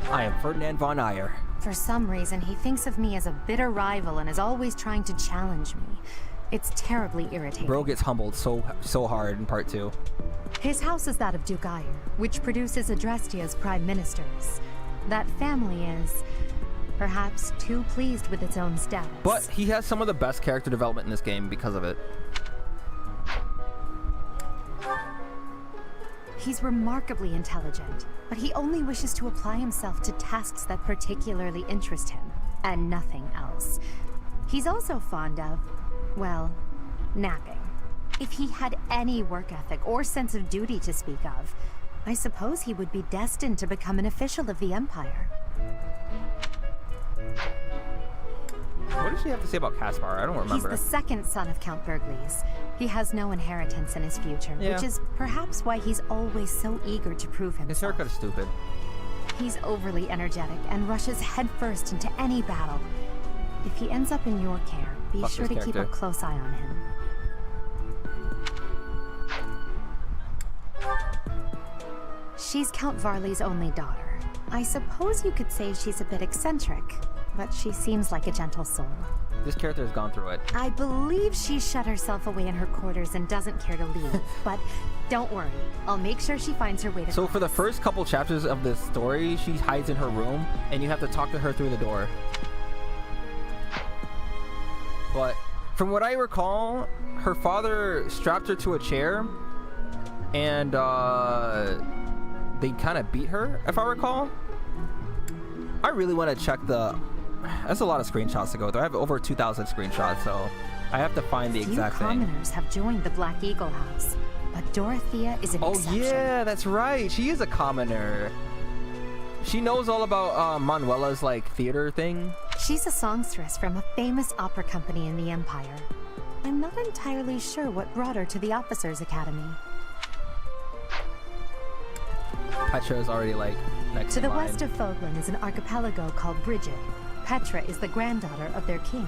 I am Ferdinand von Ayer. For some reason, he thinks of me as a bitter rival and is always trying to challenge me. It's terribly irritating. Bro gets humbled so hard in part 2. His house is that of Duke Ayer, which produces Adrestia's prime ministers. That family is perhaps too pleased with its own status. But he has some of the best character development in this game because of it. He's remarkably intelligent, but he only wishes to apply himself to tasks that particularly interest him, and nothing else. He's also fond of, well, napping. If he had any work ethic or sense of duty to speak of, I suppose he would be destined to become an official of the Empire. What does she have to say about Caspar? I don't remember. He's the second son of Count Burgles. He has no inheritance in his future, which is perhaps why he's always so eager to prove himself. His haircut is stupid. He's overly energetic and rushes headfirst into any battle. If he ends up in your care, be sure to keep a close eye on him. She's Count Varley's only daughter. I suppose you could say she's a bit eccentric, but she seems like a gentle soul. This character has gone through it. I believe she shut herself away in her quarters and doesn't care to leave, but don't worry. I'll make sure she finds her way to So for the first couple chapters of this story, she hides in her room, and you have to talk to her through the door. But from what I recall, her father strapped her to a chair, and they kind of beat her, if I recall. I really want to check the... That's a lot of screenshots to go through. I have over 2,000 screenshots, so I have to find the exact thing. Commoners have joined the Black Eagle House, but Dorothea is an exception. Oh yeah, that's right. She is a commoner. She knows all about Manuela's like theater thing. She's a songstress from a famous opera company in the Empire. I'm not entirely sure what brought her to the Officers' Academy. Petra is already like next to the line. west of Foglin is an archipelago called Brigid. Petra is the granddaughter of their king.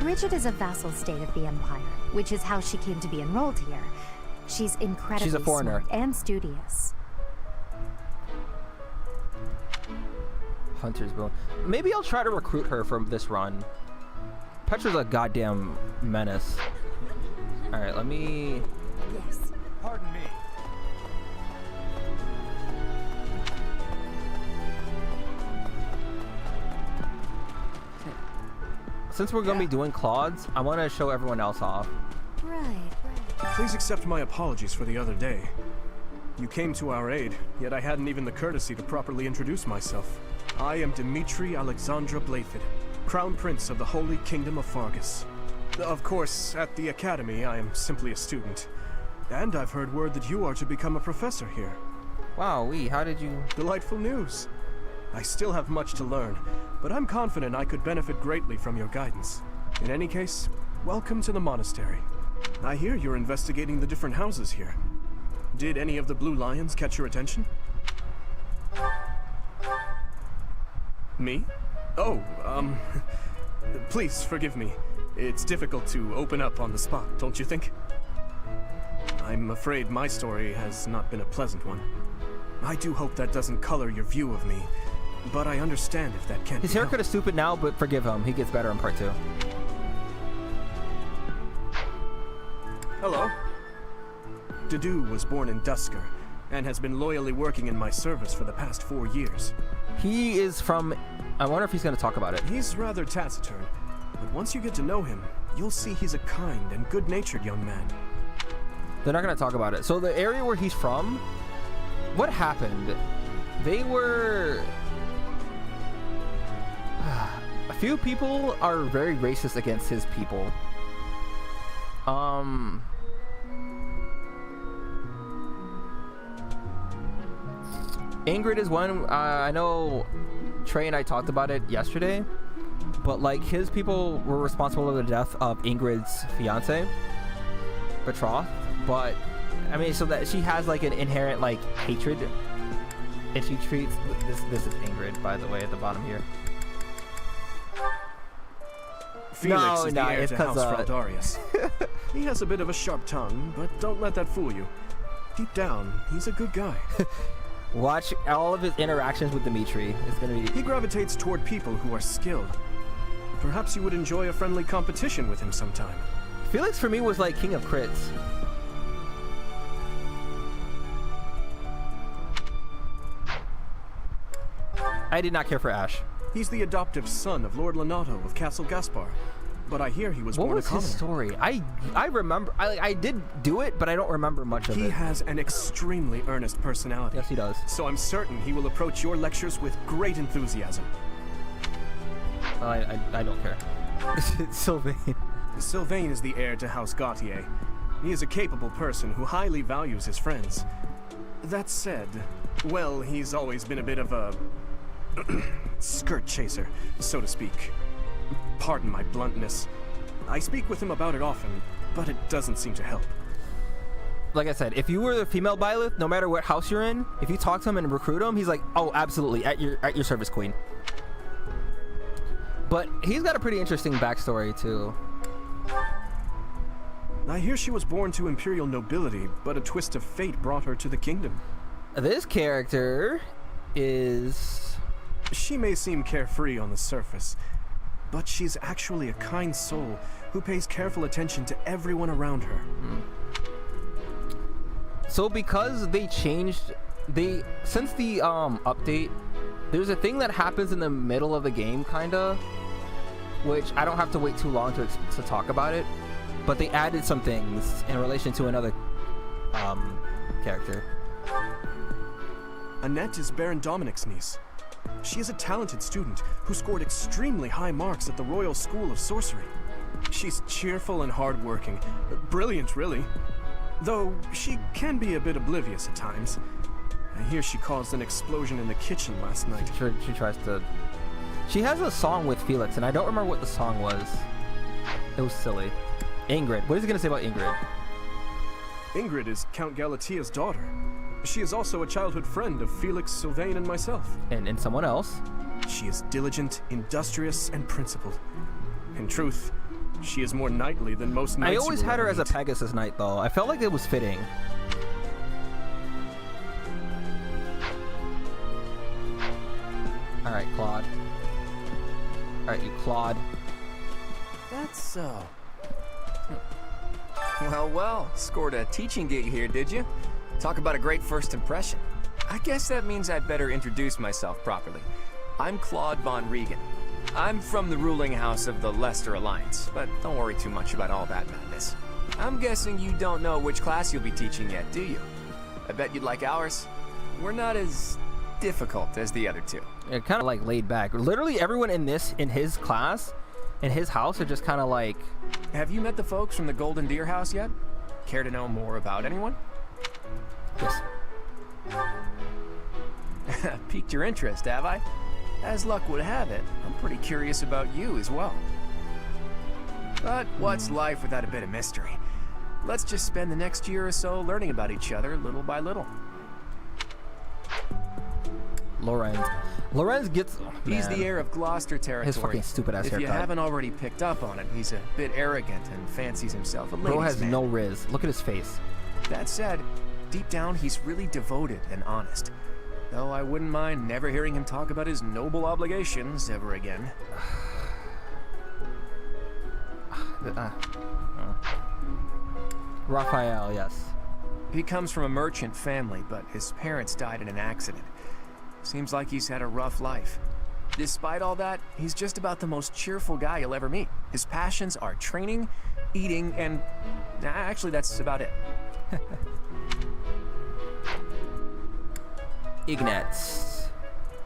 Brigid is a vassal state of the Empire, which is how she came to be enrolled here. She's incredibly a foreigner. smart and studious. Hunter's Bone. Maybe I'll try to recruit her from this run. Petra's a goddamn menace. Alright, let me... Yes. Pardon me. Since we're going to be doing Claude's, I want to show everyone else off. Right. Please accept my apologies for the other day. You came to our aid, yet I hadn't even the courtesy to properly introduce myself. I am Dimitri Alexandra Blathid, Crown Prince of the Holy Kingdom of Fargus. Of course, at the Academy, I am simply a student. And I've heard word that you are to become a professor here. Wow, how did you... Delightful news. I still have much to learn, but I'm confident I could benefit greatly from your guidance. In any case, welcome to the monastery. I hear you're investigating the different houses here. Did any of the Blue Lions catch your attention? Me? Oh, please forgive me. It's difficult to open up on the spot, don't you think? I'm afraid my story has not been a pleasant one. I do hope that doesn't color your view of me. but I understand if that can't His be haircut helped. is stupid now, but forgive him. He gets better in part 2. Hello. Dedu was born in Dusker, and has been loyally working in my service for the past 4 years. He is from... I wonder if he's going to talk about it. He's rather taciturn, but once you get to know him, you'll see he's a kind and good-natured young man. They're not going to talk about it. So the area where he's from, what happened? They were... A few people are very racist against his people. Ingrid is one. I know Trey and I talked about it yesterday, but like his people were responsible for the death of Ingrid's fiance, betrothed. But I mean, so that she has like an inherent like hatred, and she treats this is Ingrid, by the way, at the bottom here. Felix is the no, heir it's to 'cause, House Fraldarius. He has a bit of a sharp tongue, but don't let that fool you. Deep down, he's a good guy. Watch all of his interactions with Dimitri. It's gonna be... He gravitates toward people who are skilled. Perhaps you would enjoy a friendly competition with him sometime. Felix for me was like king of crits. I did not care for Ash. He's the adoptive son of Lord Lonato of Castle Gaspar, but I hear he was What born was a commoner. his story? I remember. I did do it, but I don't remember much of it. He has an extremely earnest personality. Yes, he does. So I'm certain he will approach your lectures with great enthusiasm. I don't care. Sylvain. Sylvain is the heir to House Gautier. He is a capable person who highly values his friends. That said, well, he's always been a bit of a skirt chaser, so to speak. Pardon my bluntness. I speak with him about it often, but it doesn't seem to help. Like I said, if you were the female Byleth, no matter what house you're in, if you talk to him and recruit him, he's like, oh, absolutely, at your service, queen. But he's got a pretty interesting backstory too. I hear she was born to imperial nobility, but a twist of fate brought her to the kingdom. This character is... She may seem carefree on the surface, but she's actually a kind soul who pays careful attention to everyone around her. So because they changed, since the update, there's a thing that happens in the middle of the game, kinda, which I don't have to wait too long to talk about it, but they added some things in relation to another character. Annette is Baron Dominic's niece. She is a talented student who scored extremely high marks at the Royal School of Sorcery. She's cheerful and hardworking. Brilliant, really. Though she can be a bit oblivious at times. I hear she caused an explosion in the kitchen last night. She tries to... She has a song with Felix, and I don't remember what the song was. It was silly. Ingrid. What is he going to say about Ingrid? Ingrid is Count Galatia's daughter. She is also a childhood friend of Felix, Sylvain, and myself. And someone else. She is diligent, industrious, and principled. In truth, she is more knightly than most knights. I always you will had her ever as a meet. Pegasus knight, though. I felt like it was fitting. Alright, Claude. Alright, you Claude. That's so. Well, scored a teaching gig here, did you? Talk about a great first impression. I guess that means I'd better introduce myself properly. I'm Claude von Regan. I'm from the ruling house of the Leicester Alliance, but don't worry too much about all that madness. I'm guessing you don't know which class you'll be teaching yet, do you? I bet you'd like ours. We're not as difficult as the other two. Kind of like laid back. Literally everyone in his class, in his house, are just kind of like... Have you met the folks from the Golden Deer House yet? Care to know more about anyone? Yes. Piqued your interest, have I? As luck would have it, I'm pretty curious about you as well. But what's life without a bit of mystery? Let's just spend the next year or so learning about each other little by little. Lorenz gets... He's the heir of Gloucester territory. His fucking stupid ass If haircut. you haven't already picked up on it, he's a bit arrogant and fancies himself a ladies' Bro has man. no riz. Look at his face. That said, deep down he's really devoted and honest. though I wouldn't mind never hearing him talk about his noble obligations ever again. Raphael, yes. He comes from a merchant family, but his parents died in an accident. Seems like he's had a rough life. Despite all that, he's just about the most cheerful guy you'll ever meet. His passions are training, eating, and... actually, that's about it. Ignatz.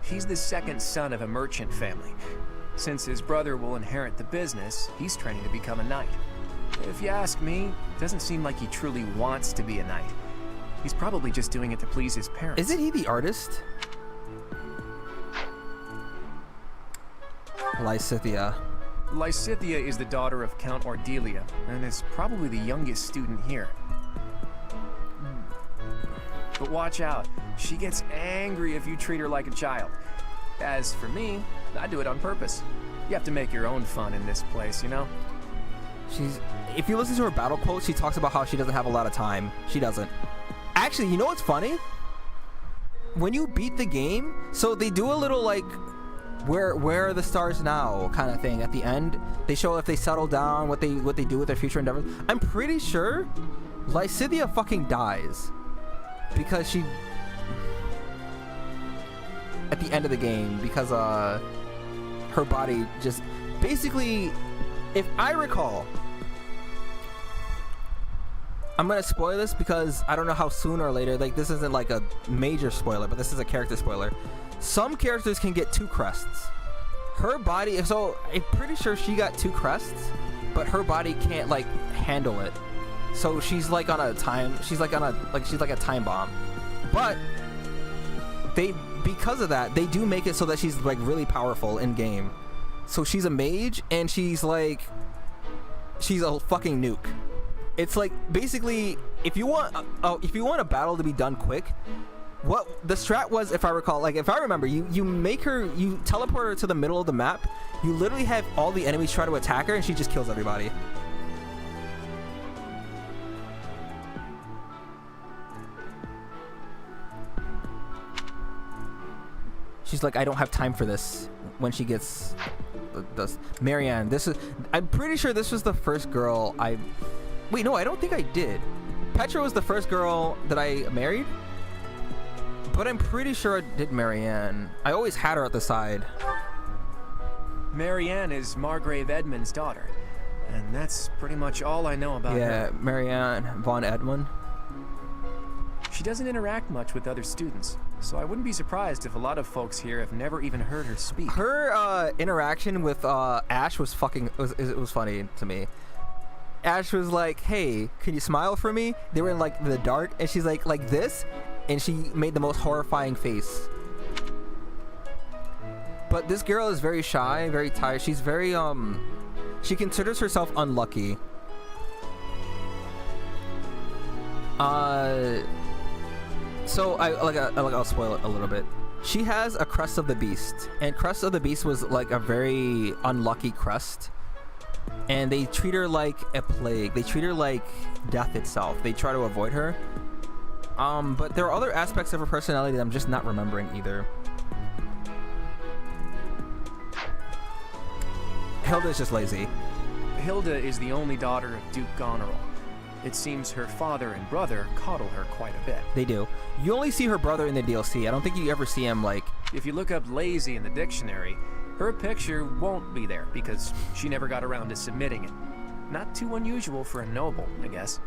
He's the second son of a merchant family. Since his brother will inherit the business, he's training to become a knight. If you ask me, it doesn't seem like he truly wants to be a knight. He's probably just doing it to please his parents. Isn't he the artist? Lysithea. Lysithea is the daughter of Count Ordelia, and is probably the youngest student here. But watch out, she gets angry if you treat her like a child. As for me, I do it on purpose. You have to make your own fun in this place, you know? If you listen to her battle quotes, she talks about how she doesn't have a lot of time. She doesn't. Actually, you know what's funny? When you beat the game, so they do a little like, where are the stars now kind of thing at the end. They show if they settle down, what they do with their future endeavors. I'm pretty sure Lysithea fucking dies. Because she... at the end of the game, because her body just... basically, if I recall... I'm gonna spoil this because I don't know how soon or later, like this isn't like a major spoiler, but this is a character spoiler. Some characters can get 2 crests. Her body, so I'm pretty sure she got 2 crests, but her body can't like handle it. So she's like on a time, she's like a time bomb. But because of that, they do make it so that she's like really powerful in game. So she's a mage and she's a fucking nuke. It's like basically if you want a battle to be done quick, what the strat was, if I recall, like if I remember, you teleport her to the middle of the map, you literally have all the enemies try to attack her and she just kills everybody. She's like, I don't have time for this when she gets this. Marianne, I'm pretty sure this was the first girl wait, no, I don't think I did. Petra was the first girl that I married, but I'm pretty sure I did Marianne. I always had her at the side. Marianne is Margrave Edmund's daughter, and that's pretty much all I know about her. Yeah, Marianne von Edmund. She doesn't interact much with other students, so I wouldn't be surprised if a lot of folks here have never even heard her speak. Her interaction with Ash was funny to me. Ash was like, hey, can you smile for me? They were in like the dark, and she's like this, and she made the most horrifying face. But this girl is very shy, very tired. She's very she considers herself unlucky. So I'll spoil it a little bit. She has a crest of the beast, and crest of the beast was like a very unlucky crest. And they treat her like a plague. They treat her like death itself. They try to avoid her. But there are other aspects of her personality that I'm just not remembering either. Hilda's just lazy. Hilda is the only daughter of Duke Goneril. It seems her father and brother coddle her quite a bit. They do. You only see her brother in the DLC. I don't think you ever see him like... If you look up lazy in the dictionary, her picture won't be there because she never got around to submitting it. Not too unusual for a noble, I guess.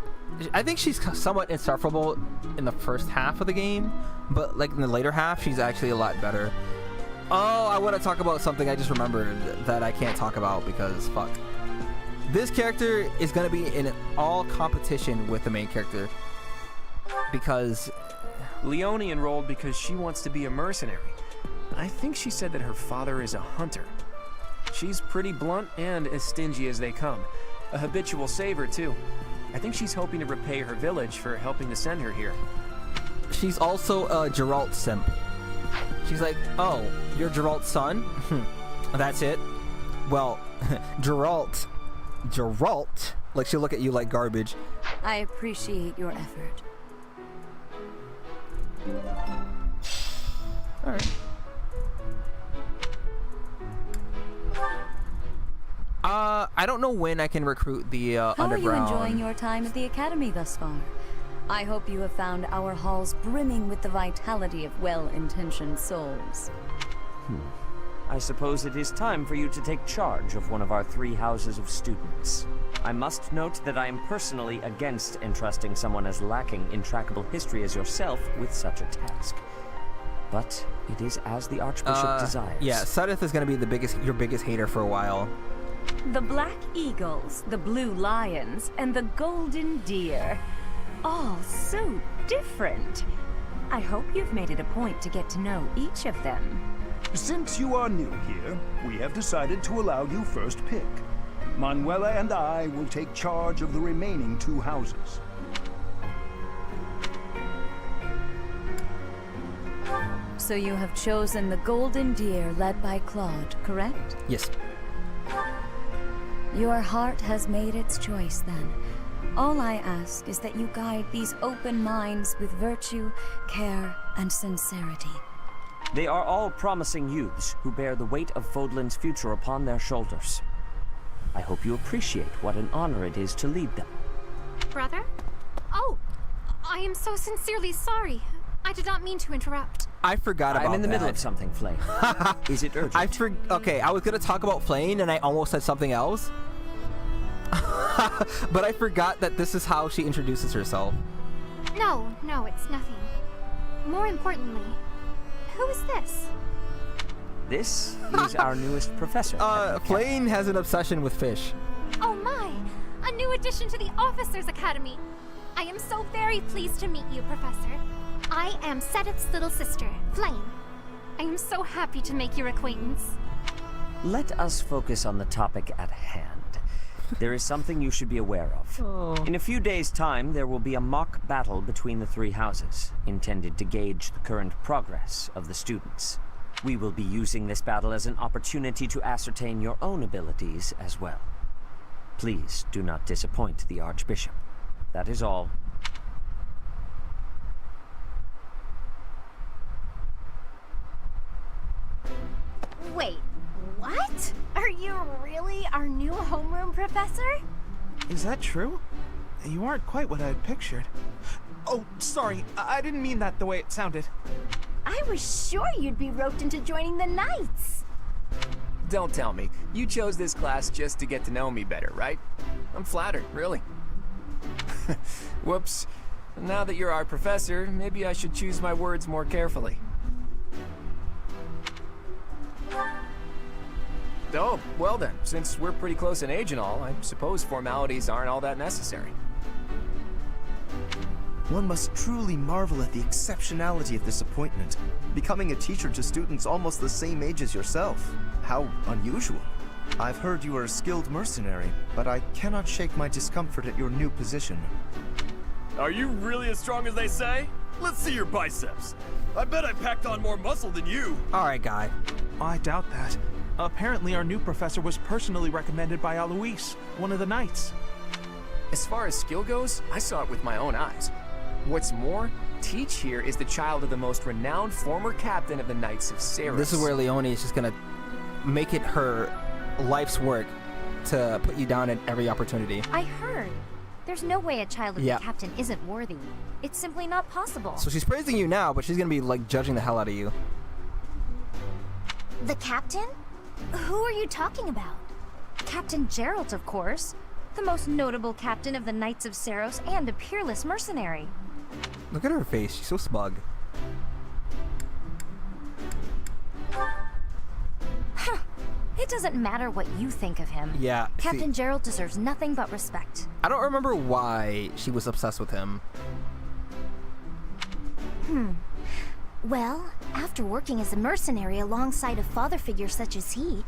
I think she's somewhat insufferable in the first half of the game, but like in the later half, she's actually a lot better. Oh, I want to talk about something I just remembered that I can't talk about because fuck. This character is going to be in all competition with the main character because... Leone enrolled because she wants to be a mercenary. I think she said that her father is a hunter. She's pretty blunt and as stingy as they come. A habitual saver, too. I think she's hoping to repay her village for helping to send her here. She's also a Geralt simp. She's like, oh, you're Geralt's son? That's it? Well, Geralt, like she'll look at you like garbage. I appreciate your effort. Alright. I don't know when I can recruit the underground. How are you enjoying your time at the Academy thus far? I hope you have found our halls brimming with the vitality of well-intentioned souls. I suppose it is time for you to take charge of one of our 3 houses of students. I must note that I am personally against entrusting someone as lacking in trackable history as yourself with such a task. But it is as the Archbishop desires. Yeah, Sudeth is going to be your biggest hater for a while. The Black Eagles, the Blue Lions, and the Golden Deer. All so different. I hope you've made it a point to get to know each of them. Since you are new here, we have decided to allow you first pick. Manuela and I will take charge of the remaining 2 houses. So you have chosen the Golden Deer led by Claude, correct? Yes. Your heart has made its choice then. All I ask is that you guide these open minds with virtue, care, and sincerity. They are all promising youths who bear the weight of Fodlan's future upon their shoulders. I hope you appreciate what an honor it is to lead them. Brother? Oh, I am so sincerely sorry. I did not mean to interrupt. I forgot about that. I'm in the middle of something, Flame. Is it urgent? Okay, I was gonna talk about Flame and I almost said something else. But I forgot that this is how she introduces herself. No, it's nothing. More importantly, who is this? This is our newest professor. Flame has an obsession with fish. Oh my! A new addition to the Officers Academy! I am so very pleased to meet you, Professor. I am Sedith's little sister, Flame. I am so happy to make your acquaintance. Let us focus on the topic at hand. There is something you should be aware of. Oh. In a few days' time, there will be a mock battle between the 3 houses, intended to gauge the current progress of the students. We will be using this battle as an opportunity to ascertain your own abilities as well. Please do not disappoint the Archbishop. That is all. Wait, what? Are you really our new homeroom professor? Is that true? You aren't quite what I had pictured. Oh, sorry. I didn't mean that the way it sounded. I was sure you'd be roped into joining the Knights. Don't tell me. You chose this class just to get to know me better, right? I'm flattered, really. Whoops. Now that you're our professor, maybe I should choose my words more carefully. Oh, well then, since we're pretty close in age and all, I suppose formalities aren't all that necessary. One must truly marvel at the exceptionality of this appointment. Becoming a teacher to students almost the same age as yourself. How unusual. I've heard you are a skilled mercenary, but I cannot shake my discomfort at your new position. Are you really as strong as they say? Let's see your biceps. I bet I packed on more muscle than you. Alright, guy. I doubt that. Apparently our new professor was personally recommended by Alois, one of the Knights. As far as skill goes, I saw it with my own eyes. What's more, Teach here is the child of the most renowned former captain of the Knights of Saros. This is where Leone is just gonna make it her life's work to put you down at every opportunity. I heard. There's no way a child of the captain isn't worthy. It's simply not possible. So she's praising you now, but she's gonna be like judging the hell out of you. The captain? Who are you talking about? Captain Geralt, of course. The most notable captain of the Knights of Saros and a peerless mercenary. Look at her face, she's so smug. Huh. It doesn't matter what you think of him. Yeah. Captain Geralt deserves nothing but respect. I don't remember why she was obsessed with him. Well, after working as a mercenary alongside a father figure such as he,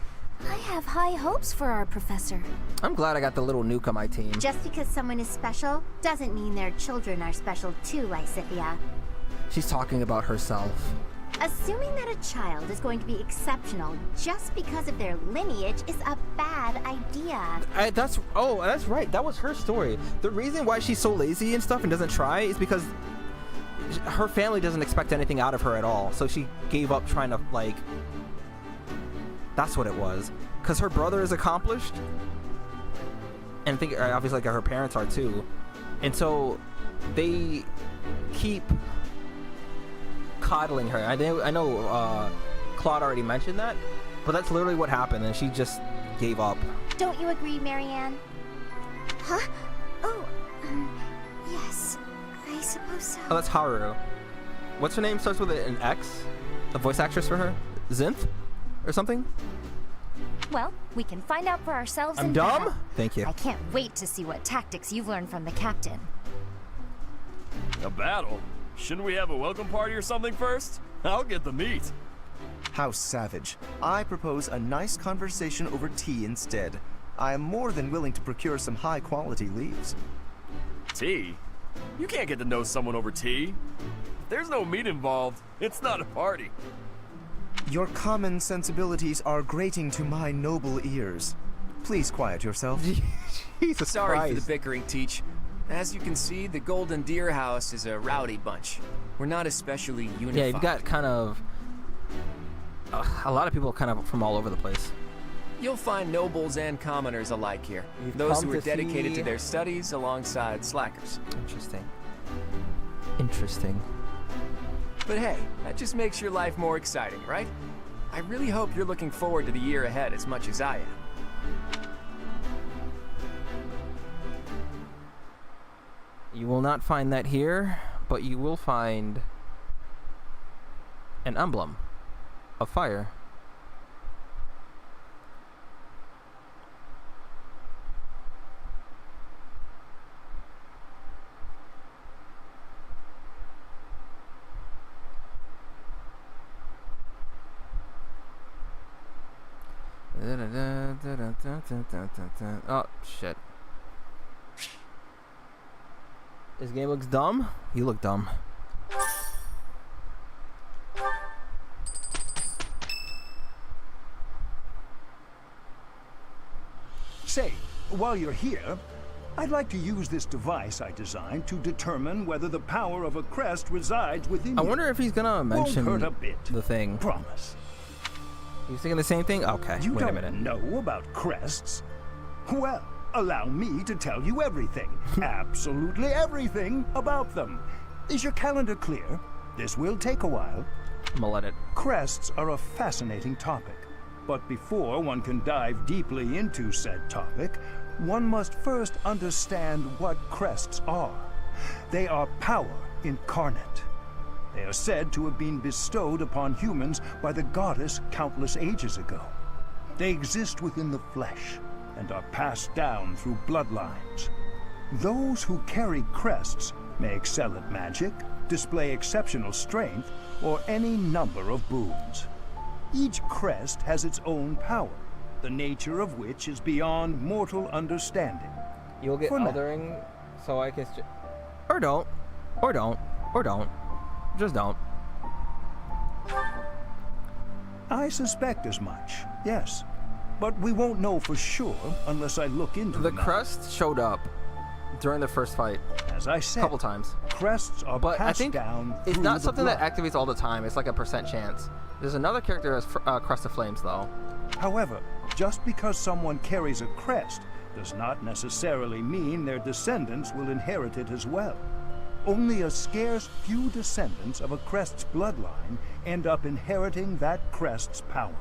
I have high hopes for our professor. I'm glad I got the little nuke on my team. Just because someone is special doesn't mean their children are special too, Lysithia. She's talking about herself. Assuming that a child is going to be exceptional just because of their lineage is a bad idea. That's right. That was her story. The reason why she's so lazy and stuff and doesn't try is because her family doesn't expect anything out of her at all, so she gave up trying to, like, that's what it was, because her brother is accomplished, and I think obviously like her parents are too, and so they keep coddling her. I know Claude already mentioned that, but that's literally what happened, and she just gave up. Don't you agree, Marianne? Huh? Oh, yes, I suppose so. Oh, that's Haru. What's her name? Starts with an X? The voice actress for her? Zinth? Or something? Well, we can find out for ourselves. I'm in dumb? battle. Thank you. I can't wait to see what tactics you've learned from the captain. A battle? Shouldn't we have a welcome party or something first? I'll get the meat. How savage. I propose a nice conversation over tea instead. I am more than willing to procure some high-quality leaves. Tea? You can't get to know someone over tea. If there's no meat involved, it's not a party. Your common sensibilities are grating to my noble ears. Please quiet yourself. Jesus Sorry Christ. for the bickering, Teach. As you can see, the Golden Deer House is a rowdy bunch. We're not especially unified. Yeah, you've got kind of a lot of people kind of from all over the place. You'll find nobles and commoners alike here. You've Those come who are to dedicated see- to their studies alongside slackers. Interesting. Interesting. But hey, that just makes your life more exciting, right? I really hope you're looking forward to the year ahead as much as I am. You will not find that here, but you will find an emblem of fire. Oh, shit. This game looks dumb. You look dumb. Say, while you're here, I'd like to use this device I designed to determine whether the power of a crest resides within I you. wonder if he's gonna mention Won't hurt a bit. the thing. Promise. You thinking the same thing? Okay, You wait a don't minute. know about crests? Well, allow me to tell you everything. Absolutely everything about them. Is your calendar clear? This will take a while. I'm gonna let it. Crests are a fascinating topic. But before one can dive deeply into said topic, one must first understand what crests are. They are power incarnate. They are said to have been bestowed upon humans by the goddess countless ages ago. They exist within the flesh and are passed down through bloodlines. Those who carry crests may excel at magic, display exceptional strength, or any number of boons. Each crest has its own power, the nature of which is beyond mortal understanding. You'll get For now. othering, so I can... Or don't. Or don't. Or don't. Just don't. I suspect as much, yes. But we won't know for sure unless I look into The matter. crest showed up during the first fight. As I said, a couple times. Crests are But I passed think down it's through not the something blood. that activates all the time. It's like a % chance. There's another character as Crest of Flames, though. However, just because someone carries a crest does not necessarily mean their descendants will inherit it as well. Only a scarce few descendants of a crest's bloodline end up inheriting that crest's power.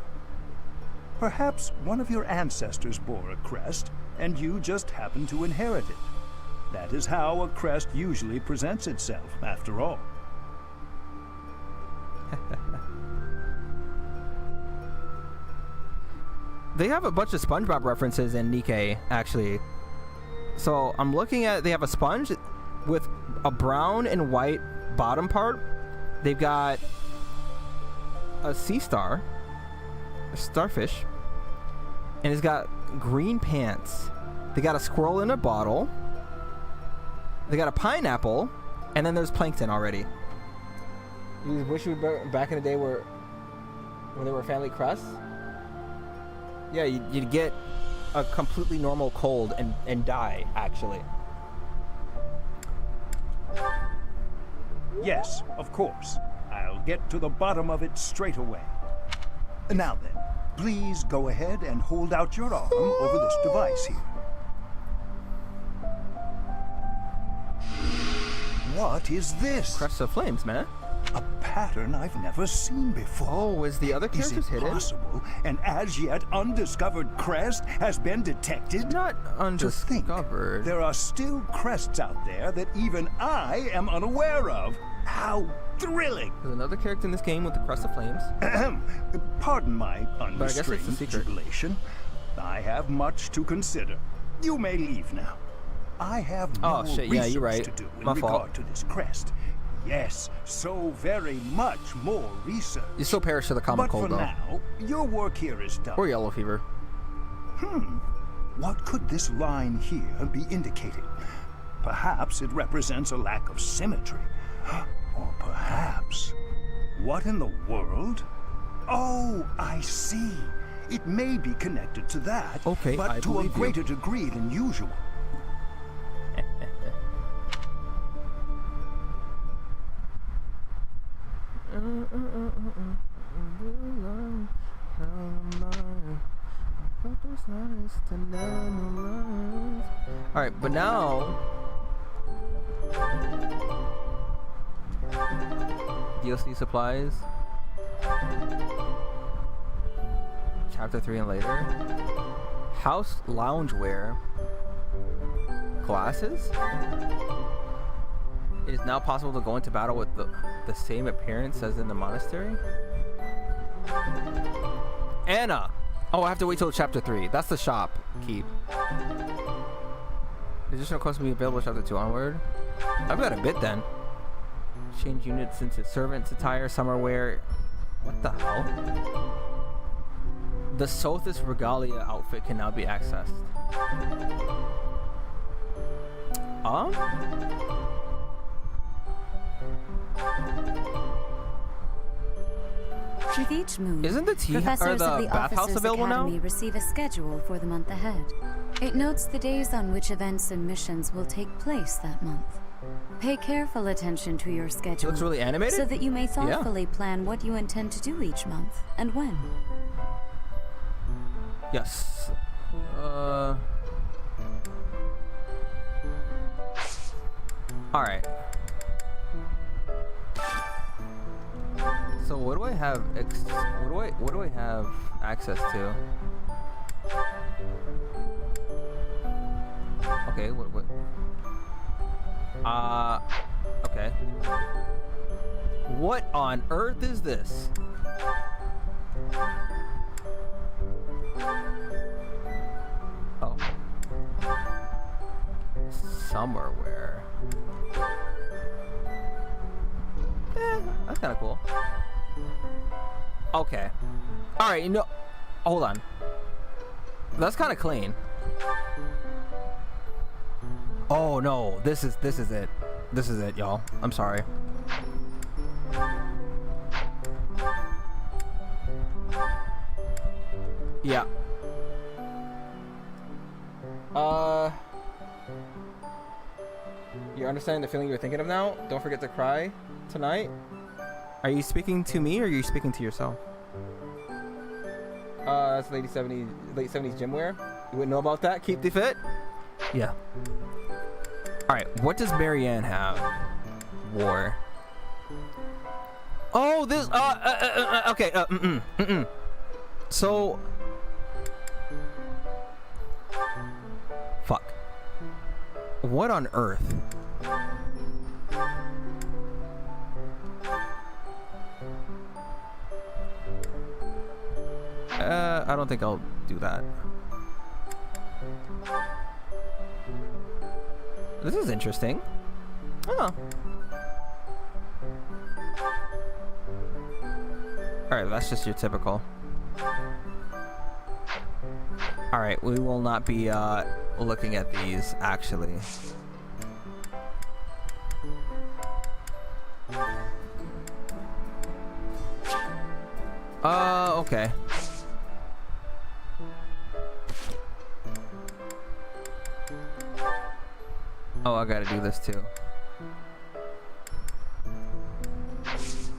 Perhaps one of your ancestors bore a crest, and you just happen to inherit it. That is how a crest usually presents itself, after all. They have a bunch of SpongeBob references in Nikke, actually. So I'm looking at, they have a sponge with a brown and white bottom part. They've got a sea star, a starfish, and it's got green pants. They got a squirrel in a bottle. They got a pineapple, and then there's plankton already. You wish you were back in the day when there were family crests? Yeah, you'd get a completely normal cold and die, actually. Yes, of course. I'll get to the bottom of it straight away. Now then, please go ahead and hold out your arm over this device here. What is this? Crest of flames, man. A pattern I've never seen before. Oh, is the other characters hidden? Is it possible an as yet undiscovered crest has been detected? Not undiscovered. To think, there are still crests out there that even I am unaware of. How thrilling! There's another character in this game with the crest of flames. Pardon my But I guess it's a unrestrained secret. jubilation. I have much to consider. You may leave now. I have more research you're right. to do in My regard fault. to this crest. Yes, so very much more research. You still perish to the common But cold, for though. now, your work here is done. Or yellow fever. What could this line here be indicating? Perhaps it represents a lack of symmetry. Or perhaps... What in the world? Oh, I see. It may be connected to that, Okay, but I to a believe you. greater degree than usual. Alright, but now DLC supplies, chapter 3 and later, house loungewear, glasses. It is now possible to go into battle with the same appearance as in the monastery. Anna! Oh, I have to wait till chapter 3. That's the shop keep. Additional quests will be available chapter 2 onward. I've got a bit then. Change units into servant's attire, summer wear. What the hell? The Sothis Regalia outfit can now be accessed. With each move, Isn't the tea or professors the of the bathhouse Officers available Academy now? receive a schedule for the month ahead. It notes the days on which events and missions will take place that month. Pay careful attention to your schedule. It looks really animated? So that you may Yeah. thoughtfully plan what you intend to do each month and when. Yes. Alright. So what do I have what do I have access to? Okay, what okay. What on earth is this? Oh. Summer wear. That's kind of cool. Okay. Alright, you know, hold on. That's kind of clean. Oh no, this is it. This is it, y'all. I'm sorry. Yeah. You're understanding the feeling you're thinking of now? Don't forget to cry tonight. Are you speaking to me or are you speaking to yourself? That's late 70s gym wear. You wouldn't know about that? Keep the fit? Yeah. Alright, what does Marianne have? War. Oh, this, okay, So... Fuck. What on earth? I don't think I'll do that. This is interesting. Oh. Alright, that's just your typical. Alright, we will not be looking at these actually. Okay. Oh, I gotta do this too.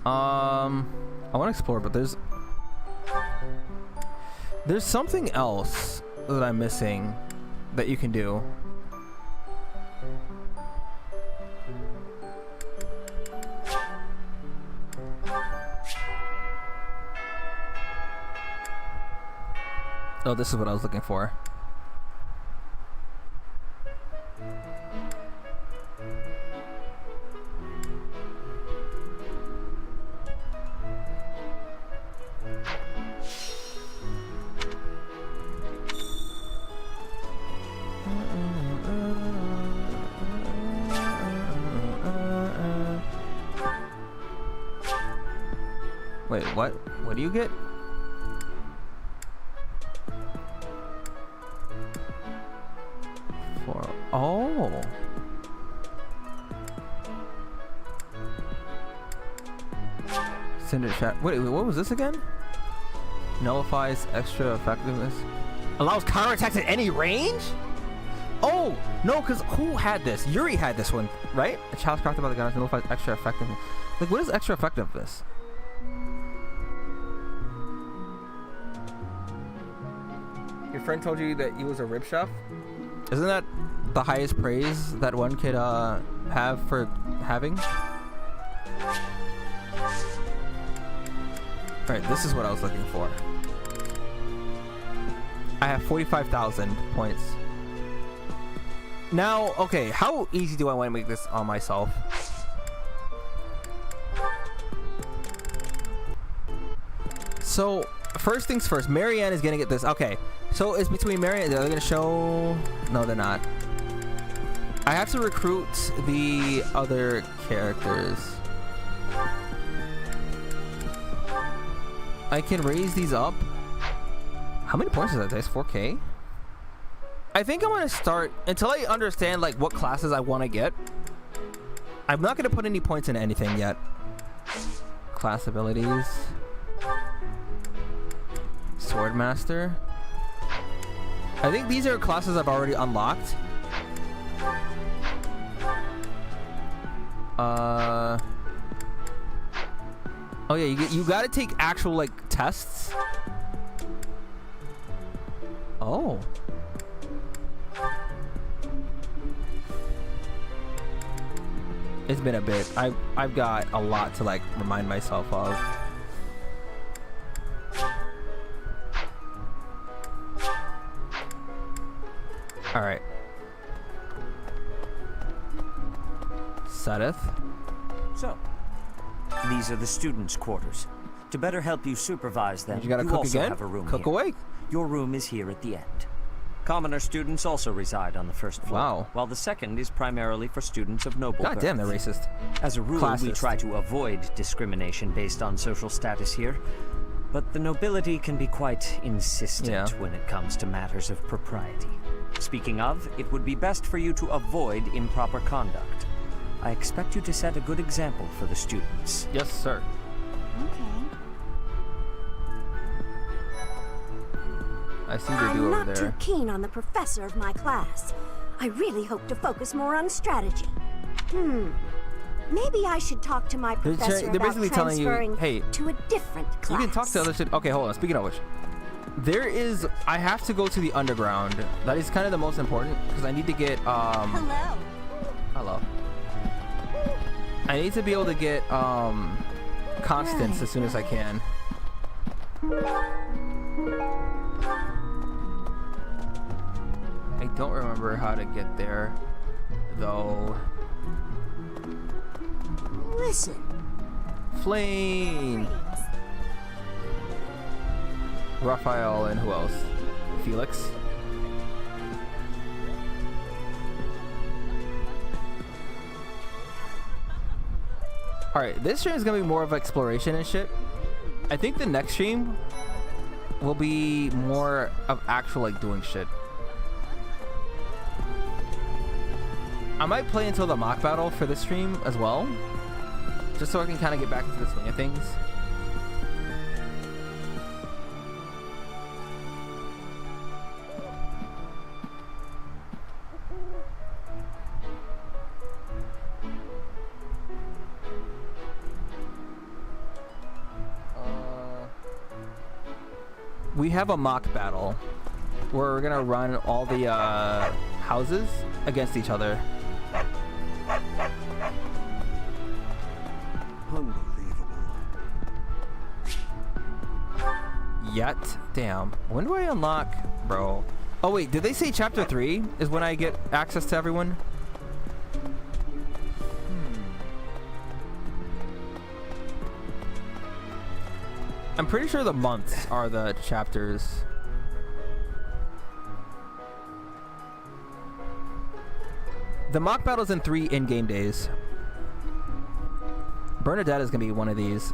I want to explore, but there's something else that I'm missing that you can do. Oh, this is what I was looking for. Wait, what? What do you get? Oh. Cinder chat. Wait, what was this again? Nullifies extra effectiveness. Allows counterattacks at any range? Oh, no, because who had this? Yuri had this one, right? A child's crafted by the goddess nullifies extra effectiveness. Like, what is extra effectiveness? Your friend told you that he was a rib chef? Isn't that the highest praise that one could have for having? Alright, this is what I was looking for. I have 45,000 points. Now, okay, how easy do I want to make this on myself? So, first things first, Marianne is gonna get this. Okay, so it's between Marianne. Are they gonna show? No, they're not. I have to recruit the other characters. I can raise these up. How many points is that? That's 4K. I think I'm gonna start until I understand like what classes I want to get. I'm not gonna put any points in anything yet. Class abilities. Swordmaster. I think these are classes I've already unlocked. Oh yeah, you gotta take actual like tests. Oh. It's been a bit. I've got a lot to like remind myself of. All right. Sedith. So, these are the students' quarters. To better help you supervise them, you gotta cook also again? have a room Cook here. away. Your room is here at the end. Commoner students also reside on the first floor, Wow. while the second is primarily for students of noble God birth. damn, they're racist. As a rule, we Classist. try to avoid discrimination based on social status here, but the nobility can be quite insistent when it comes to matters of propriety. Speaking of, it would be best for you to avoid improper conduct. I expect you to set a good example for the students. Yes, sir. Okay. I see they do over I'm not there. too keen on the professor of my class. I really hope to focus more on strategy. Maybe I should talk to my professor They're about basically telling you, transferring hey, to a different class. you can talk to other shit. Okay, hold on. Speaking of which, I have to go to the underground. That is kind of the most important because I need to get Hello. Hello. I need to be able to get constants as soon as I can. I don't remember how to get there though. Listen. Flame. Raphael and who else? Felix. Alright, this stream is gonna be more of exploration and shit. I think the next stream will be more of actual like doing shit. I might play until the mock battle for this stream as well. Just so I can kind of get back into the swing of things. we have a mock battle where we're gonna run all the houses against each other. Yet, damn. When do I unlock, bro? Oh wait, did they say chapter 3 is when I get access to everyone? I'm pretty sure the months are the chapters. The mock battle's in 3 in-game days. Bernadette is gonna be one of these.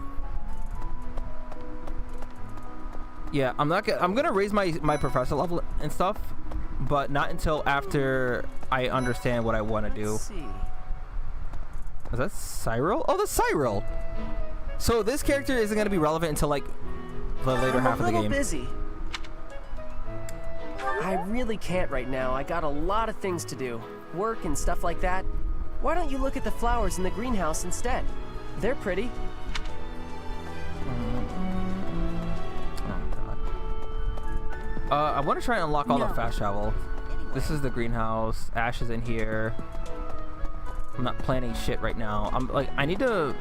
Yeah, I'm gonna raise my professor level and stuff, but not until after I understand what I want to do. Let's see. Is that Cyril? Oh, that's Cyril. So this character isn't gonna be relevant until like the later half of the game. I'm a little busy. I really can't right now. I got a lot of things to do, work and stuff like that. Why don't you look at the flowers in the greenhouse instead? They're pretty. I want to try and unlock all the fast travel. This is the greenhouse. Ash is in here. I'm not planning shit right now. I'm like, I need to.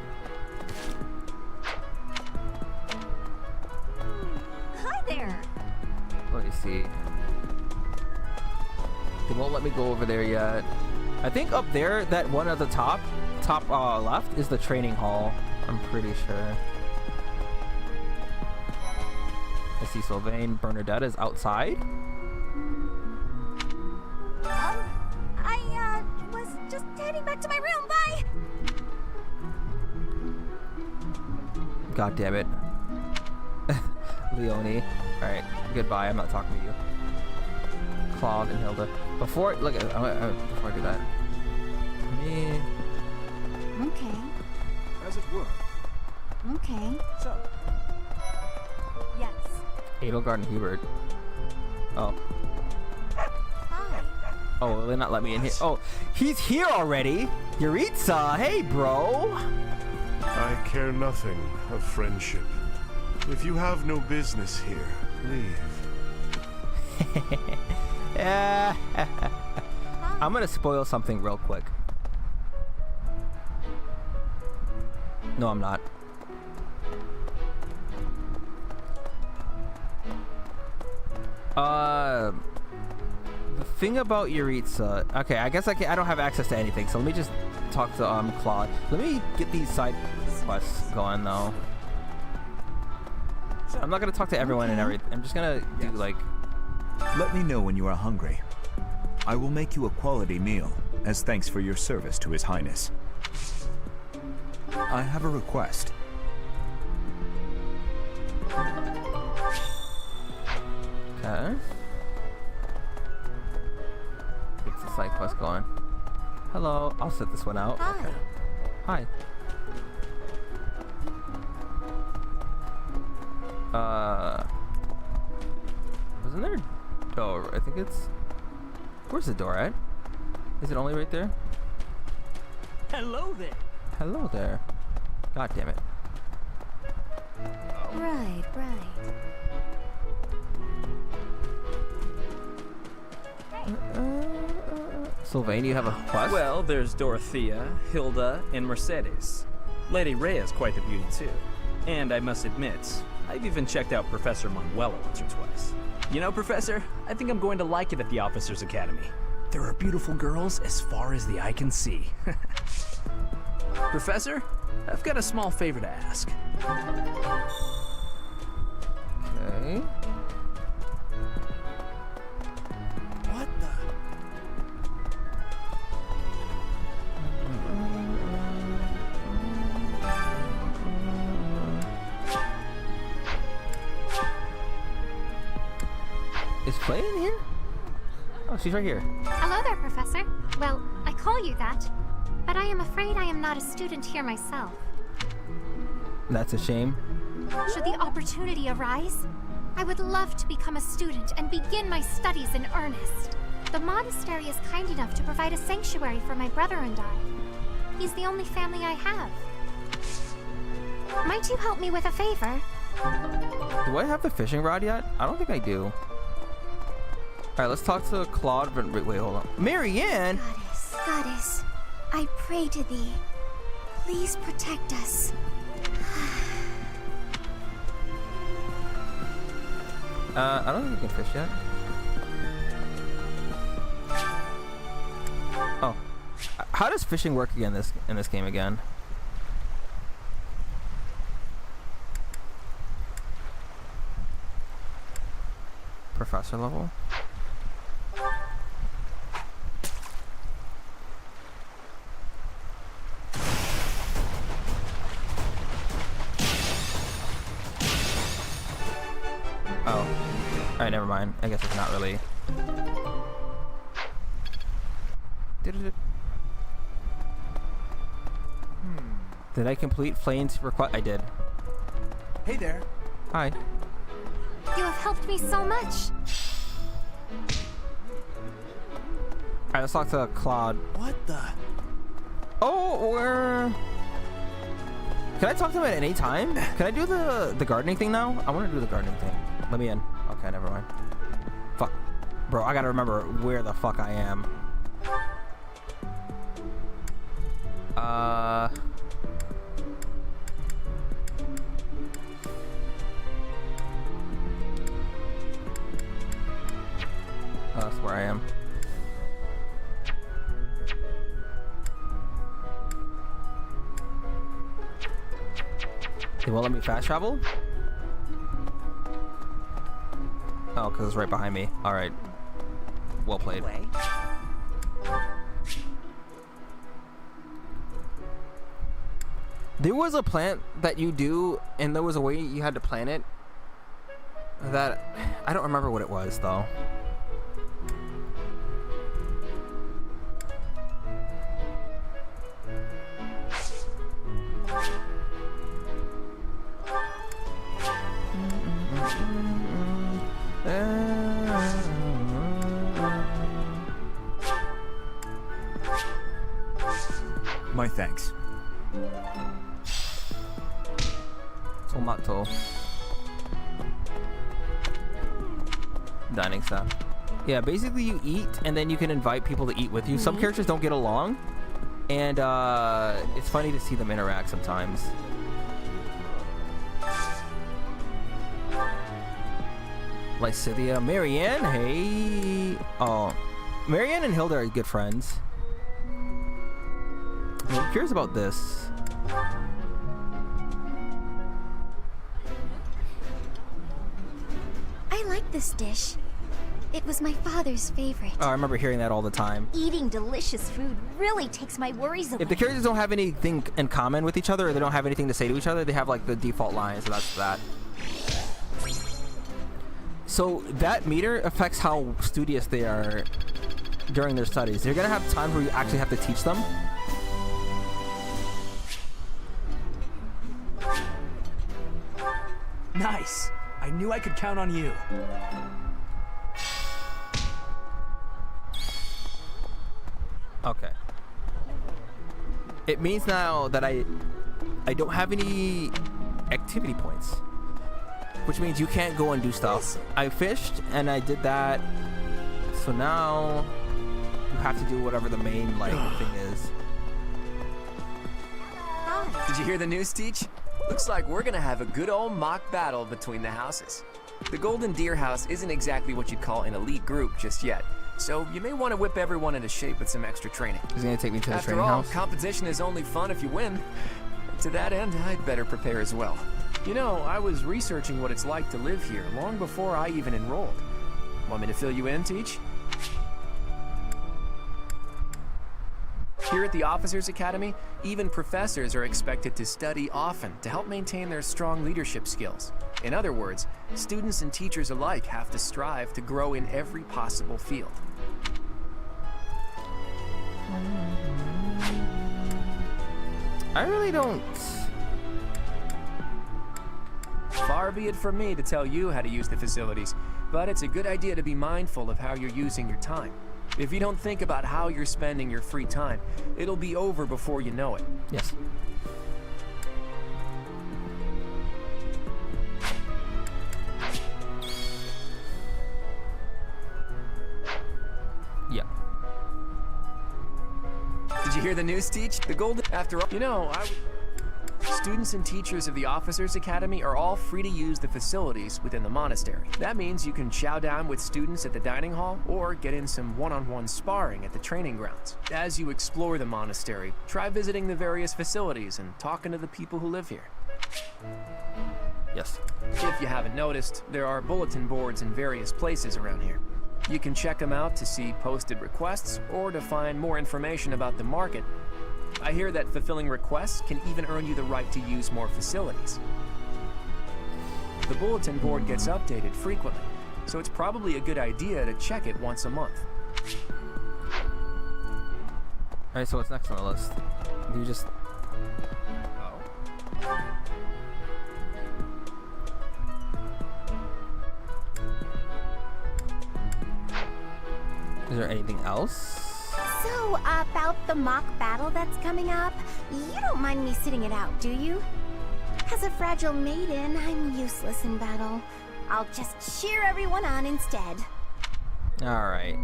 Hi there. Let me see. They won't let me go over there yet. I think up there, that one at the top left is the training hall. I'm pretty sure. I see Sylvain. Bernadette is outside. I was just heading back to my room. Bye. God damn it. Leonie. Alright, goodbye. I'm not talking to you. Claude and Hilda. Before I do that. Me. Okay. As it were. Okay. So. Yes. Edelgard and Hubert. Oh. Hi. Oh, will they not let me in here? Oh, he's here already! Yuritsa! Hey, bro! I care nothing of friendship. If you have no business here, leave. I'm gonna spoil something real quick. No, I'm not. The thing about Yuritsa. Okay, I guess I don't have access to anything, so let me just talk to Claude. Let me get these side quests going though. I'm not gonna talk to everyone and everything. I'm just gonna do like. Let me know when you are hungry. I will make you a quality meal as thanks for your service to His Highness. I have a request. Okay. Get the side quest going. Hello, I'll set this one out. Hi. Okay. Hi. Wasn't there a door? I think it's. Where's the door at? Is it only right there? Hello there. Hello there. God damn it. Right, right. Sylvain, you have a quest? Well, there's Dorothea, Hilda, and Mercedes. Lady Rhea's quite the beauty too. And I must admit, I've even checked out Professor Manuela once or twice. You know, Professor, I think I'm going to like it at the Officers Academy. There are beautiful girls as far as the eye can see. Professor, I've got a small favor to ask. Okay. What the? Is Flay in here? Oh, she's right here. Hello there, Professor. Well, I call you that, but I am afraid I am not a student here myself. That's a shame. Should the opportunity arise, I would love to become a student and begin my studies in earnest. The monastery is kind enough to provide a sanctuary for my brother and I. He's the only family I have. Might you help me with a favor? Do I have the fishing rod yet? I don't think I do. Alright, let's talk to Claude. Wait, hold on. Marianne! Goddess, I pray to thee. Please protect us. I don't think you can fish yet. Oh. How does fishing work again in this game again? Professor level? Oh. Alright, never mind. I guess it's not really. Did I complete Flane's request? I did. Hey there. Hi. You have helped me so much. Alright, let's talk to Claude. What the? Oh, we're... Can I talk to him at any time? Can I do the gardening thing now? I want to do the gardening thing. Let me in. Okay, never mind. Fuck. Bro, I gotta remember where the fuck I am. Oh, that's where I am. They won't let me fast travel? Oh, because it's right behind me. Alright. Well played. There was a plant that you do, and there was a way you had to plant it. That... I don't remember what it was, though. My thanks. Tomato. Dining stuff. Yeah, basically you eat, and then you can invite people to eat with you. Some characters don't get along, and it's funny to see them interact sometimes. Lysithia. Marianne, hey. Oh. Marianne and Hilda are good friends. I'm curious about this. I like this dish. It was my father's favorite. Oh, I remember hearing that all the time. Eating delicious food really takes my worries away. If the characters don't have anything in common with each other, or they don't have anything to say to each other, they have like the default line, so that's that. So that meter affects how studious they are during their studies. They're gonna have times where you actually have to teach them. Nice. I knew I could count on you. Okay. It means now that I don't have any activity points, which means you can't go and do stuff. I fished and I did that, so now you have to do whatever the main thing is. Did you hear the news, Teach? Looks like we're gonna have a good old mock battle between the houses. The Golden Deer House isn't exactly what you'd call an elite group just yet, so you may want to whip everyone into shape with some extra training. He's gonna take me to the After training all, house. competition is only fun if you win. To that end, I'd better prepare as well. You know, I was researching what it's like to live here long before I even enrolled. Want me to fill you in, Teach? Here at the Officers Academy, even professors are expected to study often to help maintain their strong leadership skills. In other words, students and teachers alike have to strive to grow in every possible field. I really don't. Far be it from me to tell you how to use the facilities, but it's a good idea to be mindful of how you're using your time. If you don't think about how you're spending your free time, it'll be over before you know it. Yes. you hear the news, Teach? The golden... After all, you know, students and teachers of the Officers Academy are all free to use the facilities within the monastery. That means you can chow down with students at the dining hall or get in some one-on-one sparring at the training grounds. As you explore the monastery, try visiting the various facilities and talking to the people who live here. Yes. If you haven't noticed, there are bulletin boards in various places around here. You can check them out to see posted requests or to find more information about the market. I hear that fulfilling requests can even earn you the right to use more facilities. The bulletin board gets updated frequently, so it's probably a good idea to check it once a month. Alright, so what's next on the list? Do you just... Is there anything else? So, about the mock battle that's coming up, you don't mind me sitting it out, do you? As a fragile maiden, I'm useless in battle. I'll just cheer everyone on instead. Alright.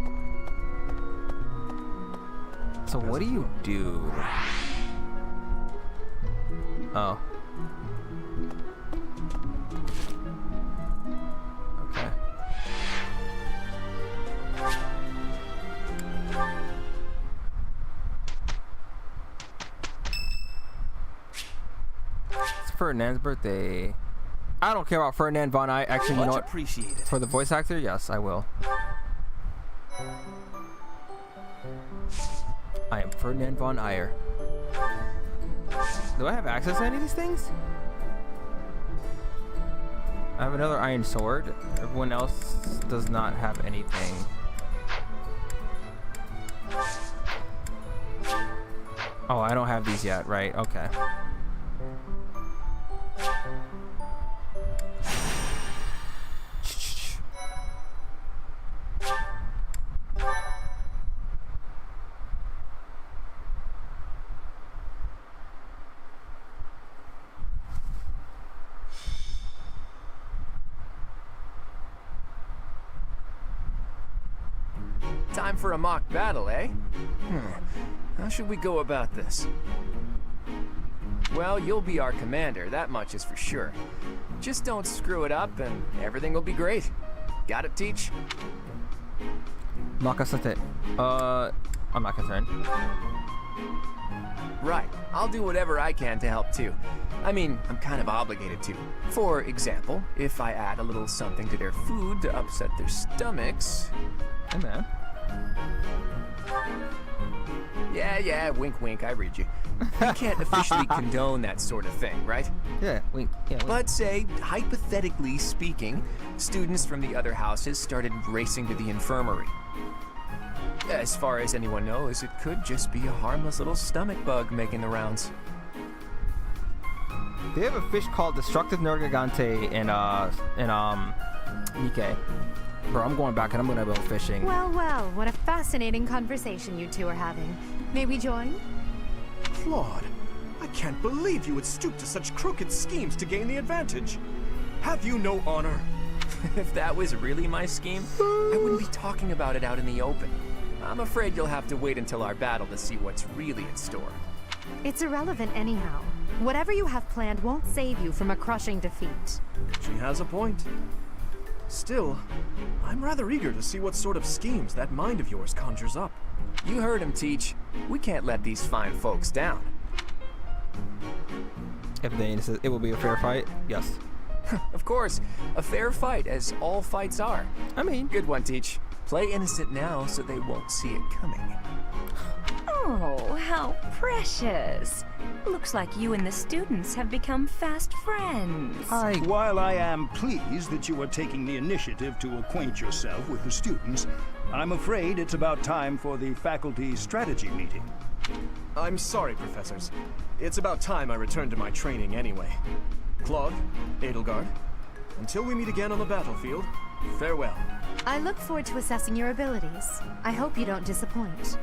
So what do you do? Oh. Okay. It's Ferdinand's birthday. I don't care about Ferdinand von I. Actually, you know what? For the voice actor, yes, I will. I am Ferdinand von Ayer. Do I have access to any of these things? I have another iron sword. Everyone else does not have anything. Oh, I don't have these yet, right? Okay. Time for a mock battle, eh? How should we go about this? Well, you'll be our commander, that much is for sure. Just don't screw it up and everything will be great. Got it, Teach? Makasate. I'm not concerned. Right. I'll do whatever I can to help too. I mean, I'm kind of obligated to. For example, if I add a little something to their food to upset their stomachs... Hey, man. Yeah, wink, wink, I read you. You can't officially condone that sort of thing, right? Yeah, wink. But say, hypothetically speaking, students from the other houses started racing to the infirmary. As far as anyone knows, it could just be a harmless little stomach bug making the rounds. They have a fish called Destructive Nergigante in Nikke. Bro, I'm going back and I'm gonna go fishing. Well, what a fascinating conversation you two are having. May we join? Claude, I can't believe you would stoop to such crooked schemes to gain the advantage. Have you no honor? If that was really my scheme, I wouldn't be talking about it out in the open. I'm afraid you'll have to wait until our battle to see what's really in store. It's irrelevant anyhow. Whatever you have planned won't save you from a crushing defeat. She has a point. Still, I'm rather eager to see what sort of schemes that mind of yours conjures up. You heard him, Teach. We can't let these fine folks down. If they insist it will be a fair fight, yes. Of course, a fair fight, as all fights are. I mean... Good one, Teach. Play innocent now so they won't see it coming. Oh, how precious. Looks like you and the students have become fast friends. While I am pleased that you are taking the initiative to acquaint yourself with the students, I'm afraid it's about time for the faculty strategy meeting. I'm sorry, professors. It's about time I returned to my training anyway. Claude, Edelgard, until we meet again on the battlefield, farewell. I look forward to assessing your abilities. I hope you don't disappoint.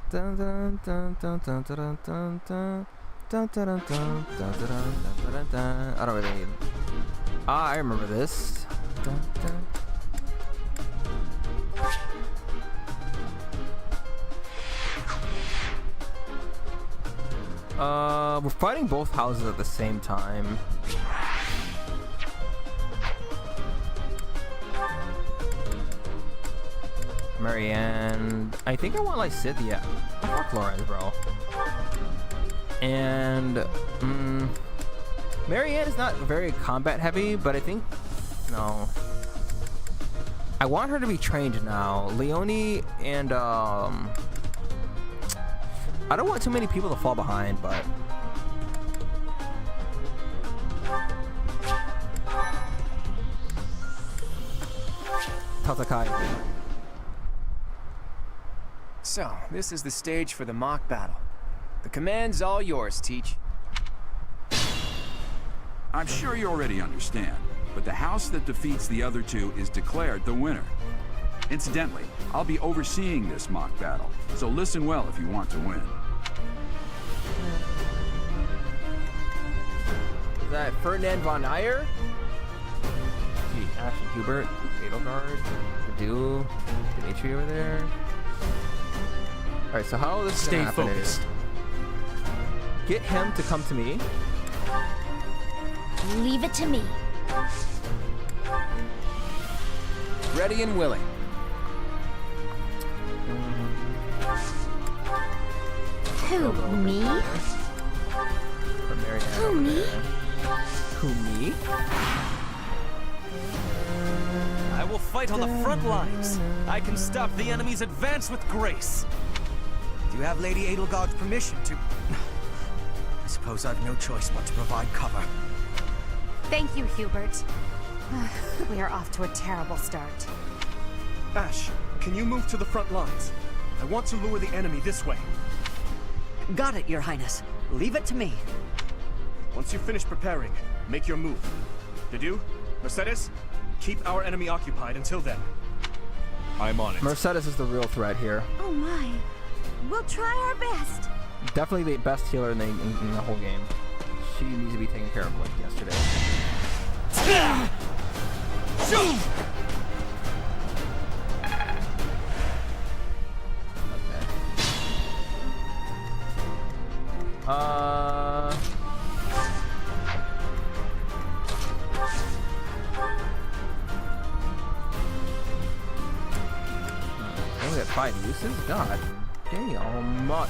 Dun, dun, dun, dun, dun, dun, dun, dun. Dun, dun, dun, dun, dun, dun, dun, dun, dun. I don't really need. Ah, I remember this. Dun, dun. We're fighting both houses at the same time. Marianne. I think I want Lysithea. Fuck Flores, bro. And Marianne is not very combat heavy, but I think no. I want her to be trained now. Leonie and I don't want too many people to fall behind, but Tatakai. So, this is the stage for the mock battle. The command's all yours, Teach. I'm sure you already understand, but the house that defeats the other two is declared the winner. Incidentally, I'll be overseeing this mock battle, so listen well if you want to win. Is that Ferdinand von Ayer? See, Ashton Hubert, Edelgard, Purdue, Dimitri over there. Alright, so how this is gonna happen is get him to come to me. Leave it to me. Ready and willing. Who, me? Who, me? Who, me? I will fight on the front lines. I can stop the enemy's advance with grace. Do you have Lady Edelgard's permission to... I suppose I've no choice but to provide cover. Thank you, Hubert. We are off to a terrible start. Ash, can you move to the front lines? I want to lure the enemy this way. Got it, Your Highness. Leave it to me. Once you finish preparing, make your move. Dedu, Mercedes, keep our enemy occupied until then. I'm on it. Mercedes is the real threat here. Oh my. We'll try our best. Definitely the best healer in the whole game. She needs to be taken care of like yesterday. Only got 5 uses? God damn much.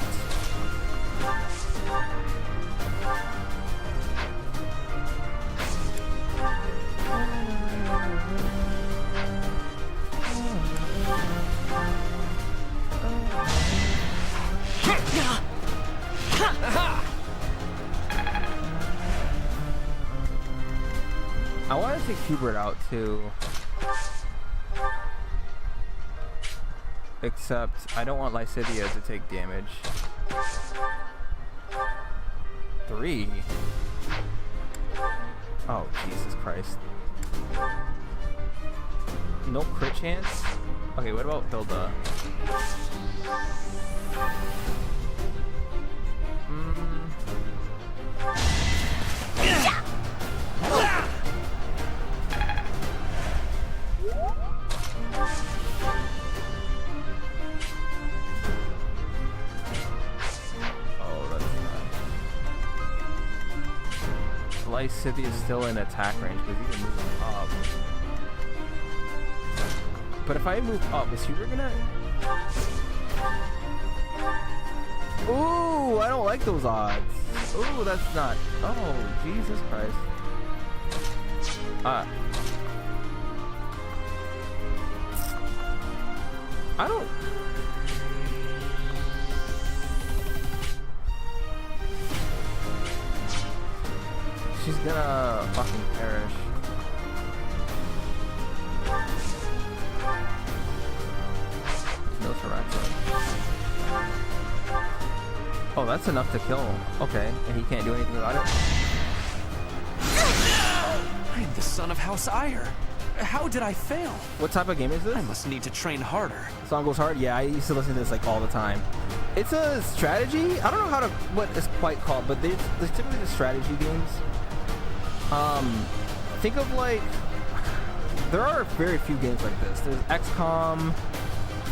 I want to take Hubert out too. Except I don't want Lysithea to take damage. 3. Oh, Jesus Christ. No crit chance? Okay, what about Hilda? Lysithea is still in attack range because he can move up. But if I move up, is Hubert gonna... Ooh, I don't like those odds. Ooh, that's not... Oh, Jesus Christ. I don't... She's gonna fucking perish. No Sriracha. Oh, that's enough to kill him. Okay, and he can't do anything about it? I am the son of House Ayer. How did I fail? What type of game is this? I must need to train harder. Song goes hard? Yeah, I used to listen to this like all the time. It's a strategy. I don't know what it's quite called, but there's typically the strategy games. Think of like, there are very few games like this. There's XCOM.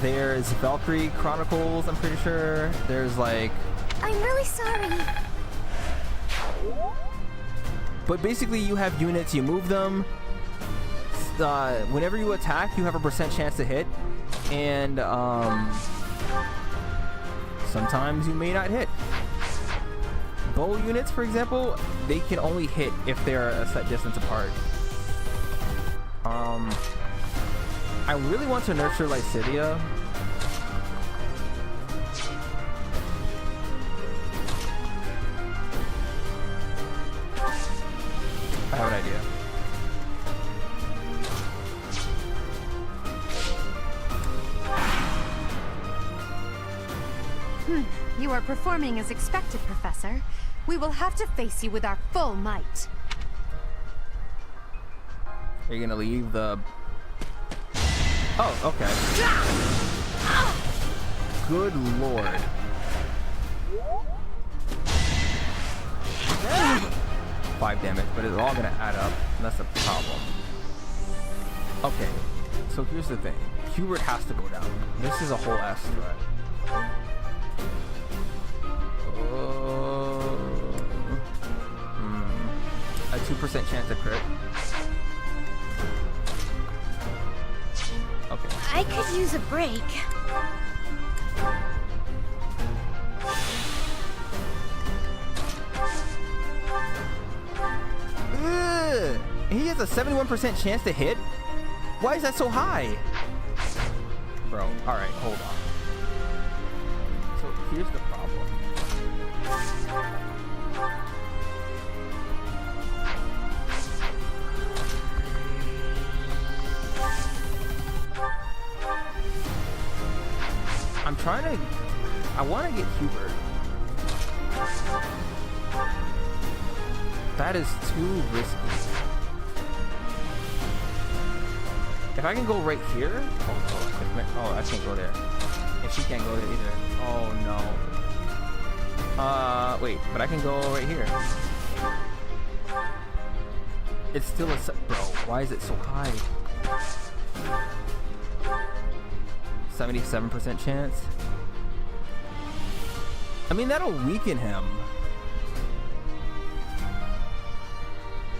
There's Valkyrie Chronicles. I'm pretty sure. There's like. I'm really sorry. But basically, you have units. You move them. Whenever you attack, you have a % chance to hit, and sometimes you may not hit. Bow units, for example, they can only hit if they're a set distance apart. I really want to nurture Lycidia. I have an idea. You are performing as expected, Professor. We will have to face you with our full might. Are you gonna leave the... Oh, okay. Good lord. 5 damage, but it's all gonna add up, and that's the problem. Okay, so here's the thing. Hubert has to go down. This is a whole ass threat. A 2% chance to crit. Okay. I could use a break. Ugh. He has a 71% chance to hit? Why is that so high? Bro, alright, hold on. So here's the problem. I'm trying to... I want to get Hubert. That is too risky. If I can go right here... Oh, I can't go there. And she can't go there either. Oh, no. Wait. But I can go right here. It's still a... Bro, why is it so high? 77% chance. I mean, that'll weaken him.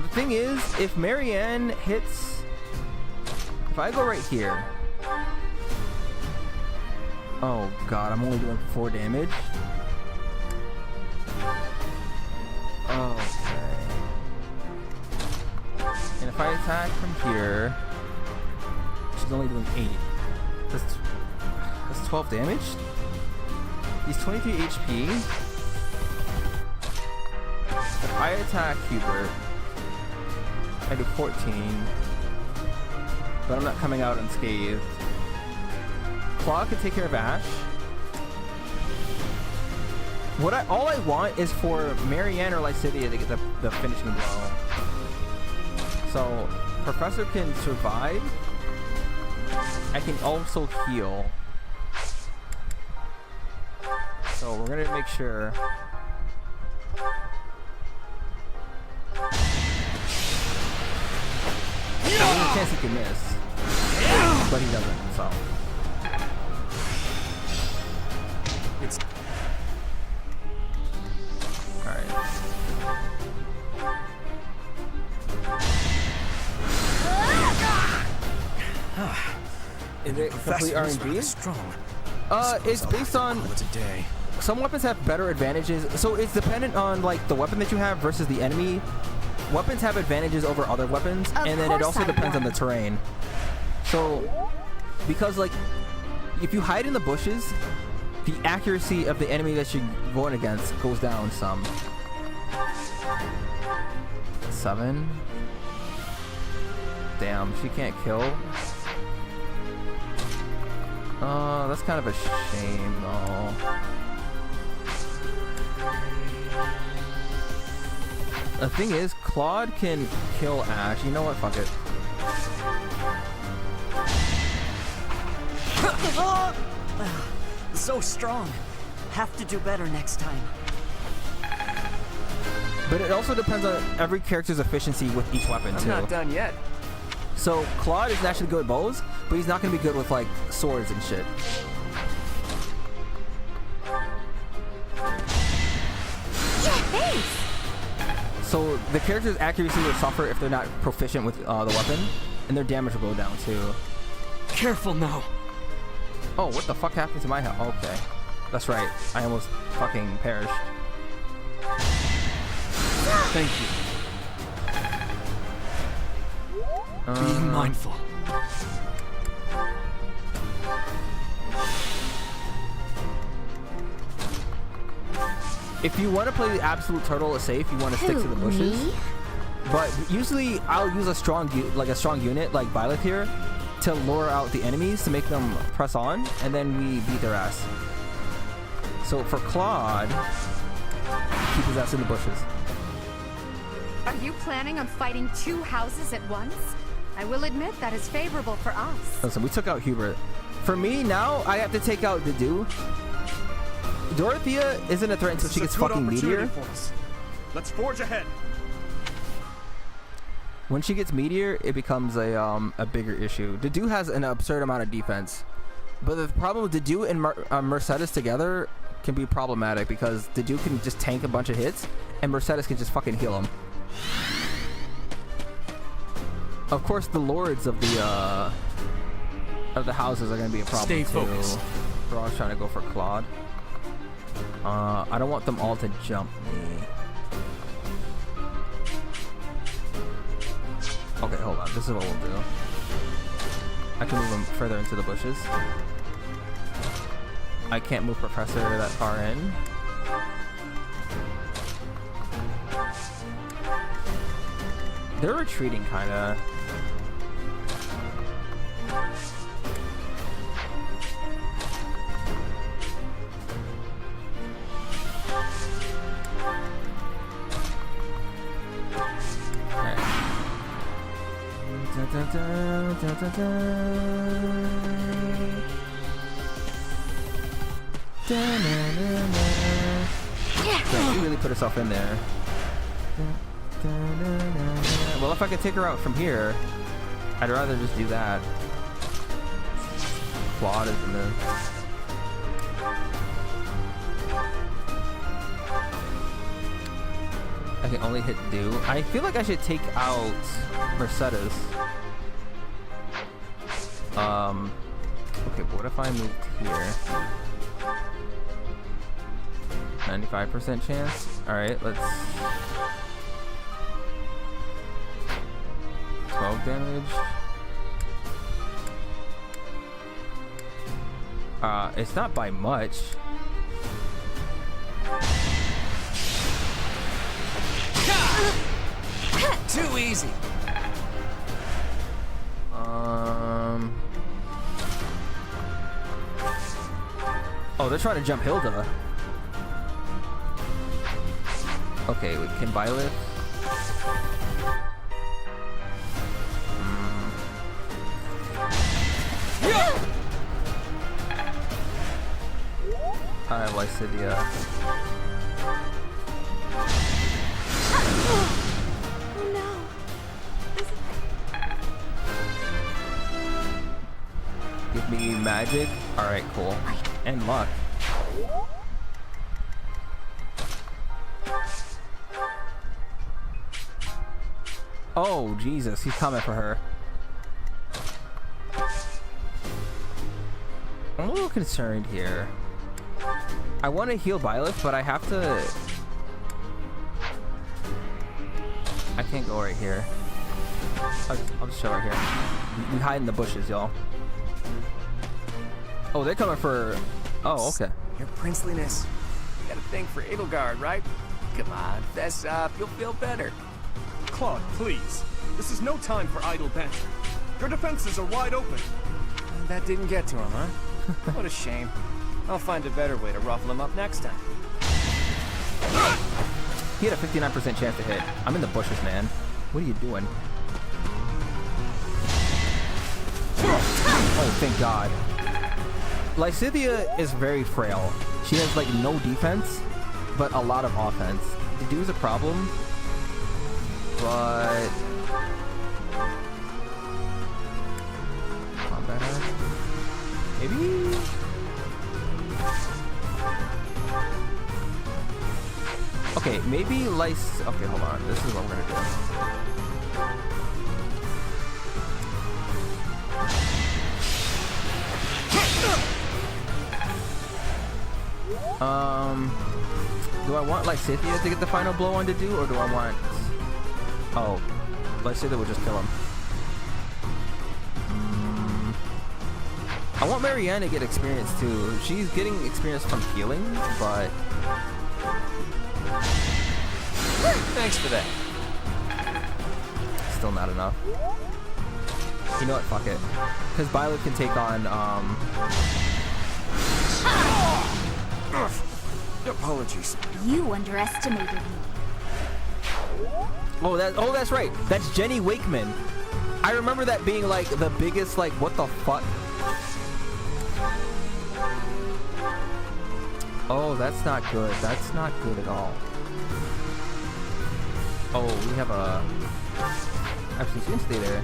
The thing is, if Marianne hits... If I go right here... Oh god, I'm only doing 4 damage? Okay. And if I attack from here... She's only doing 80. That's 12 damage? He's 23 HP. If I attack Hubert, I do 14. But I'm not coming out unscathed. Claw can take care of Ash. All I want is for Marianne or Lycidia to get the finishing blow. So Professor can survive. I can also heal. So we're gonna make sure. There's a chance he can miss, but he doesn't. So it's all right. Is it complete RNG? Strong. It's based on. Some weapons have better advantages, so it's dependent on like the weapon that you have versus the enemy. Weapons have advantages over other weapons, and then it also depends on the terrain. So, because like, if you hide in the bushes, the accuracy of the enemy that you're going against goes down some. 7. Damn, she can't kill. That's kind of a shame, though. The thing is, Claude can kill Ash. You know what? Fuck it. So strong. have to do better next time. But it also depends on every character's efficiency with each weapon, too. I'm not done yet. So Claude is naturally good with bows, but he's not going to be good with, like, swords and shit. So the character's accuracy will suffer if they're not proficient with the weapon, and their damage will go down too. Careful now. Oh, what the fuck happened to my health? Okay, that's right. I almost fucking perished. Thank you. Being mindful. If you want to play the absolute turtle safe, you want to stick to the bushes. Me? But usually, I'll use a strong unit like Violet here to lure out the enemies to make them press on, and then we beat their ass. So for Claude, keep his ass in the bushes. Are you planning on fighting two houses at once? I will admit that is favorable for us. Listen, we took out Hubert. For me, now I have to take out Dedue. Dorothea isn't a threat until she gets fucking Meteor. Let's forge ahead. When she gets Meteor, it becomes a bigger issue. Dedue has an absurd amount of defense. But the problem with Dedue and Mercedes together can be problematic because Dedue can just tank a bunch of hits and Mercedes can just fucking heal him. Of course, the lords of the houses are going to be a problem. Stay focused. We're always trying to go for Claude. I don't want them all to jump me. Okay, hold on. This is what we'll do. I can move them further into the bushes. I can't move Professor that far in. They're retreating, kinda. So she really put herself in there. Well, if I could take her out from here, I'd rather just do that. Claude is in the... I can only hit Dew. I feel like I should take out Mercedes. Okay, but what if I moved here? 95% chance? Alright, let's... 12 damage. It's not by much. Too easy. Oh, they're trying to jump Hilda. Okay, we can Violet. I have Lycidia. Oh no. Give me magic. Alright, cool. And luck. Oh, Jesus. He's coming for her. I'm a little concerned here. I want to heal Byleth, but I have to... I can't go right here. I'll just show right here. We hide in the bushes, y'all. Oh, they're coming for... Oh, okay. Your princeliness. You got a thing for Edelgard, right? Come on, fess up. You'll feel better. Claude, please. This is no time for idle banter. Your defenses are wide open. That didn't get to him, huh? What a shame. I'll find a better way to ruffle him up next time. He had a 59% chance to hit. I'm in the bushes, man. What are you doing? Oh, thank God. Lysithea is very frail. She has like no defense, but a lot of offense. Dedu is a problem, but combat art? Maybe? Okay, maybe okay, hold on. This is what we're gonna do. Do I want Lysithea to get the final blow on Dedu, or do I want... Oh, Lysithea will just kill him. I want Marianne to get experience too. She's getting experience from healing, but... Thanks for that. Still not enough. You know what? Fuck it. Because Violet can take on, Apologies. You underestimated me. Oh, that's right. That's Jenny Wakeman. I remember that being like the biggest, like, what the fuck? Oh, that's not good. That's not good at all. Oh, we have a... Actually, she can stay there.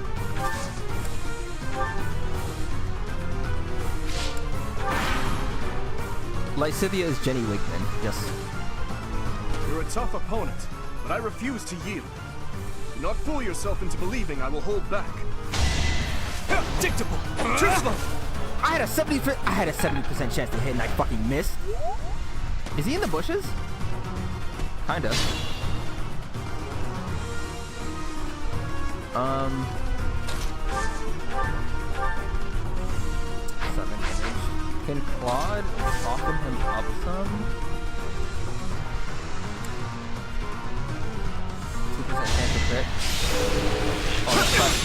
Lysithea is Jenny Wakeman. Yes. You're a tough opponent, but I refuse to yield. Do not fool yourself into believing I will hold back. Dictable! Too slow! I had a 70% chance to hit and I fucking missed. Is he in the bushes? Kinda. 7 damage. Can Claude soften him up some? 2% chance to crit. Oh, that's tough.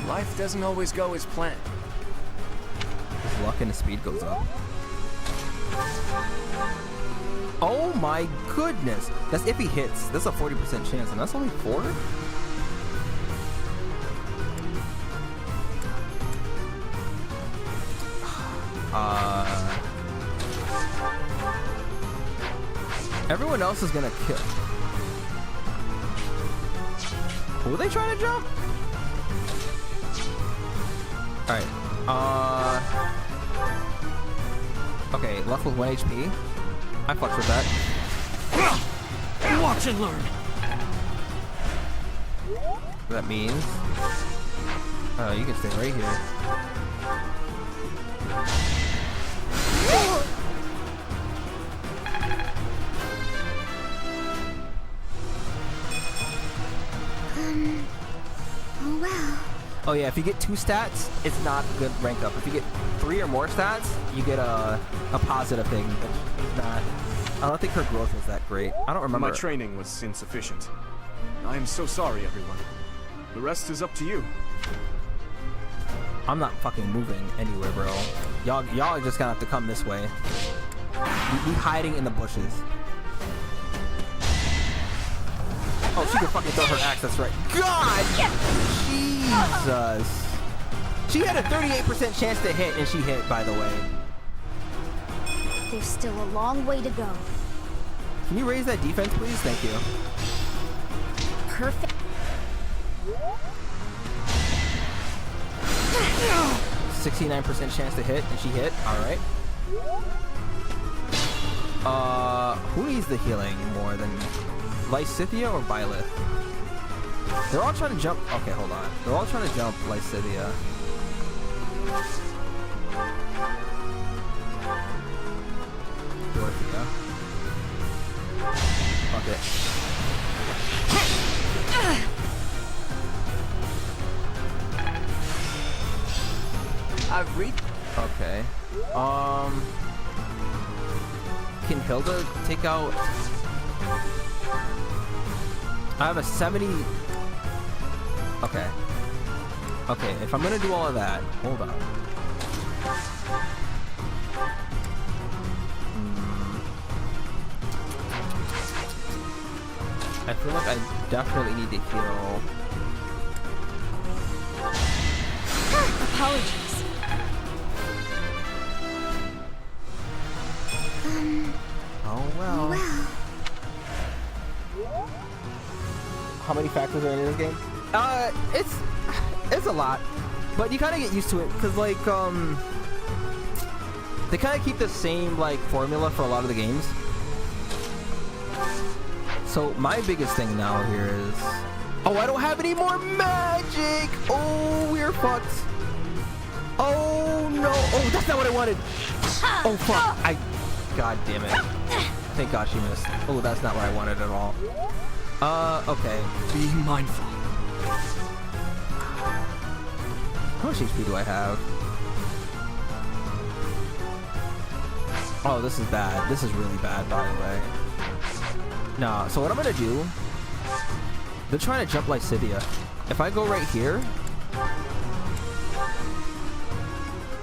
Life doesn't always go as planned. His luck and his speed goes up. Oh my goodness! That's if he hits. That's a 40% chance, and that's only 4? Everyone else is gonna kill. Were they trying to jump? Alright. Okay, left with 1 HP. I fucked with that. Watch and learn. That means... you can stay right here. Oh well. Oh yeah, if you get 2 stats, it's not a good rank up. If you get 3 or more stats, you get a positive thing. It's not... I don't think her growth was that great. I don't remember. My training was insufficient. I am so sorry, everyone. The rest is up to you. I'm not fucking moving anywhere, bro. Y'all are just gonna have to come this way. Be hiding in the bushes. Oh, she can fucking throw her axe, that's right. God! Jesus! She had a 38% chance to hit, and she hit, by the way. There's still a long way to go. Can you raise that defense, please? Thank you. Perfect. 69% chance to hit, and she hit. Alright. Who needs the healing more than Lysithea or Violet? They're all trying to jump. Okay, hold on. They're all trying to jump Lysithea. Dorothea. Fuck it. I've reached. Okay. Can Hilda take out? I have a 70. Okay. Okay, if I'm gonna do all of that, hold on. I feel like I definitely need to heal. apologies. Oh well. How many factors are in this game? It's a lot, but you kind of get used to it because like they kind of keep the same like formula for a lot of the games. So my biggest thing now here is, oh, I don't have any more magic. Oh, we're fucked. Oh no. Oh, that's not what I wanted. Oh fuck. God damn it. Thank God she missed. Oh, that's not what I wanted at all. Okay. Be mindful. How much HP do I have? Oh, this is bad. This is really bad, by the way. Nah, so what I'm gonna do... They're trying to jump Lysithea. If I go right here...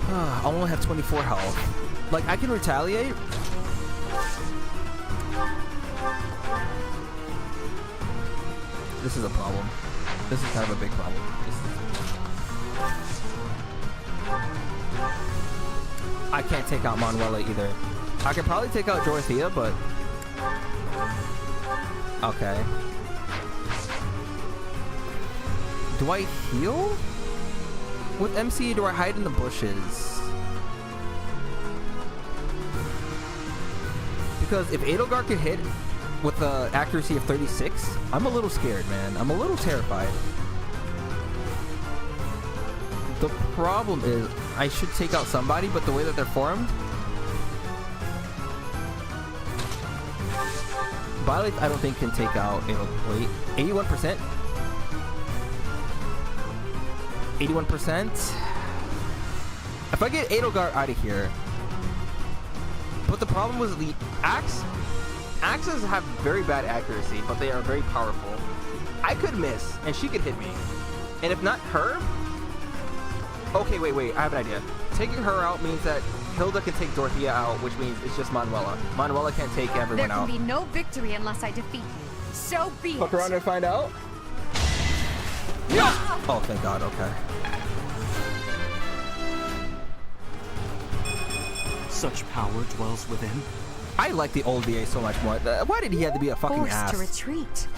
I only have 24 health. Like, I can retaliate. This is a problem. This is kind of a big problem. I can't take out Manuela either. I can probably take out Dorothea, but... Okay. Do I heal? With MC, do I hide in the bushes? Because if Edelgard can hit with the accuracy of 36, I'm a little scared, man. I'm a little terrified. The problem is, I should take out somebody, but the way that they're formed... Violet, I don't think can take out... Wait, 81%? 81%? If I get Edelgard out of here... But the problem was the axes have very bad accuracy, but they are very powerful. I could miss, and she could hit me. And if not her... Okay, wait, I have an idea. Taking her out means that Hilda can take Dorothea out, which means it's just Manuela. Manuela can't take everyone out. There can be no victory unless I defeat you. So be it. Fuck around and find out? Yeah! Oh, thank God, okay. Such power dwells within. I like the old VA so much more. Why did he have to be a fucking Forced ass? to retreat.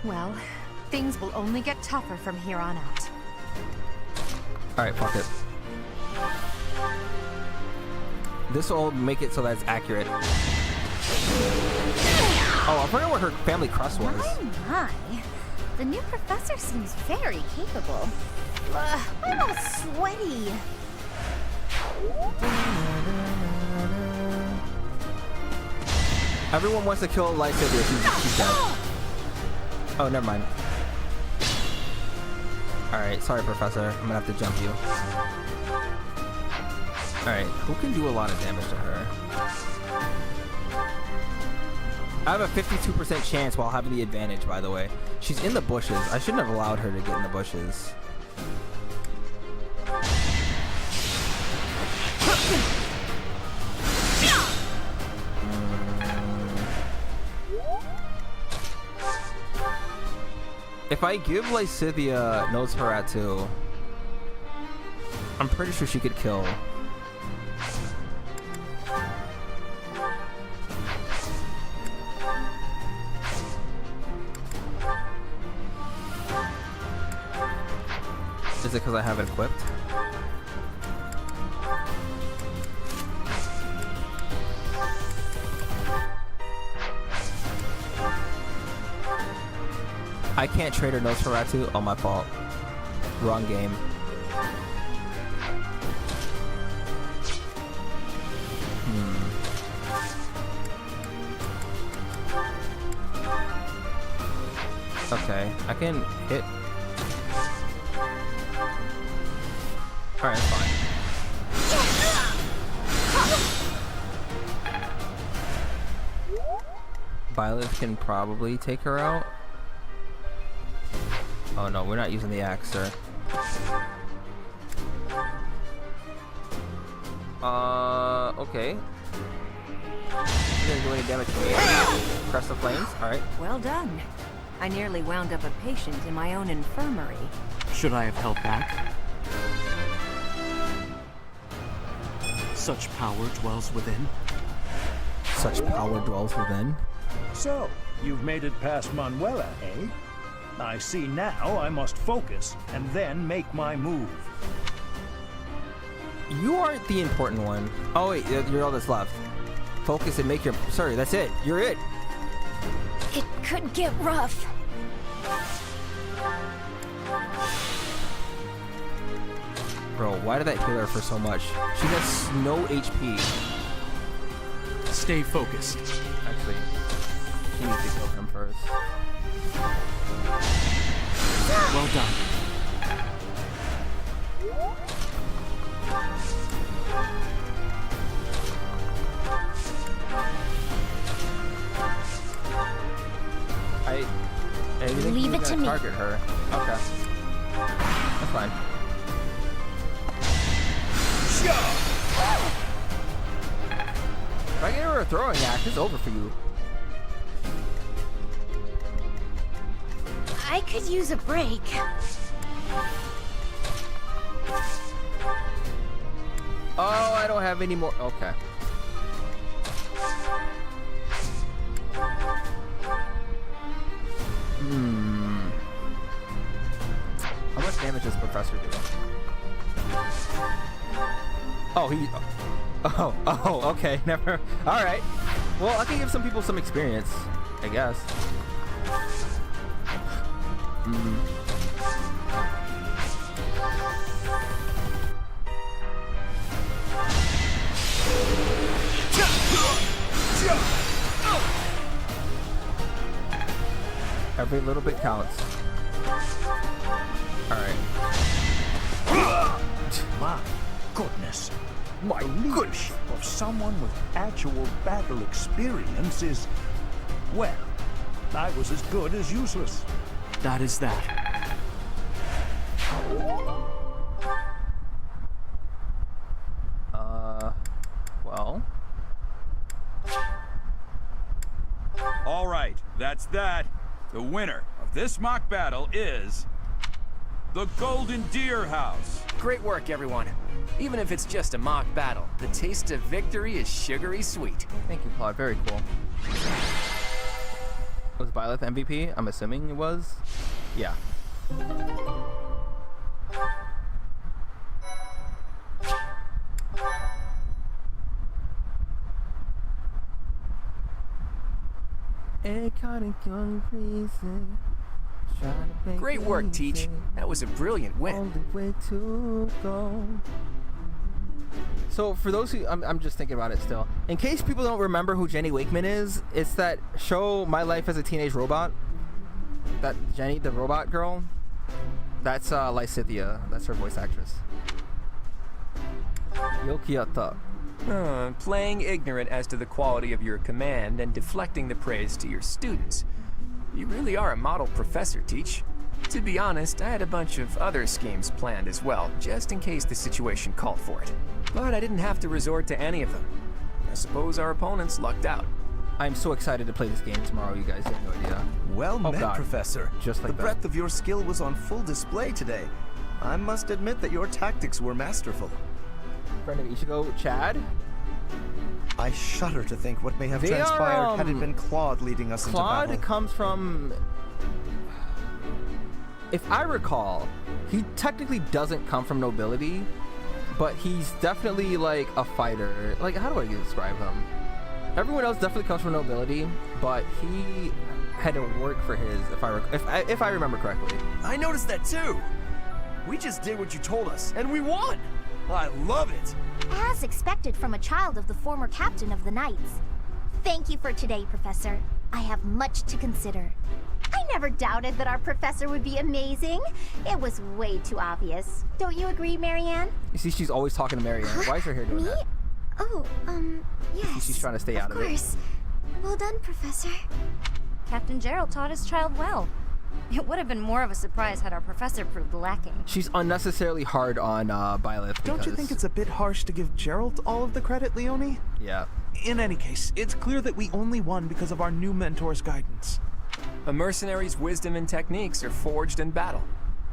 Well, things will only get tougher from here on out. Alright, fuck it. This will make it so that it's accurate. Oh, I forgot what her family crest was. My. The new professor seems very capable. I'm all sweaty. Everyone wants to kill Lysithea. She's dead. Oh, never mind. Alright, sorry, Professor. I'm gonna have to jump you. Alright, who can do a lot of damage to her? I have a 52% chance while having the advantage, by the way. She's in the bushes. I shouldn't have allowed her to get in the bushes. If I give Lysithea Nosferatu, I'm pretty sure she could kill. Is it because I have it equipped? I can't trade her Nosferatu. Oh, my fault. Wrong game. Okay, I can hit. Alright, fine. Violet can probably take her out. Oh no, we're not using the axe, sir. Okay. Didn't do any damage to me. Press the flames. Alright. Well done. I nearly wound up a patient in my own infirmary. Should I have held back? Such power dwells within. Such power dwells within. So, you've made it past Manuela, eh? I see now I must focus and then make my move. You aren't the important one. Oh wait, you're all that's left. Focus and make your... Sorry, that's it. You're it. It could get rough. Bro, why did that heal her for so much? She has no HP. Stay focused. Actually, she needs to kill him first. Well done. I didn't Leave it to me. Target her. Okay. That's fine. If I get her a throwing axe, it's over for you. I could use a break. Oh, I don't have any more. Okay. How much damage does Professor do? Oh, he... Oh, okay, never... Alright. Well, I can give some people some experience, I guess. Every little bit counts. Alright. My goodness. My leadership of someone with actual battle experience is... Well, I was as good as useless. That is that. Well... All right, that's that. The winner of this mock battle is... the Golden Deer House. Great work, everyone. Even if it's just a mock battle, the taste of victory is sugary sweet. Thank you, Claude. Very cool. Was Byleth MVP? I'm assuming it was. Yeah. Great work, Teach. That was a brilliant win. So for those who, I'm just thinking about it still. In case people don't remember who Jenny Wakeman is, it's that show My Life as a Teenage Robot. That Jenny, the robot girl, that's Lysithia. That's her voice actress. Yokiata. Playing ignorant as to the quality of your command and deflecting the praise to your students. You really are a model professor, Teach. To be honest, I had a bunch of other schemes planned as well, just in case the situation called for it. But I didn't have to resort to any of them. I suppose our opponents lucked out. I'm so excited to play this game tomorrow, you guys have no idea. Well met, Professor. Just like the breadth of your skill was on full display today. I must admit that your tactics were masterful. Friend of Ichigo, Chad? I shudder to think what may have transpired had it been Claude leading us into battle. Claude comes from... If I recall, he technically doesn't come from nobility, but he's definitely like a fighter. Like, how do I describe him? Everyone else definitely comes from nobility, but he had to work for his, if I remember correctly. I noticed that too. We just did what you told us, and we won. I love it. As expected from a child of the former captain of the Knights. Thank you for today, Professor. I have much to consider. I never doubted that our professor would be amazing. It was way too obvious. Don't you agree, Marianne? You see, she's always talking to Marianne. Why is her hair doing that? Oh, yes. She's trying to stay out of it. Of course. Well done, Professor. Captain Gerald taught his child well. It would have been more of a surprise had our professor proved lacking. She's unnecessarily hard on Byleth. Don't you think it's a bit harsh to give Gerald all of the credit, Leonie? Yeah. In any case, it's clear that we only won because of our new mentor's guidance. A mercenary's wisdom and techniques are forged in battle.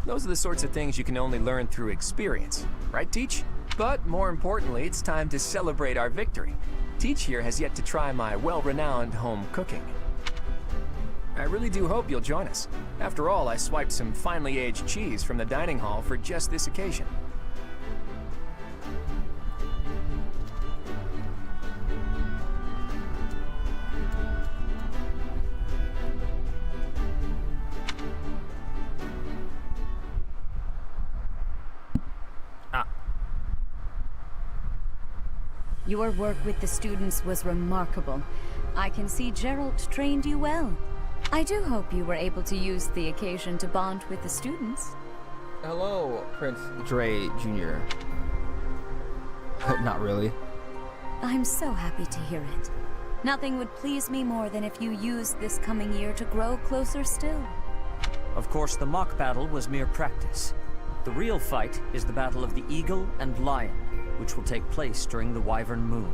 Those are the sorts of things you can only learn through experience. Right, Teach? But more importantly, it's time to celebrate our victory. Teach here has yet to try my well-renowned home cooking. I really do hope you'll join us. After all, I swiped some finely aged cheese from the dining hall for just this occasion. Your work with the students was remarkable. I can see Gerald trained you well. I do hope you were able to use the occasion to bond with the students. Hello, Prince Dre Jr. Not really. I'm so happy to hear it. Nothing would please me more than if you used this coming year to grow closer still. Of course, the mock battle was mere practice. The real fight is the battle of the Eagle and Lion, which will take place during the Wyvern Moon.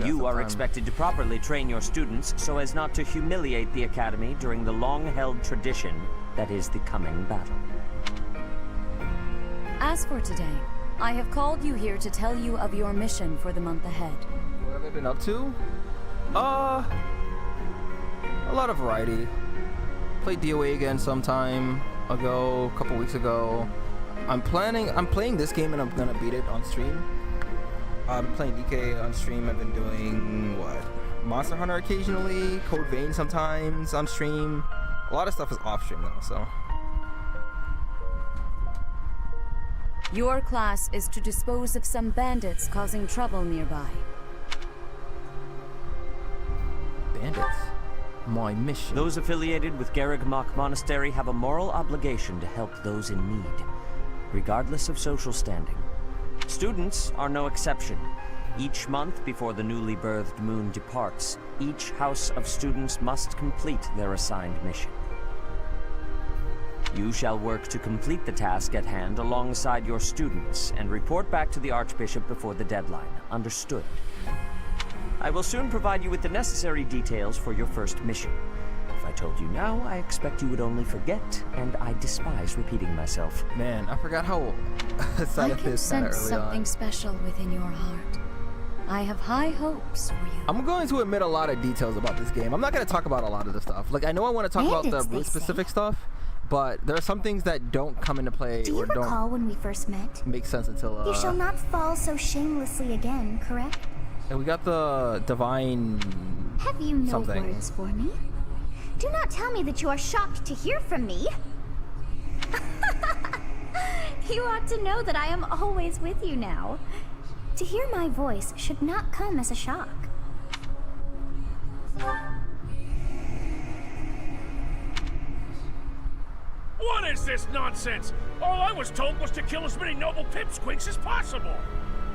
You are expected to properly train your students so as not to humiliate the Academy during the long-held tradition that is the coming battle. As for today, I have called you here to tell you of your mission for the month ahead. What have I been up to? A lot of variety. Played DOA again some time ago, a couple weeks ago. I'm playing this game and I'm gonna beat it on stream. I've been playing Nikke on stream. I've been doing, what? Monster Hunter occasionally, Code Vein sometimes on stream. A lot of stuff is off stream though, so. Your class is to dispose of some bandits causing trouble nearby. Bandits? My mission. Those affiliated with Garreg-Mach Monastery have a moral obligation to help those in need, regardless of social standing. Students are no exception. Each month before the newly birthed moon departs, each house of students must complete their assigned mission. You shall work to complete the task at hand alongside your students and report back to the Archbishop before the deadline. Understood? I will soon provide you with the necessary details for your first mission. If I told you now, I expect you would only forget, and I despise repeating myself. Man, I forgot how I can sense something special within your heart. I have high hopes for you. I'm going to admit a lot of details about this game. I'm not going to talk about a lot of the stuff. Like, I know I want to talk about the root specific stuff, but there are some things that don't come into play Do you or don't recall when we first met? make sense until You shall not fall so shamelessly again, correct? And we got the divine Have you no something. words for me? Do not tell me that you are shocked to hear from me. You ought to know that I am always with you now. To hear my voice should not come as a shock. What is this nonsense? All I was told was to kill as many noble pipsqueaks as possible.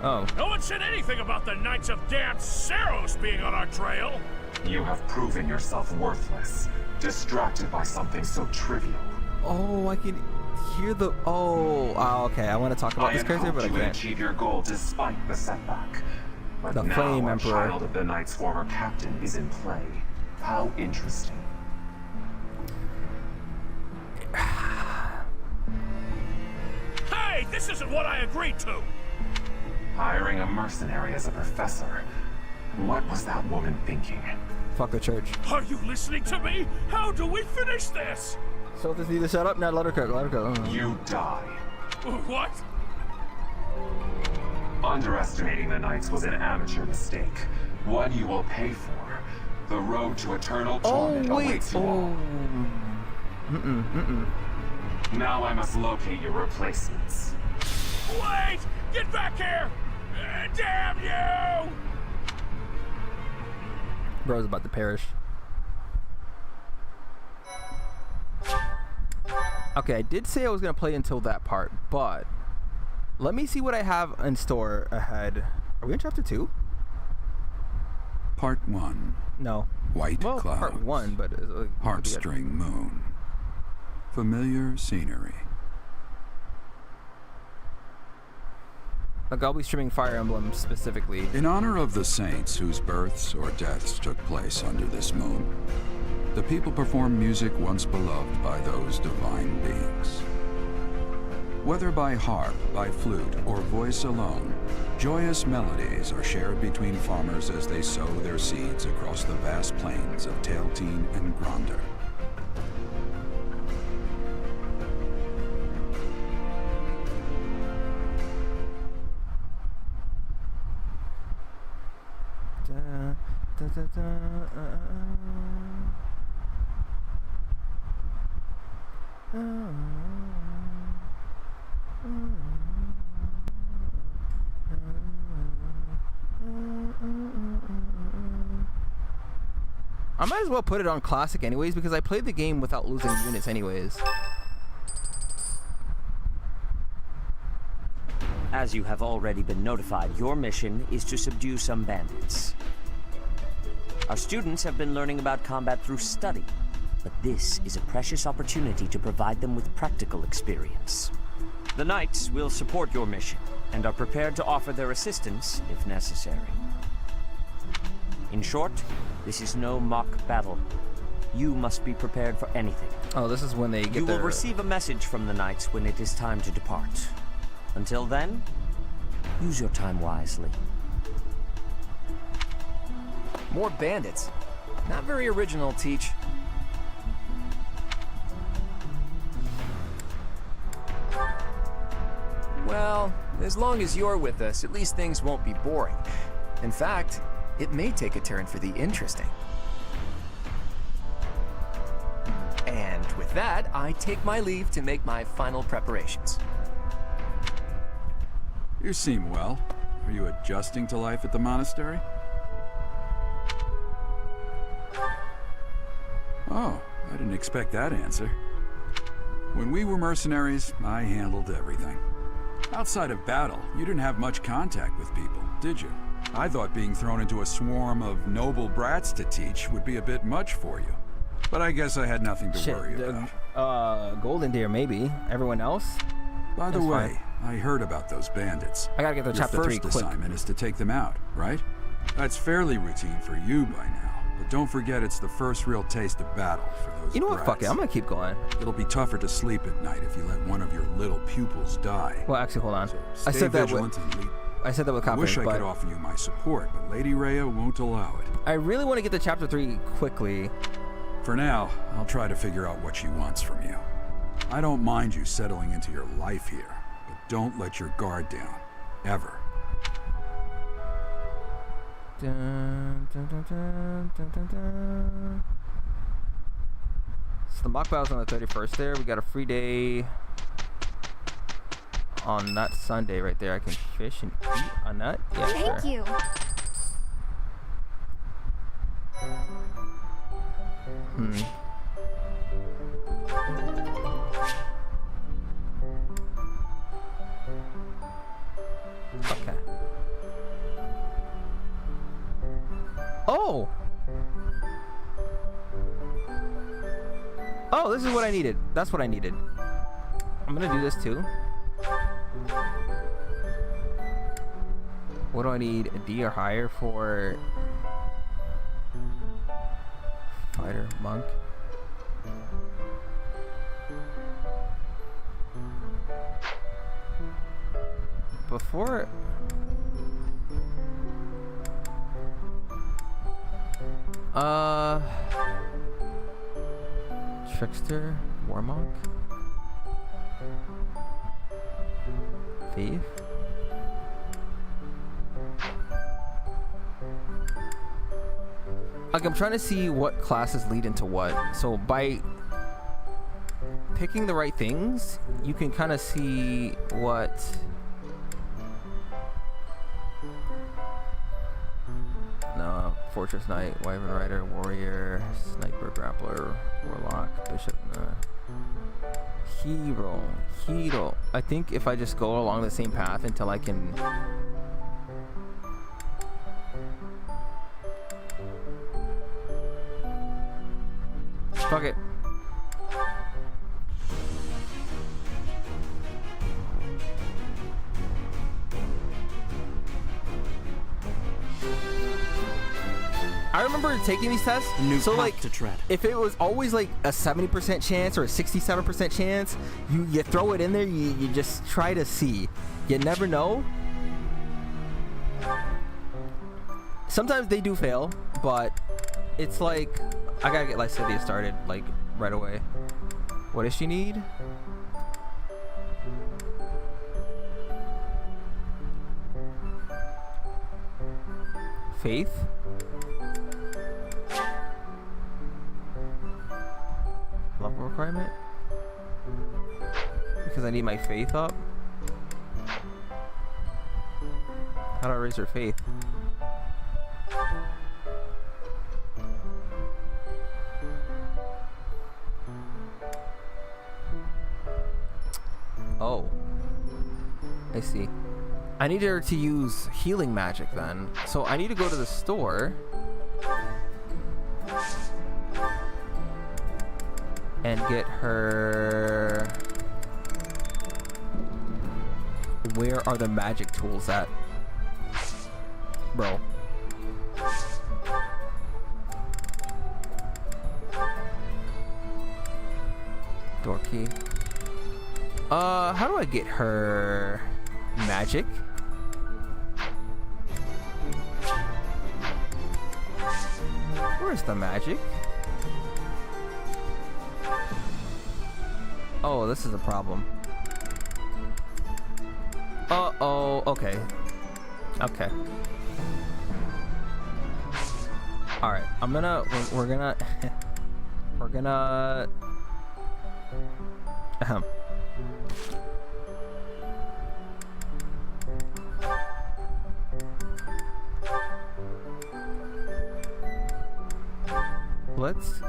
Oh. No one said anything about the Knights of Damned Saros being on our trail. You have proven yourself worthless, distracted by something so trivial. Oh, I can hear the... Oh, okay. I want to talk about this character, but I you can't. achieve your goal despite the setback. But The now Flame our Emperor. child of the Knight's former captain is in play. How interesting. Hey, this isn't what I agreed to. Hiring a mercenary as a professor. What was that woman thinking? Fuck the church. Are you listening to me? How do we finish this? So this need to shut up? Now let her cook. Let her go. You die. What? Underestimating the Knights was an amateur mistake. One you will pay for. The road to eternal torment awaits you all. Now I must locate your replacements. Wait! Get back here! Damn you! Bro's about to perish. Okay, I did say I was going to play until that part, but let me see what I have in store ahead. Are we in chapter 2? Part 1. No. White clouds. Part 1, but... Heartstring moon. Familiar scenery. Like, I'll be streaming Fire Emblem specifically. In honor of the saints whose births or deaths took place under this moon, the people perform music once beloved by those divine beings. Whether by harp, by flute, or voice alone, Joyous melodies are shared between farmers as they sow their seeds across the vast plains of Tailteen and Gronder. I might as well put it on classic anyways because I played the game without losing units anyways. As you have already been notified, your mission is to subdue some bandits. Our students have been learning about combat through study, but this is a precious opportunity to provide them with practical experience. The Knights will support your mission and are prepared to offer their assistance if necessary. In short, this is no mock battle. You must be prepared for anything. Oh, this is when they get You will receive a message from the Knights when it is time to depart. Until then, use your time wisely. More bandits. Not very original, Teach. Well, as long as you're with us, at least things won't be boring. In fact, it may take a turn for the interesting. And with that, I take my leave to make my final preparations. You seem well. Are you adjusting to life at the monastery? Oh, I didn't expect that answer. When we were mercenaries, I handled everything. Outside of battle, you didn't have much contact with people, did you? I thought being thrown into a swarm of noble brats to teach would be a bit much for you. But I guess I had nothing to worry about. Golden Deer, maybe. Everyone else? By the way, I heard about those bandits. I gotta get to chapter 3 quick. Your quick. first assignment is to take them out, right? That's fairly routine for you by now. But don't forget it's the first real taste of battle for those You know what? brats. Fuck it. I'm gonna keep going. It'll be tougher to sleep at night if you let one of your little pupils die. Well, actually, hold on. So I stay said that vigilant and lead. I said that with I confidence, wish I but could offer you my support, but Lady Rhea won't allow it. I really want to get to chapter 3 quickly. For now, I'll try to figure out what she wants from you. I don't mind you settling into your life here, but don't let your guard down. Ever. Dun, dun, dun, dun, dun, dun, dun. So the mock battle's on the 31st there. We got a free day on that Sunday right there. I can fish and eat on that. Yeah, Thank sure. you. Okay. Oh! Oh, this is what I needed. That's what I needed. I'm gonna do this too. What do I need? A D or higher for fighter, monk? Before Trickster, Warmonk, Thief. Like, I'm trying to see what classes lead into what. So by picking the right things, you can kind of see what Fortress Knight, Wyvern Rider, Warrior, Sniper, Grappler, Warlock, Bishop, Hero. I think if I just go along the same path until I can... Fuck it. I remember taking these tests, so like, if it was always like a 70% chance or a 67% chance, you throw it in there, you just try to see. You never know. Sometimes they do fail, but it's like I gotta get Lycidia started like right away. What does she need? Faith? Level requirement? Because I need my faith up? How do I raise her faith? Oh. I see. I need her to use healing magic then. So I need to go to the store. And get her... Where are the magic tools at? Bro. Door key. How do I get her magic? Where's the magic? Oh, this is a problem. Uh-oh, okay. Okay. Alright, we're gonna... we're gonna... Ahem. Let's...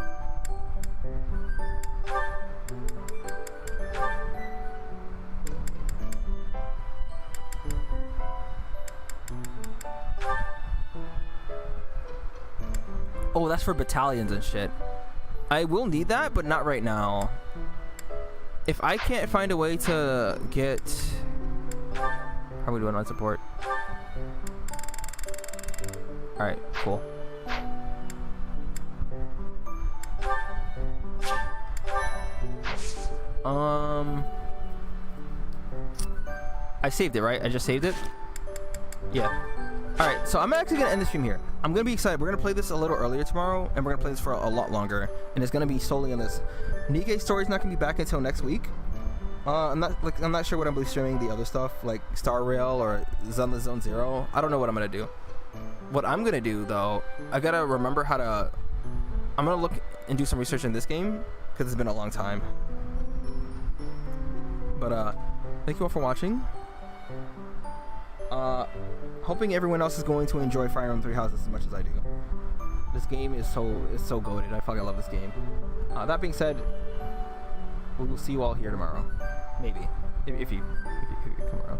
Oh, that's for battalions and shit. I will need that, but not right now. If I can't find a way to get... How are we doing on support? Alright, cool. I saved it, right? I just saved it? Yeah. Alright, so I'm actually going to end the stream here. I'm going to be excited. We're going to play this a little earlier tomorrow, and we're going to play this for a lot longer. And it's going to be solely on this. Nikke story's not going to be back until next week. I'm not sure what I'm going to be streaming the other stuff, like Star Rail or Zenless Zone Zero. I don't know what I'm going to do. What I'm going to do, though, I got to remember how to... I'm going to look and do some research in this game, because it's been a long time. But, thank you all for watching. Hoping everyone else is going to enjoy Fire Emblem Three Houses as much as I do. This game is so goated. I fucking love this game. That being said, we will see you all here tomorrow. Maybe. If you come around.